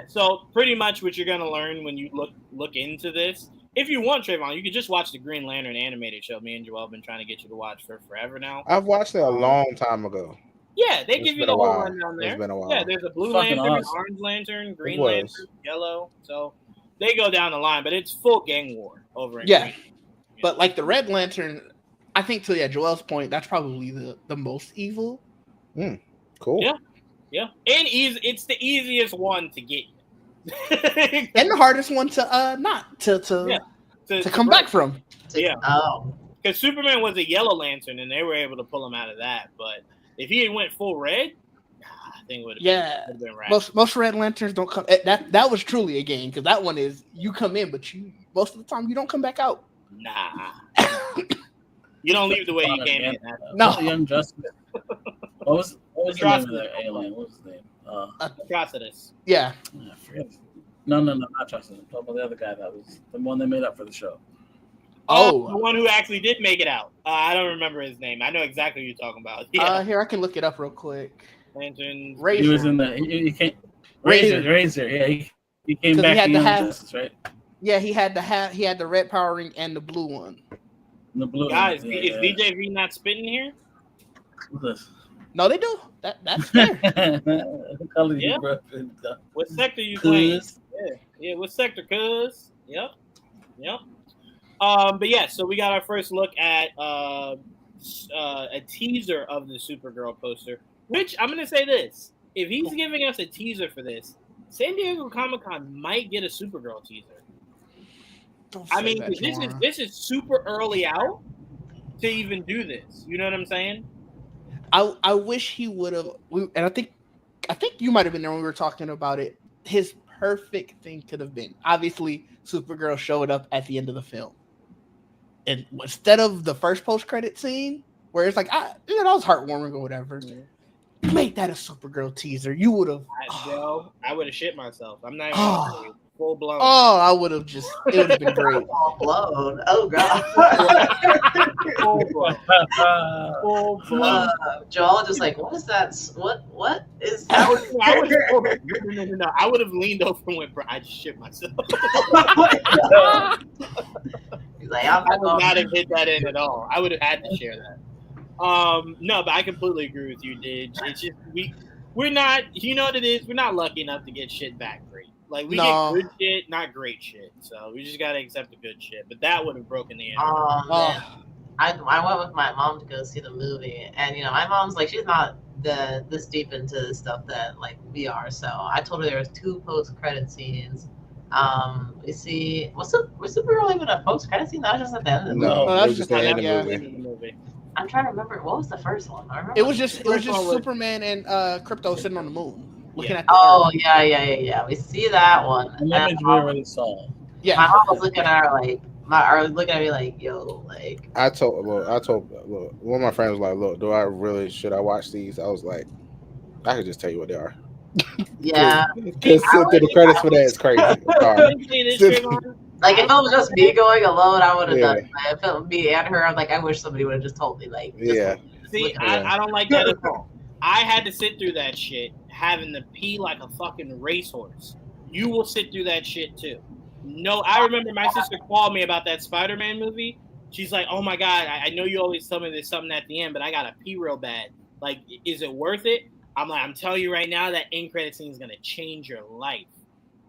So pretty much what you're gonna learn when you look into this, if you want, Trayvon, you could just watch the Green Lantern animated show. Me and Joel have been trying to get you to watch for forever now. I've watched it a long time ago. Yeah, they give you the whole rundown there. It's been a while. Yeah, there's a Blue Lantern, Orange Lantern, Green Lantern, Yellow. So they go down the line, but it's full gang war over in Green. But like the Red Lantern, I think to Joel's point, that's probably the most evil. Cool. Yeah, and it's the easiest one to get, and the hardest one to come back from. Yeah. Because Superman was a Yellow Lantern, and they were able to pull him out of that. But if he had went full red, I think it would have been right. Most Red Lanterns don't come. That was truly a game because that one is you come in, but most of the time you don't come back out. Nah. You don't leave the way you came in. No. Young Justice. What was the name of that alien? What was his name? Atrocitus. Yeah. I forget. No, not Atrocitus. I'm talking about the other guy that was the one they made up for the show. Oh, the one who actually did make it out. I don't remember his name. I know exactly who you're talking about. Yeah. Here, I can look it up real quick. Lantern. Razor. He was in the. He came. Razor. Yeah, he came back. He had to to have. Justice, right? Yeah, he had the red Power Ring and the blue one. The blue. Guys, is DJV not spitting here? What's this? No, they do. That's fair. Yeah. What sector you playing? Yeah. What sector? Cuz. Yep. But yeah, so we got our first look at a teaser of the Supergirl poster. Which I'm gonna say this: if he's giving us a teaser for this, San Diego Comic-Con might get a Supergirl teaser. I mean, this is super early out to even do this. You know what I'm saying? I wish he would have, and I think you might have been there when we were talking about it. His perfect thing could have been, obviously, Supergirl showed up at the end of the film, and instead of the first post-credit scene where it's like, that was heartwarming or whatever, make that a Supergirl teaser. You would have. I would have shit myself. I'm not even full blown. Oh, I would have it would have been great. Full blown. Oh god. Full blown. Joel just like, what is that? What is that? No. I would have leaned over and went, bro, I just shit myself. He's like, I would not have hit that in at all. I would have had to share that. No, but I completely agree with you, Didge. It's just we're not, you know what it is? We're not lucky enough to get shit back great. Like we get good shit, not great shit. So we just gotta accept the good shit. But that would have broken the internet. I went with my mom to go see the movie, and my mom's like, she's not this deep into this stuff that like we are. So I told her there was 2 post-credit scenes. We see was Supergirl even a post-credit scene? That was just at the end of the movie. No, that was just the end of the movie. I'm trying to remember what was the first one. I remember it was just Superman and Krypto sitting on the moon. Looking at yeah. We see that one. And that we already saw. Yeah. My mom was looking at her like, looking at me like, yo, like. I told one of my friends was like, look, should I watch these? I was like, I could just tell you what they are. Yeah. Because the credits for that is crazy. Like if it was just me going alone, I would have done it. If it was me and her, I'm like, I wish somebody would have just told me. Like, see, I don't like that at all. I had to sit through that shit, having to pee like a fucking racehorse. You will sit through that shit too. No, I remember my sister called me about that Spider-Man movie. She's like, "Oh my god, I know you always tell me there's something at the end, but I gotta pee real bad. Like, is it worth it?" I'm like, "I'm telling you right now, that end credit scene is gonna change your life."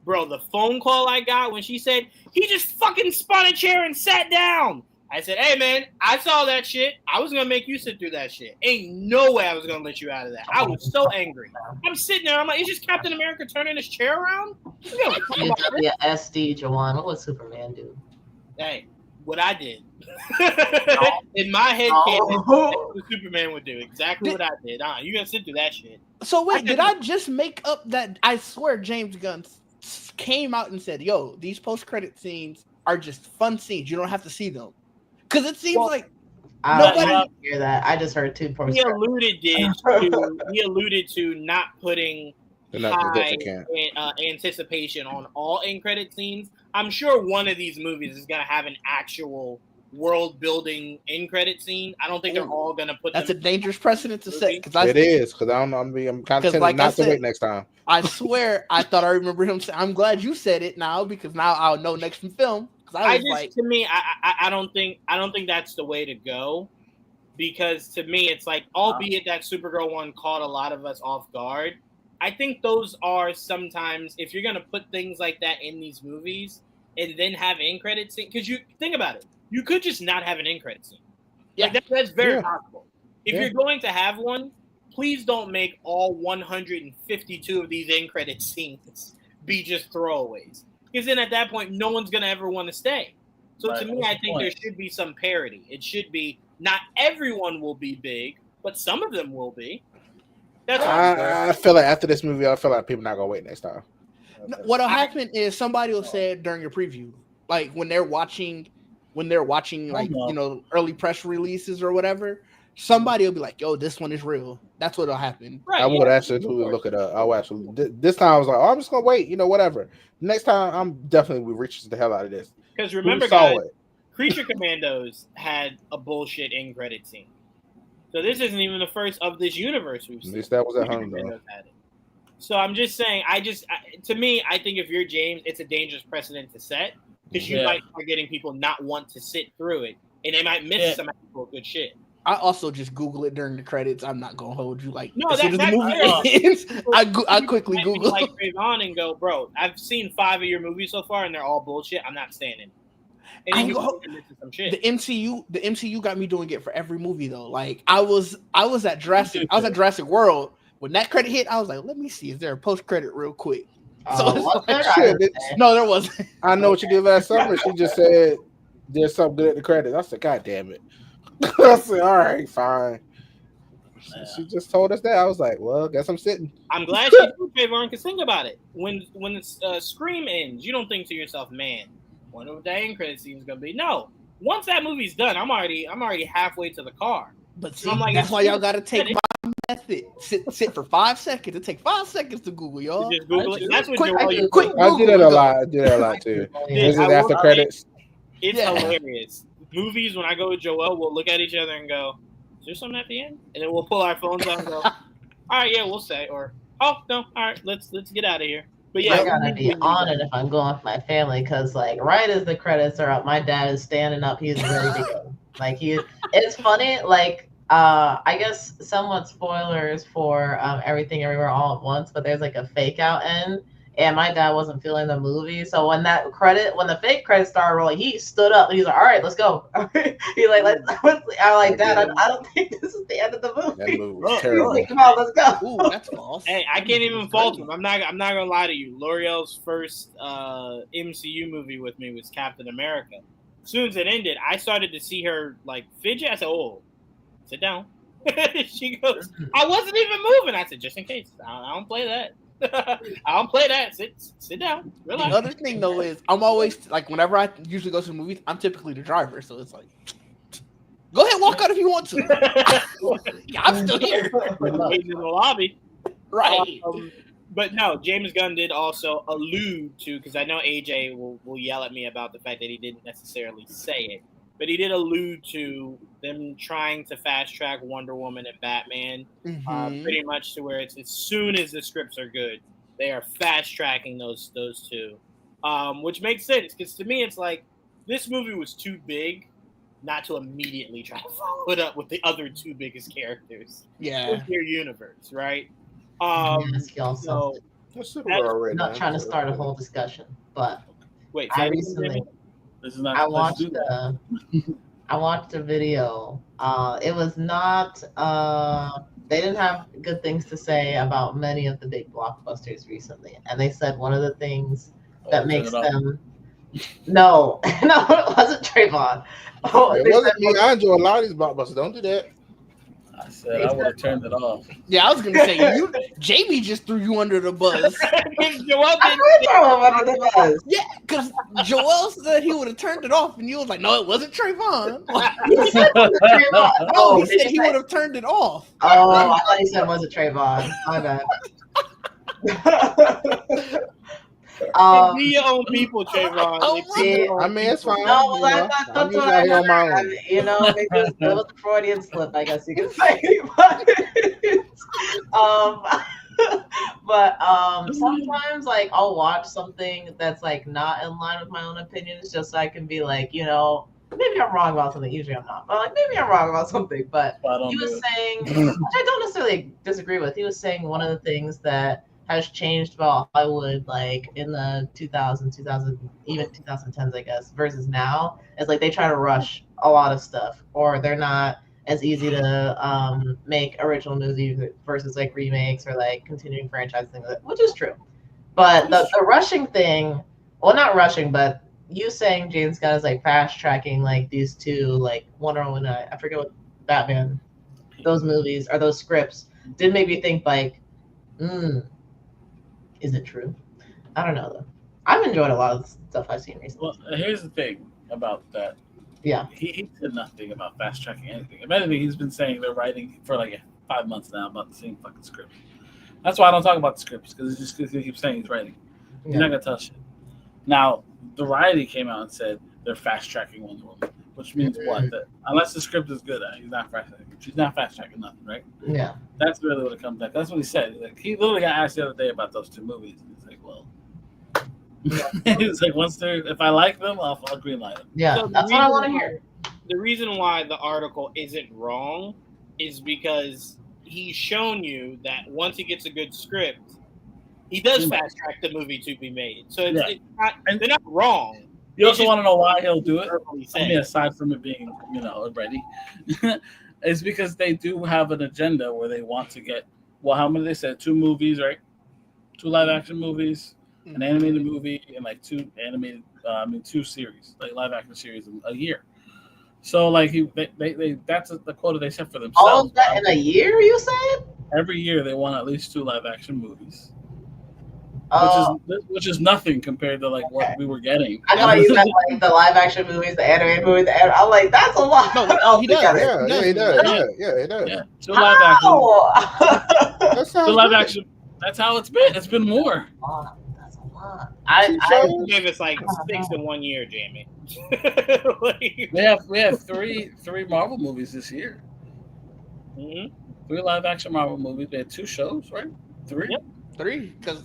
Bro, the phone call I got when she said, he just fucking spun a chair and sat down. I said, hey, man, I saw that shit. I was going to make you sit through that shit. Ain't no way I was going to let you out of that. I was so angry. I'm sitting there. I'm like, is just Captain America turning his chair around? Yeah, SD, Jawan. What would Superman do? Hey, what I did. In my head, that's what Superman would do. Exactly what I did. You gotta sit through that shit. So wait, did I just make up that? I swear James Gunn came out and said, "Yo, these post-credit scenes are just fun scenes. You don't have to see them." Because it seems like nobody didn't hear that. I just heard 2 post. He alluded to not putting high anticipation on all end credit scenes. I'm sure one of these movies is gonna have an actual world building end credit scene. I don't think they're all gonna put. That's a dangerous precedent to set. Because it is. Because I'm kind of tempted not to wait next time. I swear, I thought I remember him saying. I'm glad you said it now because now I'll know next film. To me, I don't think that's the way to go. Because to me, it's like, albeit that Supergirl one caught a lot of us off guard, I think those are sometimes, if you're going to put things like that in these movies and then have end credit scene, because you think about it, you could just not have an end credit scene. Yeah. Like that's very possible. If you're going to have one, please don't make all 152 of these end credit scenes be just throwaways. Because then at that point, no one's going to ever want to stay. So to me, I think there should be some parity. It should be, not everyone will be big, but some of them will be. That's I feel like after this movie, I feel like people not gonna wait next time. No, what'll happen is somebody will say it during your preview, like when they're watching, like early press releases or whatever. Somebody will be like, "Yo, this one is real." That's what'll happen. Right, I would absolutely look it up. I would absolutely. This time I was like, "Oh, I'm just gonna wait." Whatever. Next time, I'm definitely reaching the hell out of this. Because remember, guys, Creature Commandos had a bullshit end credit scene. So this isn't even the first of this universe we've seen. At least that was at home, though. So I'm just saying, to me, I think if you're James, it's a dangerous precedent to set because you might start getting people not want to sit through it, and they might miss some actual good shit. I also just Google it during the credits. I'm not gonna hold you like. No, that's the movie ends, I quickly Google like Trayvon and go, bro. I've seen 5 of your movies so far, and they're all bullshit. I'm not staying in. The MCU got me doing it for every movie though. Like I was at Jurassic World when that credit hit. I was like, let me see, is there a post credit real quick? No, there wasn't. I know what you did last summer. She just said there's something good at the credits. I said, God damn it. I said, all right, fine. She just told us that. I was like, well, guess I'm sitting. I'm glad she did, Trayvon, because think about it. When the Scream ends, you don't think to yourself, man, wonder what that end credit scene is gonna be. No, once that movie's done, I'm already halfway to the car. But see, that's why y'all gotta take my method. Sit for 5 seconds. It takes 5 seconds to Google, y'all. Just Google it. That's what quick. I do that a lot. I do that a lot too. Is it after credits? It's hilarious. Movies, when I go with Joel, we'll look at each other and go, "Is there something at the end?" And then we'll pull our phones out and go, "All right, yeah, we'll say," or "Oh no, all right, let's get out of here." But yeah, I gotta be on it if I'm going with my family, because like right as the credits are up, my dad is standing up. He's ready to go. Like it's funny. Like I guess somewhat spoilers for Everything Everywhere All at Once, but there's like a fake out end. And my dad wasn't feeling the movie, so when the fake credits started rolling, he stood up and he's like, "All right, let's go." He's like, I'm like, "Dad, I don't think this is the end of the movie." That movie was terrible. Like, come on, let's go. Ooh, that's false. Hey, I can't even fault him. I'm not gonna lie to you. L'Oreal's first MCU movie with me was Captain America. As soon as it ended, I started to see her like fidget. I said, "Oh, sit down." She goes, "I wasn't even moving." I said, "Just in case, I don't play that." I don't play that. Sit down. Relax. The other thing though is I'm always like whenever I usually go to the movies, I'm typically the driver, so it's like, go ahead, walk out if you want to. Yeah, I'm still here. In the lobby, right? But no, James Gunn did also allude to, because I know AJ will yell at me about the fact that he didn't necessarily say it, but he did allude to them trying to fast track Wonder Woman and Batman, pretty much to where it's as soon as the scripts are good, they are fast tracking those two, which makes sense because to me it's like this movie was too big not to immediately try to follow it up with the other two biggest characters in their universe, right? So I'm not trying to start a whole discussion, but wait, I recently. I watched a video. It was not. They didn't have good things to say about many of the big blockbusters recently, and they said one of the things that makes them No, no, it wasn't Trayvon. Oh, it wasn't me. I enjoy a lot of these blockbusters. Don't do that. I said I would have turned it off. Yeah, I was gonna say Jamie just threw you under the bus. Joel didn't throw him under the bus. Yeah, because Joel said he would have turned it off, and you was like, "No, it wasn't Trayvon." He said it wasn't Trayvon. No, he said he would have turned it off. Oh, I thought he said it wasn't Trayvon. My bad. Be your own people, Trayvon. I mean, it's fine. No, that's what I mean. You know, it was a Freudian slip, I guess you could say. But sometimes, like, I'll watch something that's like not in line with my own opinions, just so I can be like, you know, maybe I'm wrong about something. Usually I'm not, but like maybe I'm wrong about something. But he was saying, which I don't necessarily disagree with. He was saying one of the things that has changed about Hollywood, like in the 2000s, even 2010s, I guess, versus now, is like they try to rush a lot of stuff, or they're not as easy to make original movies versus like remakes or like continuing franchise things, which is true. But the rushing thing, well, not rushing, but you saying James Gunn is like fast tracking like these two, like Wonder Woman, I forget what Batman, those movies or those scripts did make me think like, is it true? I don't know though. I've enjoyed a lot of the stuff I've seen recently. Well, here's the thing about that. Yeah. He said nothing about fast tracking anything. If anything, he's been saying they're writing for like 5 months now about the same fucking script. That's why I don't talk about the scripts, because it's just because he keeps saying he's writing. He's not gonna tell shit. Now, Variety came out and said they're fast tracking Wonder Woman, which means what? That unless the script is good, he's not fast tracking. She's not fast tracking nothing, right? Yeah. That's really what it comes back. That's what he said. Like, he literally got asked the other day about those two movies, and he's like, "Well," he was like, if I like them, I'll green light them." Yeah, so that's what I want to hear. The reason why the article isn't wrong is because he's shown you that once he gets a good script, he does fast track the movie to be made. So it's not, they're not wrong. You also want to know why he'll do it? I mean, aside from it being, ready, it's because they do have an agenda where they want to get, well, how many they said? 2 movies, right? 2 live action movies, an animated movie, and like 2 series, like live action series a year. So like they that's the quota they set for themselves. All of that in a year, you said? Every year they want at least 2 live action movies. Oh. Which is nothing compared to like what we were getting. I thought you meant like the live action movies, the animated movies. I'm like, that's a lot. No, he does. Yeah, he does. Yeah, he does. Yeah. 2 live action. 2 live action. That's how it's been. It's been more. That's a lot. I gave us like 6 in 1 year, Jamie. We have 3 Marvel movies this year. 3 live action Marvel movies. We had 2 shows, right? 3. Yep. 3, because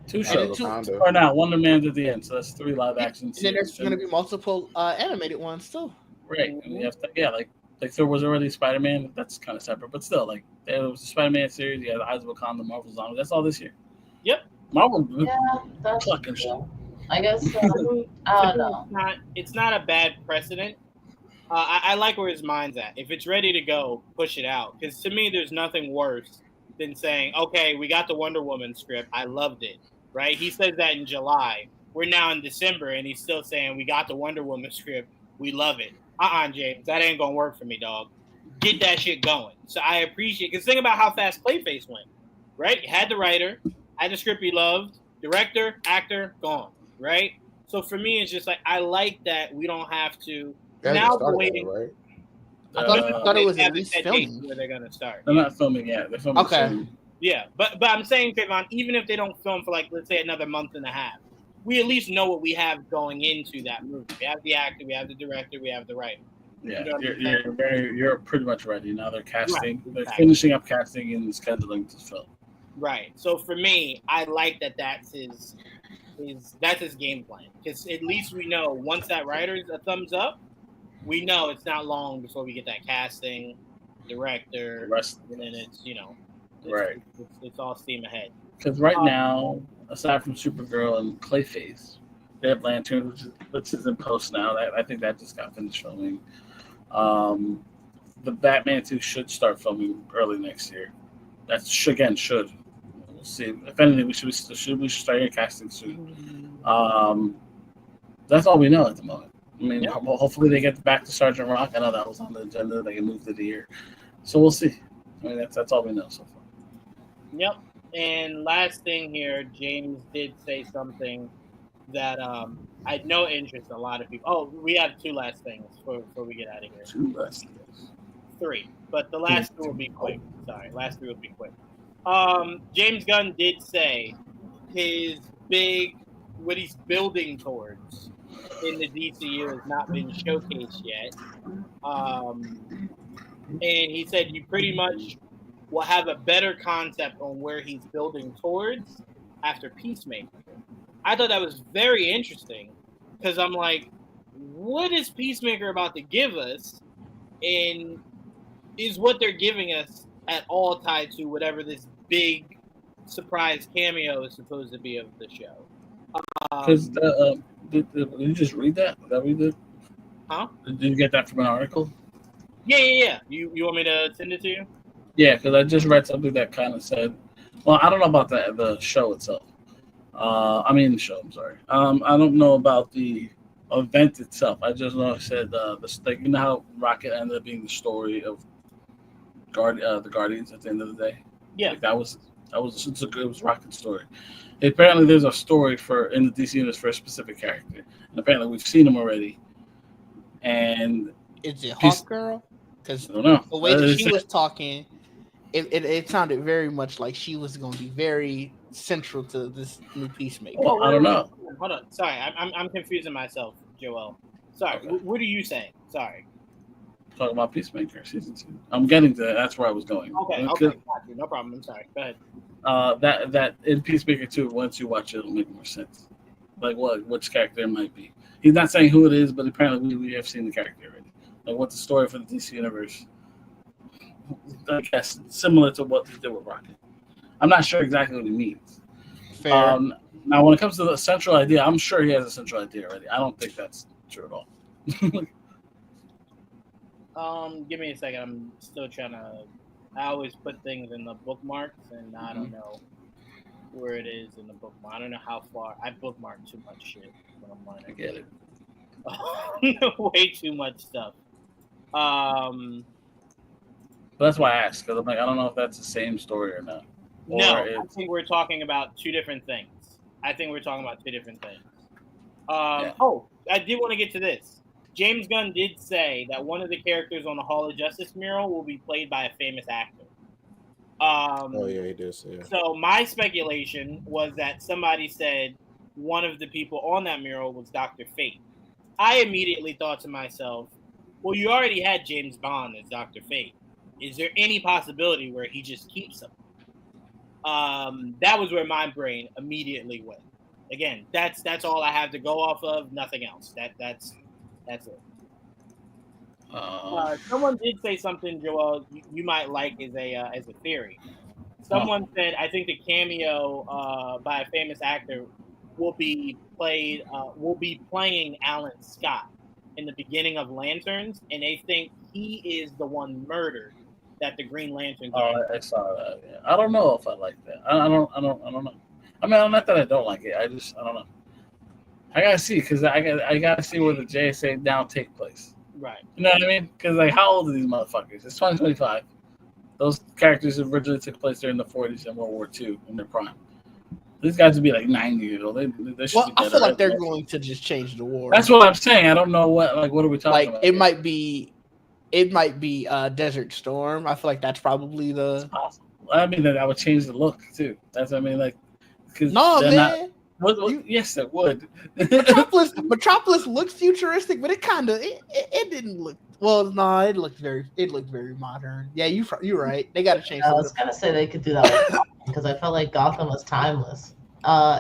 2 shows. Or now Wonder Man's at the end, so that's 3 live action. And then there's going to be multiple animated ones too. Right. And we have like there was already Spider-Man. That's kind of separate, but still, like there was the Spider-Man series. You had the Eyes of Wakanda, Marvel Zombies. That's all this year. Yep. Marvel. Yeah, that's fucking shit. I guess. I don't know. It's not a bad precedent. I like where his mind's at. If it's ready to go, push it out. Because to me, there's nothing worse than saying, okay, we got the Wonder Woman script. I loved it, right? He says that in July. We're now in December, and he's still saying, we got the Wonder Woman script. We love it. James, that ain't going to work for me, dog. Get that shit going. So I appreciate, because think about how fast Clayface went, right? Had the writer, had the script he loved, director, actor, gone, right? So for me, it's just like, I like that we don't have to, now we're waiting. Right? I thought it was at least filming. Where they're gonna start. They're not filming yet. They're filming soon. Yeah, but I'm saying, Trayvon, even if they don't film for like, let's say, another month and a half, we at least know what we have going into that movie. We have the actor, we have the director, we have the writer. Yeah, you're pretty much ready now. They're casting. Right, they're finishing up casting and scheduling to film. Right. So for me, I like that. That's his game plan, because at least we know once that writer's a thumbs up, we know it's not long before we get that casting, director, and then it's it's all steam ahead. Because right now, aside from Supergirl and Clayface, they have Lantern, which is in post now. I think that just got finished filming. The Batman 2 should start filming early next year. That's should. We'll see. If anything, we should start casting soon. That's all we know at the moment. I mean, hopefully they get back to Sergeant Rock. I know that was on the agenda. They can move through the year, so we'll see. I mean, that's all we know so far. Yep. And last thing here, James did say something that I had no interest in a lot of people. Oh, we have two last things before we get out of here. Two last things. Three, but the last two will be quick. Sorry, last three will be quick. James Gunn did say what he's building towards in the DCU has not been showcased yet. And he said you pretty much will have a better concept on where he's building towards after Peacemaker. I thought that was very interesting because I'm like, what is Peacemaker about to give us? And is what they're giving us at all tied to whatever this big surprise cameo is supposed to be of the show? Because did you just read that? Is that what you did? Huh? Did you get that from an article? Yeah. You want me to send it to you? Yeah, because I just read something that kind of said, well, I don't know about the show itself. The show. I'm sorry. I don't know about the event itself. I just know it said you know how Rocket ended up being the story of the Guardians at the end of the day. Yeah, like it was Rocket's story. Apparently, there's a story in the DC universe for a specific character, and apparently we've seen him already. And is it Hawkgirl? Because I don't know the way that she was talking, it sounded very much like she was going to be very central to this new Peacemaker. Well, I don't know. Hold on. Sorry, I'm confusing myself, Joel. Sorry. Okay. What are you saying? Sorry. Talking about Peacemaker season 2. I'm getting to that. That's where I was going. Okay. Got you. No problem. I'm sorry. Go ahead. That in Peacemaker 2, once you watch it, it'll make more sense. Like which character it might be. He's not saying who it is, but apparently we have seen the character already. Like what's the story for the DC universe? I guess similar to what they did with Rocket. I'm not sure exactly what he means. Fair. Now, when it comes to the central idea, I'm sure he has a central idea already. I don't think that's true at all. Give me a second. I'm still trying to. I always put things in the bookmarks, and I don't know where it is in the bookmark. I don't know how far. I bookmark too much shit when I'm learning. I get it. Way too much stuff. That's why I asked, because I'm like, I don't know if that's the same story or not. I think we're talking about two different things. Yeah. Oh, I did want to get to this. James Gunn did say that one of the characters on the Hall of Justice mural will be played by a famous actor. Oh, yeah, he did say that. So my speculation was that somebody said one of the people on that mural was Dr. Fate. I immediately thought to myself, well, you already had James Bond as Dr. Fate. Is there any possibility where he just keeps him? That was where my brain immediately went. Again, that's all I have to go off of. Nothing else. That's it. Someone did say something, Joel, you might like as a theory. Someone said, I think the cameo by a famous actor will be playing Alan Scott in the beginning of Lanterns, and they think he is the one murdered that the Green Lanterns are. I saw that. Yeah. I don't know if I like that. I don't know. I mean, not that I don't like it. I don't know. I gotta see, because I gotta see where the JSA now take place. Right. You know what I mean? Because like, how old are these motherfuckers? It's 2025. Those characters originally took place during the 40s and World War II in their prime. These guys would be like 90 years old. They should be I feel like they're going to just change the war. That's what I'm saying. I don't know what are we talking about? It might be Desert Storm. I feel like that's probably the. It's possible. I mean, that would change the look too. That's because man. Yes, it would. Metropolis looks futuristic, but it didn't look. Well, no, it looked very modern. Yeah, you're right. They got to change. I was gonna say they could do that because I felt like Gotham was timeless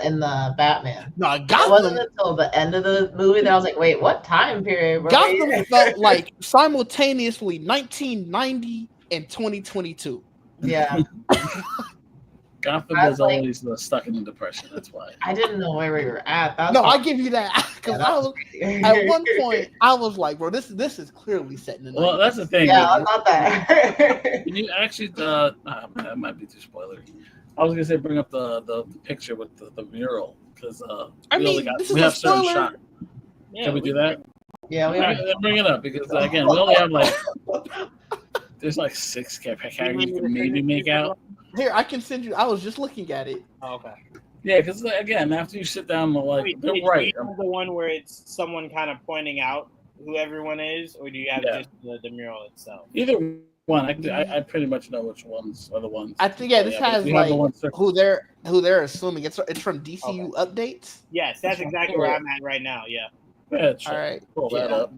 in the Batman. No, Gotham. It wasn't until the end of the movie that I was like, wait, what time period? Gotham felt like simultaneously 1990 and 2022. Yeah. Gotham was always stuck in the depression. That's why. I didn't know where we were at. I give you that, because at one point I was like, bro, this is clearly set in the 90s. Well, that's the thing. Yeah, I thought that. You actually, that might be too spoilery. I was gonna say bring up the picture with the mural, because this is a spoiler. Can we do that? Yeah, we Then bring it up because again, we only have like there's like 6 characters you can maybe make out. Here, I can send you. I was just looking at it. Oh, okay. Yeah, because again, after you sit down, like they're right. Do you have the one where it's someone kind of pointing out who everyone is, or do you have just the mural itself? Either one. I pretty much know which ones are the ones. I think this has like who they're assuming it's from DCU updates. Yes, that's exactly where I'm at right now. Yeah. All right. Pull that up.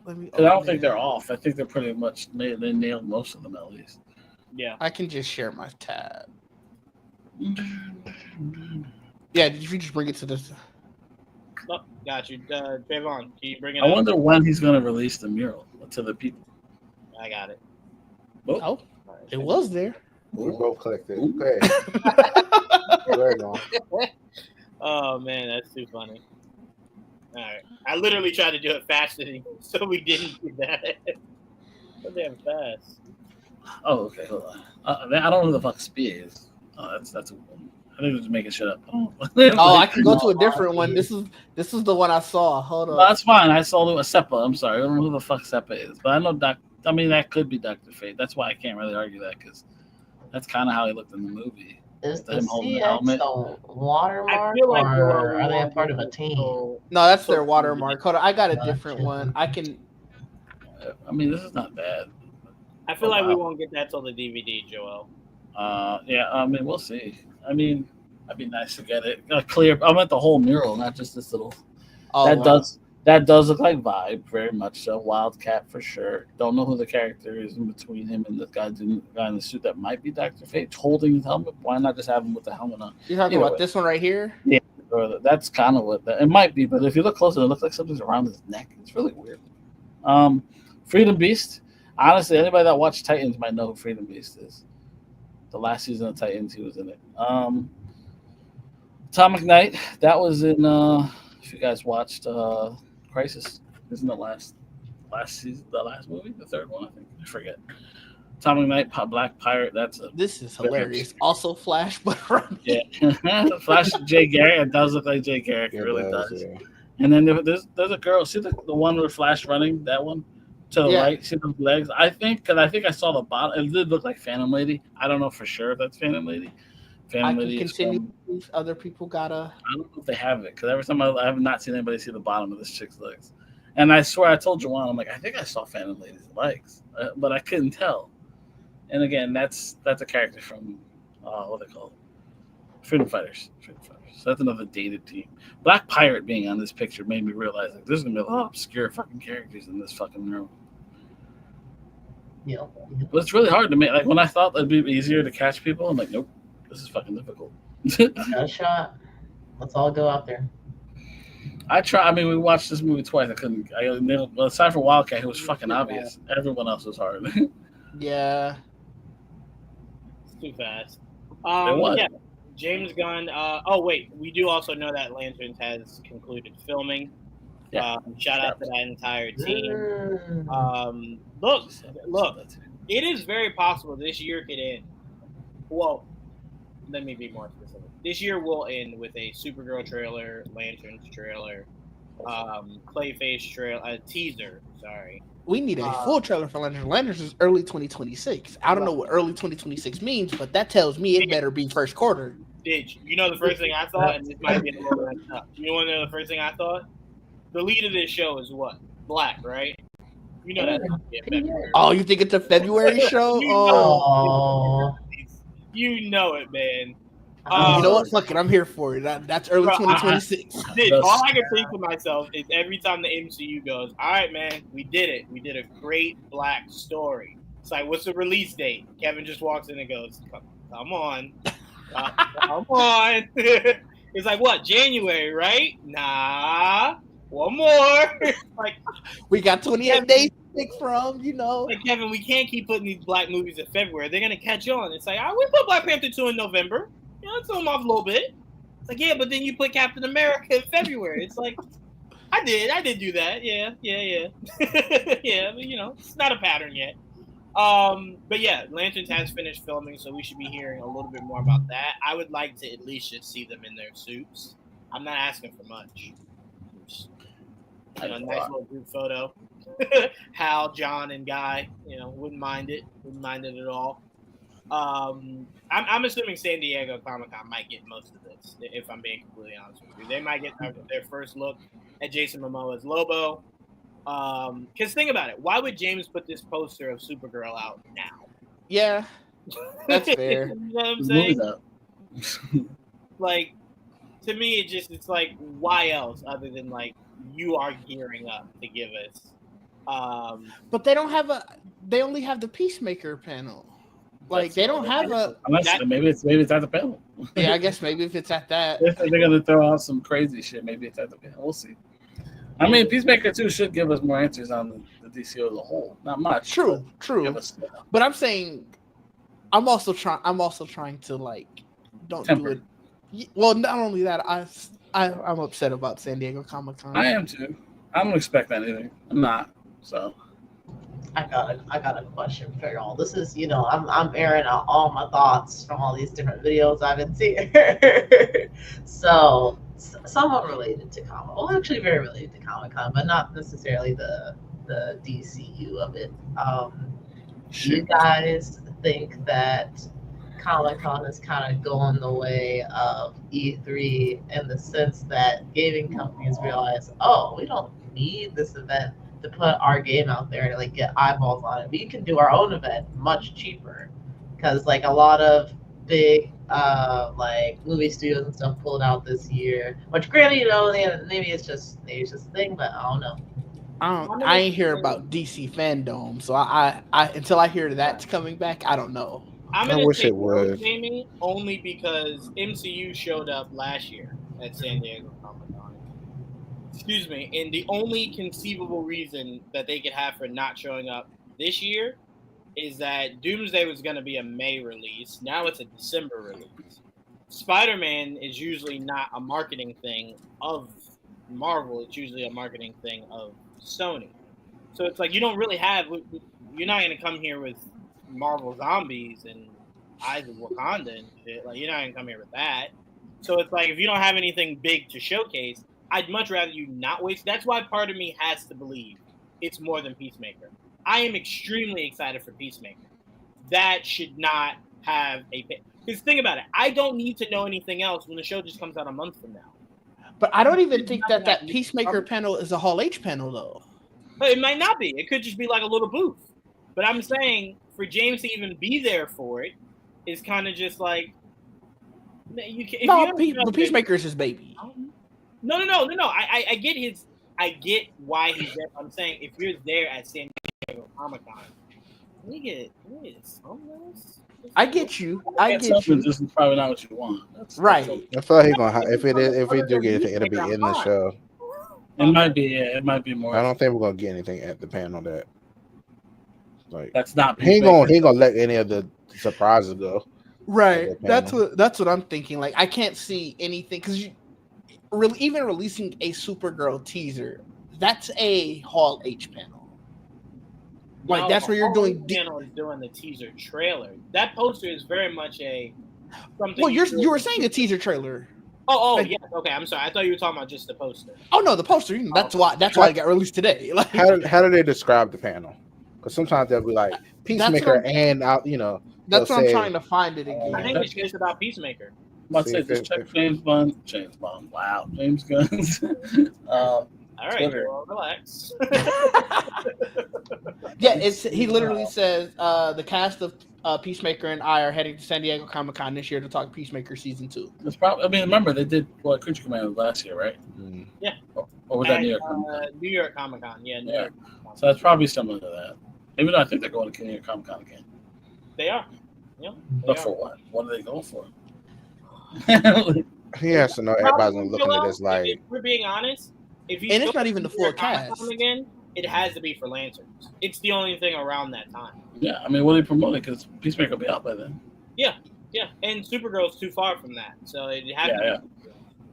I don't think they're off. I think they're pretty much they nailed most of them at least. Yeah. I can just share my tab. Yeah, did you just bring it to this? Oh, got you. Trayvon, can you bring it I wonder when he's going to release the mural to the people. I got it. Oh, it was there. We both clicked it. Okay. Oh, man, that's too funny. All right. I literally tried to do it faster, so we didn't do that. So damn fast. Oh, okay. Hold on. I don't know who the fuck Spear is. Oh, that's a I think we're just making shit up. Oh, I can go to a different one. This is the one I saw. Hold on. No, that's fine. I saw a Seppa. I'm sorry. I don't know who the fuck Seppa is, but I know that could be Dr. Fate. That's why I can't really argue that because that's kind of how he looked in the movie. Is the CX a watermark, or are they a part of a team? No, that's their watermark. Hold on, I got a different one. I mean, this is not bad. I feel like we won't get that till the DVD, Joel. Yeah. I mean, we'll see. I mean, it'd be nice to get it clear. I meant the whole mural, not just this little. That does look like Vibe, very much so. Wildcat for sure. Don't know who the character is in between him and the guy in the suit that might be Dr. Fate holding his helmet. Why not just have him with the helmet on? You're talking about this one right here? Yeah, that's kind of what it might be. But if you look closer, it looks like something's around his neck. It's really weird. Freedom Beast. Honestly, anybody that watched Titans might know who Freedom Beast is. The last season of Titans, he was in it. Atomic Knight. That was in. If you guys watched Crisis, isn't the last season, the last movie, the third one, I think. I forget. Atomic Knight, Black Pirate. This is hilarious. Also, Flash, but yeah, Flash Jay Garrick. It does look like Jay Garrick. It really does. Yeah. And then there's a girl. See the one with Flash running. That one to the right. See those legs. I think I saw the bottom. It did look like Phantom Lady. I don't know for sure if that's Phantom Lady. I can continue. Other people gotta. I don't know if they have it because every time I have not seen anybody see the bottom of this chick's legs, and I swear I told Juwan, I'm like, I think I saw Phantom Lady's legs, but I couldn't tell. And again, that's a character from what they call Freedom Fighters. So that's another dated team. Black Pirate being on this picture made me realize like there's gonna be a lot of obscure fucking characters in this fucking room. Yeah. But it's really hard to make. Like when I thought it'd be easier to catch people, I'm like, nope. This is fucking difficult. Got a shot. Let's all go out there. I mean, we watched this movie twice. I couldn't. Aside from Wildcat, it was fucking obvious. Everyone else was hard. Yeah. It's too fast. Yeah. James Gunn. Oh wait, we do also know that Lanterns has concluded filming. Yeah. Shout out to that entire team. Look. It is very possible this year could end. Well. Let me be more specific. This year will end with a Supergirl trailer, Lanterns trailer, Clayface trailer, teaser. Sorry. We need a full trailer for Lanterns. Lanterns is early 2026. I don't know what early 2026 means, but that tells me it better be first quarter. You know the first thing I thought, and this might be a little bit tough. You want to know the first thing I thought? The lead of this show is what? Black, right? You know that. Oh, you think it's a February show? You know it, man. You know what? Fuck it. I'm here for it. That's early 2026. All I can think to myself is every time the MCU goes, all right, man, we did it. We did a great Black story. It's like, what's the release date? Kevin just walks in and goes, come on. Come on. It's like, what, January, right? Nah. One more. Like, we got 28 days to pick from, Like, Kevin, we can't keep putting these Black movies in February. They're going to catch on. It's like, we put Black Panther 2 in November. Let's throw them off a little bit. It's like, yeah, but then you put Captain America in February. It's like, I did do that. Yeah. Yeah, but, it's not a pattern yet. But yeah, Lanterns has finished filming, so we should be hearing a little bit more about that. I would like to at least just see them in their suits. I'm not asking for much. Nice little group photo. Hal, John, and Guy, wouldn't mind it at all. I'm assuming San Diego Comic-Con might get most of this, if I'm being completely honest with you. They might get their first look at Jason Momoa's Lobo. Because think about it, why would James put this poster of Supergirl out now? Yeah, that's fair. You know what I'm saying? Like, to me, it's like, why else other than like you are gearing up to give us? But they don't have they only have the Peacemaker panel. Like they don't have maybe it's at the panel. Yeah, I guess maybe if it's at that. If they're gonna throw out some crazy shit, maybe it's at the panel. We'll see. I mean, Peacemaker 2 should give us more answers on the DCU as a whole. Not much. True. But I'm saying, I'm also trying to like, don't do it. Well, not only that, I'm upset about San Diego Comic-Con. I am too. I don't expect anything. I'm not. So. I got a question for y'all. This is, I'm airing out all my thoughts from all these different videos I've been seeing. So, somewhat related to Comic, well, actually very related to Comic-Con, but not necessarily the DCU of it. Do you guys think that Comic-Con is kind of going the way of E3 in the sense that gaming companies realize, oh, we don't need this event to put our game out there to like get eyeballs on it. We can do our own event much cheaper, because like a lot of big like movie studios and stuff pulled out this year. Which granted, maybe it's just a thing, but I don't know. I ain't hear about DC Fandom, so I until I hear that's coming back, I don't know. I wish it would. Jamie, only because MCU showed up last year at San Diego Comic-Con. Excuse me, and the only conceivable reason that they could have for not showing up this year is that Doomsday was going to be a May release. Now it's a December release. Spider-Man is usually not a marketing thing of Marvel. It's usually a marketing thing of Sony. So it's like you don't really have. You're not going to come here with Marvel Zombies and Eyes of Wakanda and shit. Like, you're not going to come here with that. So it's like, if you don't have anything big to showcase, I'd much rather you not waste. That's why part of me has to believe it's more than Peacemaker. I am extremely excited for Peacemaker. That should not have a... Because think about it. I don't need to know anything else when the show just comes out a month from now. But I don't even think that Peacemaker panel is a Hall H panel, though. But it might not be. It could just be like a little booth. But I'm saying, for James to even be there for it is kind of just like... The Peacemaker is his baby. No. I get his... I get why he's there. I'm saying, if you're there at San Diego Comic-Con, we get something. I get you. I get you. This is probably not what you want. Right. I feel like he's gonna. If we do get anything, it'll be in the show. It might be. Yeah, it might be more. I don't think we're gonna get anything at the panel that. Like that's not. He ain't gonna let any of the surprises go. Right. That's what I'm thinking. Like, I can't see anything because even releasing a Supergirl teaser, that's a Hall H panel. Like, that's where you're doing. Panel is doing the teaser trailer. That poster is very much a something. Well, you were saying a teaser trailer. Oh, yeah. Okay, I'm sorry. I thought you were talking about just the poster. Oh no, the poster. That's why it got released today. Like, how do they describe the panel? Because sometimes they'll be like Peacemaker and out. That's what I'm trying to find it again. I think it's just about Peacemaker. Let's say just check James Bond. Wow, James Gunn's. All right, well, relax. Yeah, he literally says the cast of Peacemaker and I are heading to San Diego Comic-Con this year to talk Peacemaker season 2. That's probably. I mean, remember they did Creature Commandos last year, right? Mm. Yeah. Or was that New York Comic-Con? New York Comic-Con, yeah. New York Comic-Con. So that's probably similar to that. Even though I think they're going to New York Comic-Con again. They are. Yeah. But for what? What are they going for? He has to know everybody's looking at this like. If we're being honest. And it's not even the full cast. Again, it has to be for Lancers. It's the only thing around that time. Yeah, I mean, what are they promoting? Because Peacemaker will be out by then. Yeah, and Supergirl's too far from that, so it has to be.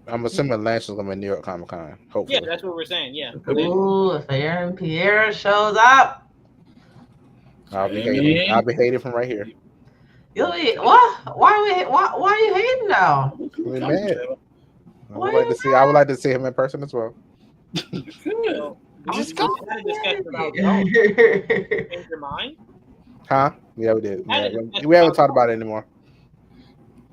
I'm assuming Lance is going to be New York Comic Con. Hopefully. Yeah, that's what we're saying. Yeah. Ooh, if Aaron Pierre shows up, I'll be hating from right here. You'll be what? Why are you hating now? I would like to see him in person as well. So, Just go. We had a discussion about going. Change your mind? Huh? Yeah, we did. Yeah, we haven't talked about it anymore.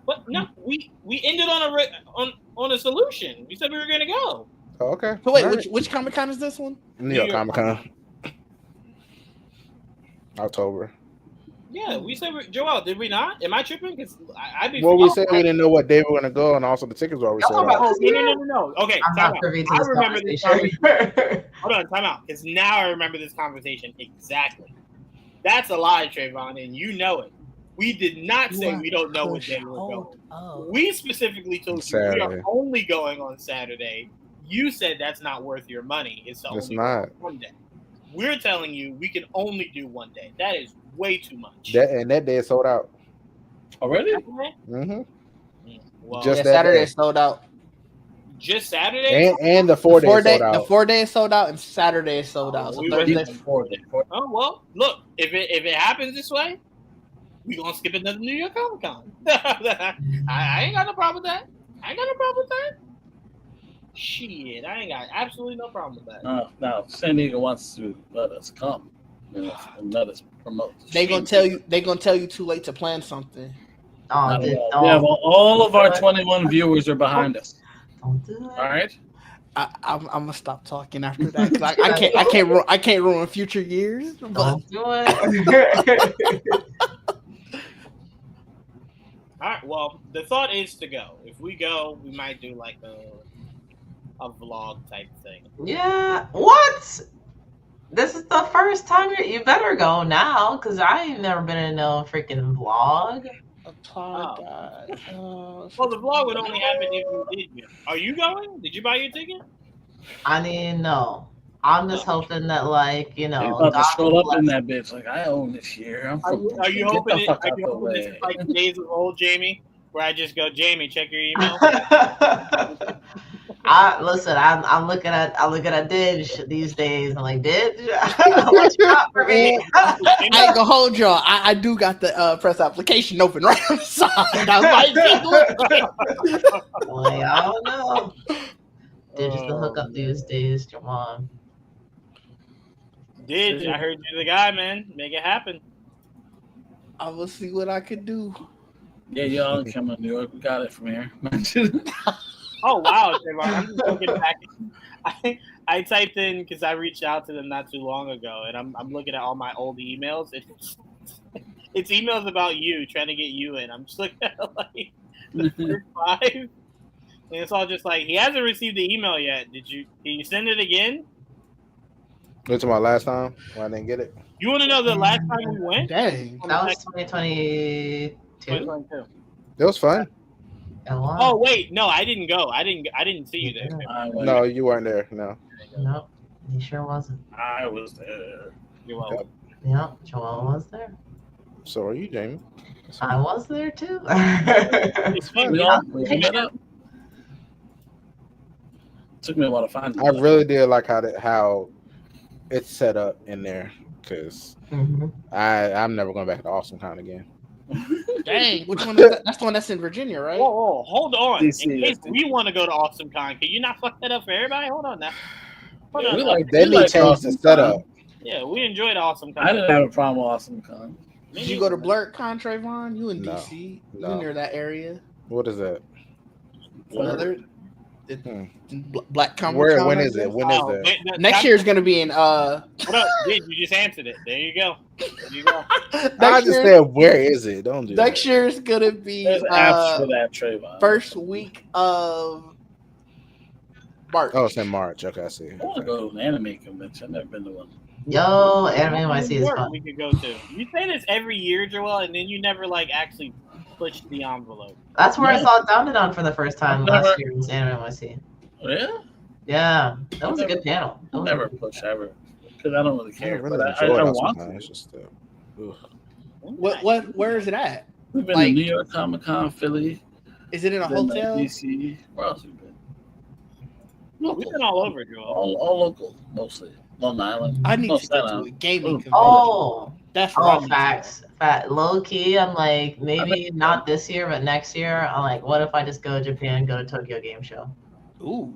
But no, we ended on a solution. We said we were going to go. Oh, okay. So wait, All which Comic Con is this one? New York Comic Con. October. Yeah, we said Joel. Did we not? Am I tripping? Because I'd be. Well, we said we didn't know what day we were going to go, and also the tickets were already sold out. Oh, no. Okay, I'm time not out. privy to I this remember this conversation. conversation. Hold on, time out. Because now I remember this conversation exactly. That's a lie, Trayvon, and you know it. We did not say we don't know what day we're going. We specifically told you we are only going on Saturday. You said that's not worth your money. It's not one day. We're telling you we can only do one day. That is way too much. That day is sold out already. Mm-hmm. Well, just Saturday is sold out. Just Saturday and the 4 days sold out. The 4 days sold out and Saturday is sold out. So Thursday 4 days. Oh well, look, if it happens this way, we gonna skip another New York Comic Con. I ain't got no problem with that. Shit, I ain't got absolutely no problem with that. Now San Diego wants to let us come, and let us promote. They gonna tell you too late to plan something. Yeah, well, all of our 21 viewers are behind us. Don't do it. All right. I'm gonna stop talking after that because I can't ruin future years. But. Don't do it. All right. Well, the thought is to go. If we go, we might do like a vlog type thing. Yeah. What? This is the first time you better go now because I ain't never been in no freaking vlog. Well, the vlog would only happen if you did. Are you going? Did you buy your ticket? I mean, no. I'm just hoping that, like, you know, about to show up in that bitch. Like, I own this year. Are you hoping it's like days of old Jamie, where I just go, Jamie, check your email? I'm looking at Didge these days. I'm like, Didge, what you got for me? I ain't gonna hold y'all. I do got the press application open right on the side. I well, I don't know. Didge is the hookup these days. Come on. Didge, I heard you're the guy, man. Make it happen. I will see what I could do. Yeah, y'all come to New York. We got it from here. Oh wow, I'm just looking back. I typed in because I reached out to them not too long ago, and I'm looking at all my old emails. It's emails about you, trying to get you in. I'm just looking at like the first 5, and it's all just like he hasn't received the email yet. Can you send it again? What's my last time when I didn't get it? You want to know the last time we went? Dang, that was 2022. 2022. It was fun. Oh wait, no, I didn't go. I didn't see you there. No, you weren't there. No. Nope, he sure wasn't. I was there. You're welcome. Yeah, Joel was there. So are you, Jamie? I was there too. It's fun. We met up. Took me a while to find it. I really did like how it's set up in there because I'm never going back to Awesome Con again. Dang, which one is that? That's the one that's in Virginia, right? Whoa, hold on. DC, in case we want to go to Awesome Con, can you not fuck that up for everybody? Hold on now. They may change the setup. Yeah, we enjoyed Awesome Con. I didn't have a problem with Awesome Con. Did you go to Blurt Con, Trayvon? You in DC? No. You near that area? What is that? Another Black Comic Where? Con, When is it? When is that? Next year is gonna be in. What up, dude? You just answered it. There you go. I just said, where is it? Don't do next that. year is gonna be There's apps for that, Trayvon. first week of March. Oh, it's in March. Okay, I see. I want to go to an anime convention. I've never been to one. Yo, Anime NYC is fun. We could go to. You say this every year, Joel, and then you never like actually push the envelope. That's where I saw Down and On for the first time last year. Was Anime NYC. Oh, yeah? Yeah, that was a good panel. I'll never push ever because I don't really care. Really but I want to. It's just, Where is it at? We've been like- to New York Comic Con, Philly. Is it in a been to hotel? DC. Where else have we been? We've been all over, Joel. All local, mostly. Long Island. I need No, to go Staten to a Island. gaming convention. Oh, That's right. facts. Low key, I'm like, maybe not this year, but next year. I'm like, what if I just go to Japan, go to Tokyo Game Show? Ooh.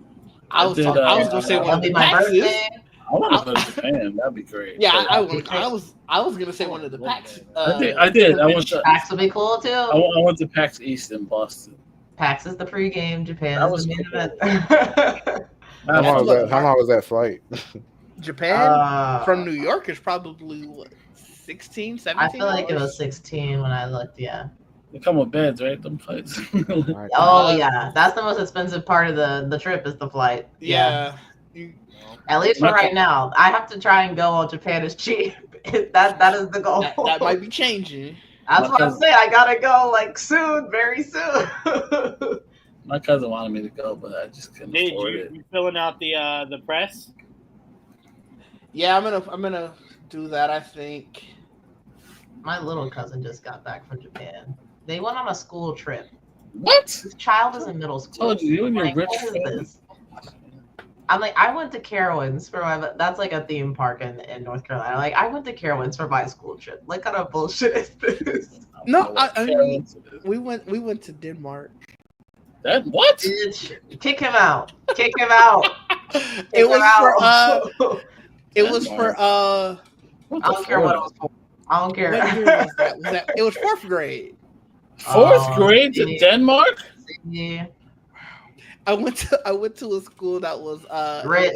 I was gonna say one of the PAXs. I want to go to Japan. That'd be great. Yeah, I was gonna say one of the PAX. I did. I went to PAX would be cool too. I went to PAX East in Boston. PAX is the pregame. Japan is the main event. How long was that flight? Japan from New York is probably what, 16, 17? I feel like it was 16 when I looked. Yeah. They come with beds, right? Them flights. Oh yeah, that's the most expensive part of the trip is the flight. Yeah. At least for right now, I have to try and go on Japan is cheap. That is the goal. That might be changing. That's what I'm saying. I gotta go like soon, very soon. My cousin wanted me to go, but I just couldn't afford it. You filling out the press? Yeah, I'm gonna do that. I think. My little cousin just got back from Japan. They went on a school trip. What? His child is in middle school. Told you and your rich what is friend. this? I'm like, I went to Carowinds for that's like a theme park in North Carolina. Like, I went to Carowinds for my school trip. What kind of bullshit is this? No, I mean, we went to Denmark. That what? Bitch, kick him out. Kick him out. It was for I don't care what it was for. I don't care. What year was that? It was 4th grade. 4th grade to Denmark? Yeah. I went to a school that was rich.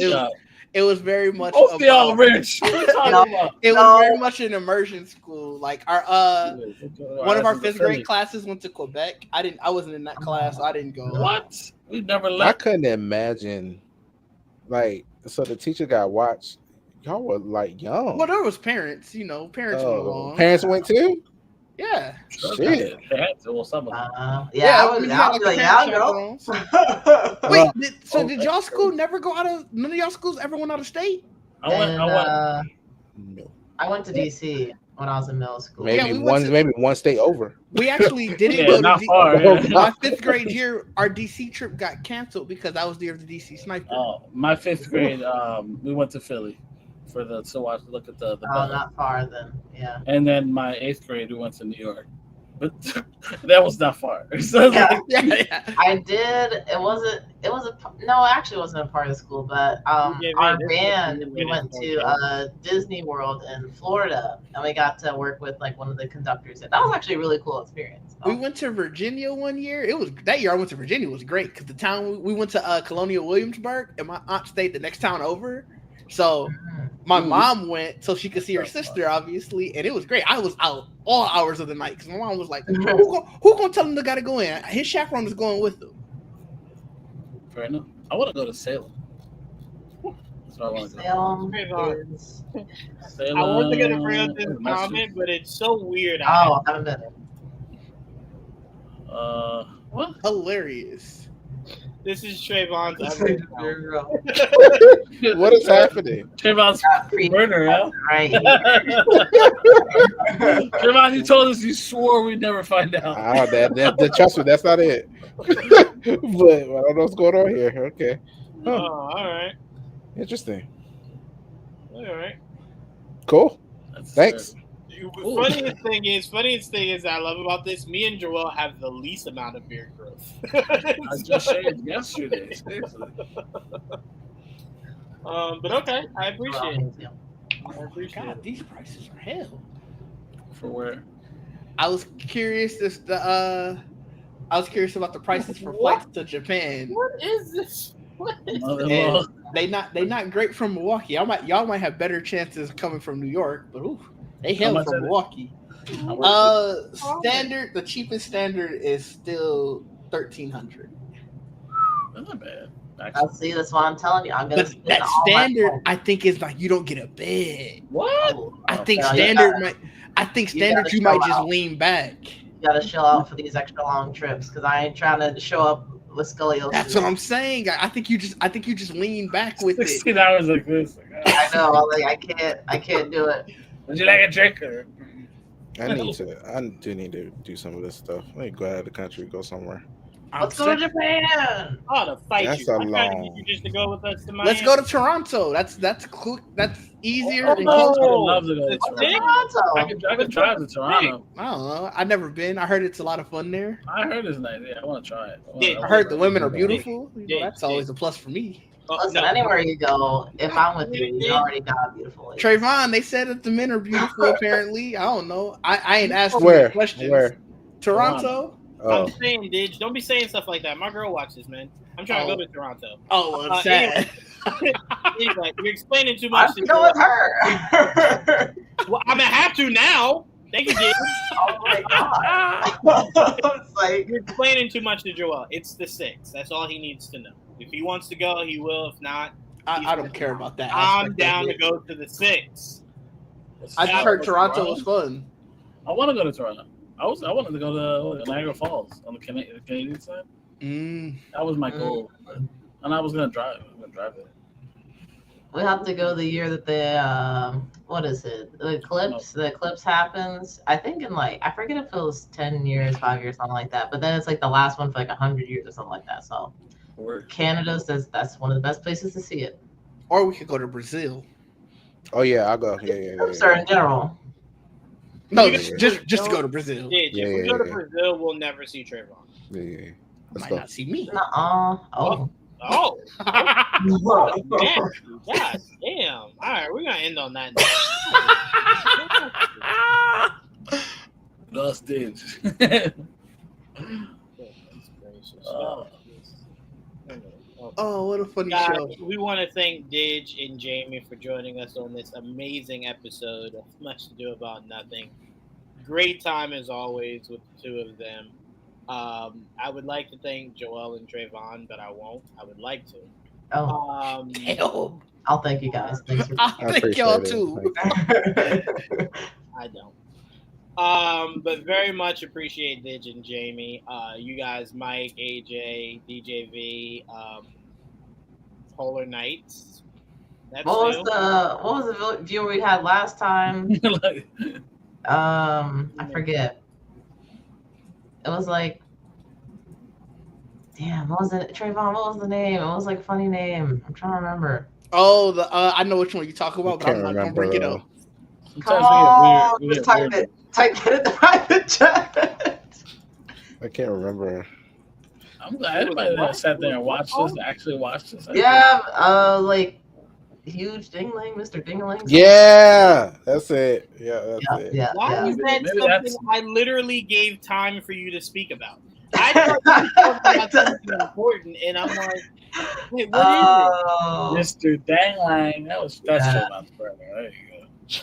It was very much y'all rich. It was very much an immersion school. Like our one of our 5th grade classes went to Quebec. I wasn't in that class, so I didn't go. What? We never left. I couldn't imagine. Like, so the teacher got watched. Y'all were like young. Well, there was parents. Parents went along. Parents went too. Yeah. Shit. I was like, I'll go. Wait, did y'all school never go out of? None of y'all schools ever went out of state? No. I went to DC when I was in middle school. Maybe one state over. We actually didn't go to not far. My 5th grade year, our DC trip got canceled because that was the year of the DC sniper. Oh, my 5th grade, we went to Philly to look at the not far then, yeah. And then my 8th grade, we went to New York, but that was not far. So I did. Actually, it wasn't a part of the school, but our band, we went to Disney World in Florida, and we got to work with like one of the conductors. That was actually a really cool experience. We went to Virginia one year. That year I went to Virginia was great because the town we went to Colonial Williamsburg, and my aunt stayed the next town over. So my mom went so she could see her sister, obviously, and it was great. I was out all hours of the night because my mom was like, who gonna tell him the guy to go in? His chaperone is going with him. Fair enough. I want to go to Salem. That's what I want to go. Salem. I wasn't gonna bring up this comment, but it's so weird. I haven't been. What? Hilarious. This is Trayvon's. What is happening? Trayvon's murder, huh? Right. Trayvon, you told us you swore we'd never find out. Trust me, that's not it. But I don't know what's going on here. Okay. Huh. Oh, all right. Interesting. All right. Cool. Thanks. Funniest thing is I love about this. Me and Joel have the least amount of beard growth. I just shaved yesterday. But okay, I appreciate it. God, these prices are hell. For where? I was curious about the prices for flights to Japan. What is this? They not great from Milwaukee. Y'all might have better chances coming from New York, but they hail from Milwaukee. The cheapest standard is still $1,300. That's not bad. I'll see. That's why I'm telling you. I'm gonna. But that standard, I think, is like you don't get a bed. What? I think standard you might just lean back. You gotta shell out for these extra long trips because I ain't trying to show up with scoliosis. That's what I'm saying. I think you just lean back with 16 hours like this. I know. I can't do it. Would you like a drink? I do need to do some of this stuff. Let me go out of the country, go somewhere. Let's go to Japan. Oh, to fight That's you. a I'm long. trying to get you just to go with us to Miami. Let's go to Toronto. That's cool. That's easier and I closer. would love to go to Toronto. I could drive to Toronto. I don't know. I've never been. I heard it's a lot of fun there. I heard it's nice. Yeah, I want to try it. I heard the women are beautiful. That's always a plus for me. Listen, anywhere you go, if I'm with you, you already got a beautiful lady. Trayvon, they said that the men are beautiful. Apparently, I don't know. I ain't asked too Where? many questions. Where? Toronto. I'm saying, Didge, don't be saying stuff like that. My girl watches, man. I'm trying to go to Toronto. Oh, well, sad. He's like, you're explaining too much. I'm going with her. Well, I'm gonna have to now. Thank you, Didge. Oh my god! It's like You're explaining too much to Joel. It's the 6. That's all he needs to know. If he wants to go, he will. If not, I don't care about that. I'm down to go to the 6. I just heard Toronto was fun. I want to go to Toronto. I wanted to go to Niagara Falls on the Canadian side. That was my goal, and I was gonna drive. It. we have to go the year that the what is it? The eclipse happens. I think in like I forget if it was 10 years, 5 years, something like that. But then it's like the last one for like 100 years or something like that. So Canada says that's one of the best places to see it. Or we could go to Brazil. Oh yeah, I'll go. Yeah. In general. No, just to go to Brazil. If we go to Brazil, we'll never see Trayvon. Yeah. Might not see me. Oh. Damn. God damn. All right, we're gonna end on that. Lost it. Oh, what a funny guys, show. We want to thank Didge and Jamie for joining us on this amazing episode of Much to Do About Nothing. Great time as always with the two of them. I would like to thank Joel and Trayvon, but I won't. I would like to. Damn. I'll thank you guys. Thanks for I'll thank y'all too. I don't. But very much appreciate Didge and Jamie. You guys, Mike, AJ, DJV, Polar Knights. That's what was the viewer we had last time? I forget. It was like, damn, what was it? Trayvon, what was the name? It was like a funny name. I'm trying to remember. Oh, I know which one you talk about, but I'm not gonna bring it up. Come on, just type it in the private chat. I can't remember. I'm glad everybody that sat there and watched this actually watched this. Yeah, like Huge Dingling, Mr. Dingling. Yeah, that's it. Yeah, that's it. Yeah. Why is that something I literally gave time for you to speak about? I thought you were talking about something important, and I'm like, wait, what is it? Mr. Dangling. That was special about the brother. There you go.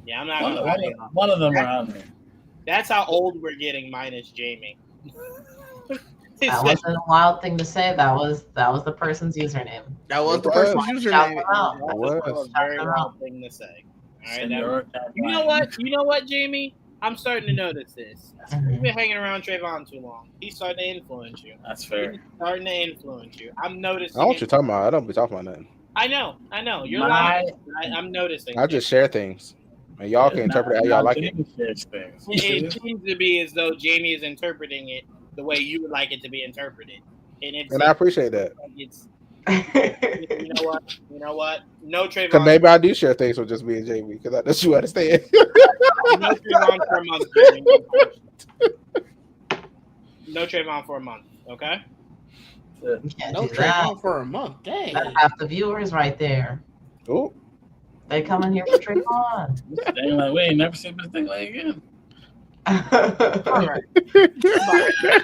Yeah, I'm not gonna lie. One of them are on there. That's how old we're getting, minus Jamie. That wasn't a wild thing to say. That was the person's username. That was the person's username. That was a very wild thing to say. All right, you know what, Jamie? I'm starting to notice this. You've been hanging around Trayvon too long. He's starting to influence you. That's fair. He's starting to influence you. I'm noticing. I don't know what you're talking about. I don't be talking about nothing. I know. You're lying. I'm noticing. I just share things. And y'all can interpret it how y'all like it. It seems to be as though Jamie is interpreting it the way you would like it to be interpreted. And I appreciate that. You know what? No Trayvon. Because maybe I do share things with just me and Jamie, because that's you understand. No Trayvon for a month, Jamie. No Trayvon for a month, okay? No Trayvon for a month. Dang. That's half the viewers right there. Oh. They come in here for Trayvon. Like, we ain't never seen this thing like again. All right. Bye.